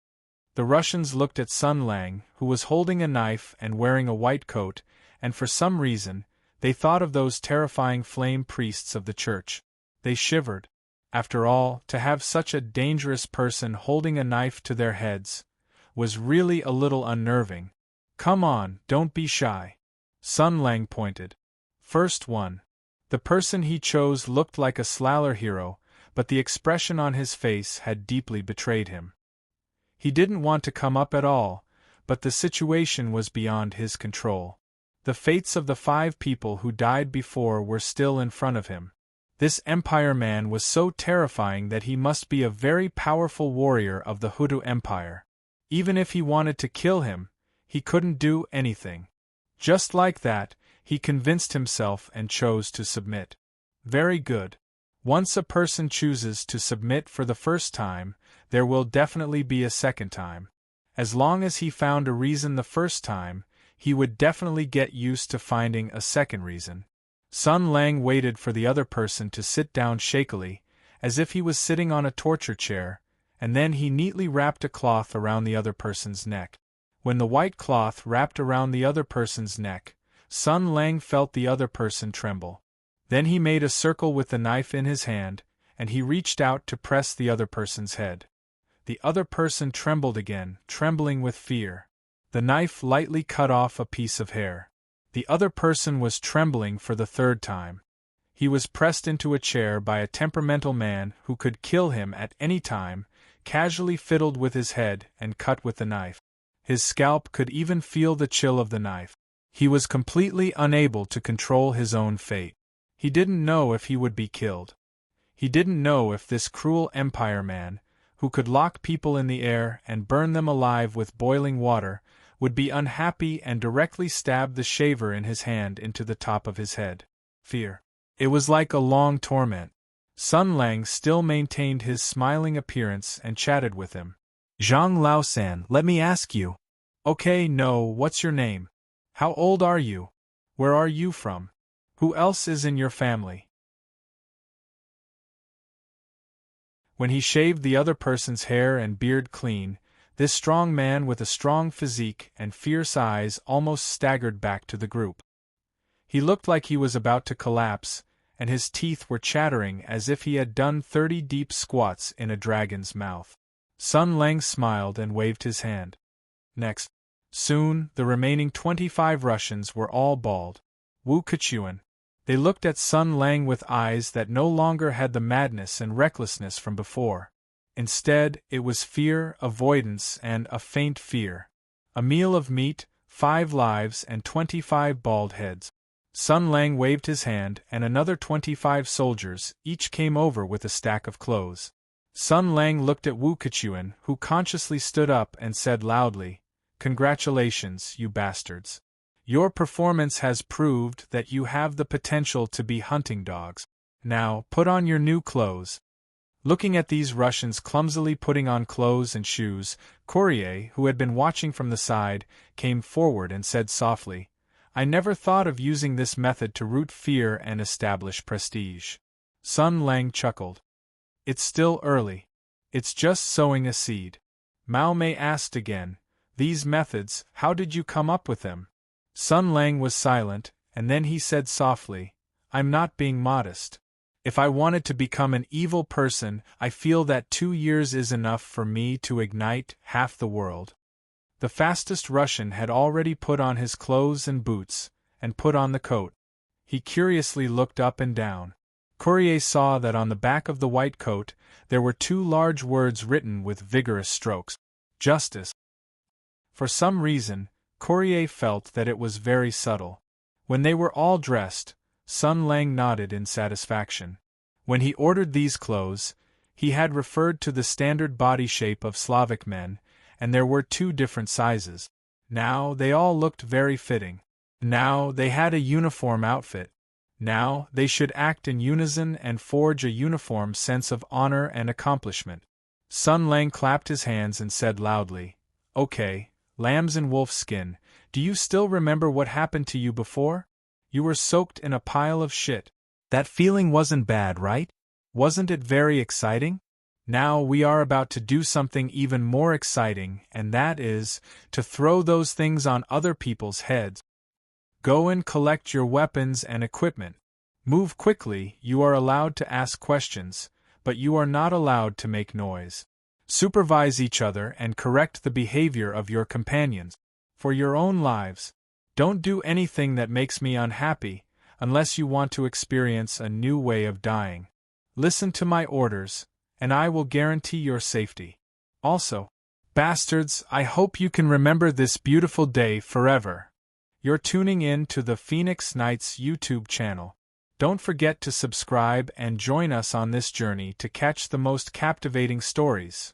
S1: The Russians looked at Sun Lang, who was holding a knife and wearing a white coat, and for some reason, they thought of those terrifying flame priests of the church. They shivered. After all, to have such a dangerous person holding a knife to their heads was really a little unnerving. "Come on, don't be shy." Sun Lang pointed. First one. The person he chose looked like a slaller hero, but the expression on his face had deeply betrayed him. He didn't want to come up at all, but the situation was beyond his control. The fates of the 5 people who died before were still in front of him. This Empire man was so terrifying that he must be a very powerful warrior of the Hutu Empire. Even if he wanted to kill him, he couldn't do anything. Just like that, he convinced himself and chose to submit. Very good. Once a person chooses to submit for the first time, there will definitely be a second time. As long as he found a reason the first time, he would definitely get used to finding a second reason. Sun Lang waited for the other person to sit down shakily, as if he was sitting on a torture chair, and then he neatly wrapped a cloth around the other person's neck. When the white cloth wrapped around the other person's neck, Sun Lang felt the other person tremble. Then he made a circle with the knife in his hand, and he reached out to press the other person's head. The other person trembled again, trembling with fear. The knife lightly cut off a piece of hair. The other person was trembling for the 3rd time. He was pressed into a chair by a temperamental man who could kill him at any time, casually fiddled with his head and cut with the knife. His scalp could even feel the chill of the knife. He was completely unable to control his own fate. He didn't know if he would be killed. He didn't know if this cruel Empire man, who could lock people in the air and burn them alive with boiling water, would be unhappy and directly stab the shaver in his hand into the top of his head. Fear. It was like a long torment. Sun Lang still maintained his smiling appearance and chatted with him. "Zhang Laosan, let me ask you." "Okay, no, what's your name? How old are you? Where are you from? Who else is in your family?" When he shaved the other person's hair and beard clean, this strong man with a strong physique and fierce eyes almost staggered back to the group. He looked like he was about to collapse, and his teeth were chattering as if he had done 30 deep squats in a dragon's mouth. Sun Lang smiled and waved his hand. Next. Soon, the remaining 25 Russians were all bald. Wu Kechuan. They looked at Sun Lang with eyes that no longer had the madness and recklessness from before. Instead, it was fear, avoidance, and a faint fear. A meal of meat, 5 lives, and 25 bald heads. Sun Lang waved his hand, and another 25 soldiers each came over with a stack of clothes. Sun Lang looked at Wu Kechuan, who consciously stood up and said loudly, "Congratulations, you bastards. Your performance has proved that you have the potential to be hunting dogs. Now, put on your new clothes." Looking at these Russians clumsily putting on clothes and shoes, Courier, who had been watching from the side, came forward and said softly, "I never thought of using this method to root fear and establish prestige." Sun Lang chuckled. "It's still early. It's just sowing a seed." Mao Mei asked again, "These methods, how did you come up with them?" Sun Lang was silent, and then he said softly, "I'm not being modest. If I wanted to become an evil person, I feel that 2 years is enough for me to ignite half the world." The fastest Russian had already put on his clothes and boots, and put on the coat. He curiously looked up and down. Courier saw that on the back of the white coat there were 2 large words written with vigorous strokes. Justice. For some reason, Courier felt that it was very subtle. When they were all dressed, Sun Lang nodded in satisfaction. When he ordered these clothes, he had referred to the standard body shape of Slavic men, and there were 2 different sizes. Now they all looked very fitting. Now they had a uniform outfit. Now they should act in unison and forge a uniform sense of honor and accomplishment. Sun Lang clapped his hands and said loudly, "Okay, lambs in wolf skin, do you still remember what happened to you before? You were soaked in a pile of shit. That feeling wasn't bad, right? Wasn't it very exciting? Now we are about to do something even more exciting, and that is, to throw those things on other people's heads. Go and collect your weapons and equipment. Move quickly, you are allowed to ask questions, but you are not allowed to make noise. Supervise each other and correct the behavior of your companions. For your own lives, don't do anything that makes me unhappy, unless you want to experience a new way of dying. Listen to my orders, and I will guarantee your safety. Also, bastards, I hope you can remember this beautiful day forever. You're tuning in to the Phoenix Knights YouTube channel. Don't forget to subscribe and join us on this journey to catch the most captivating stories.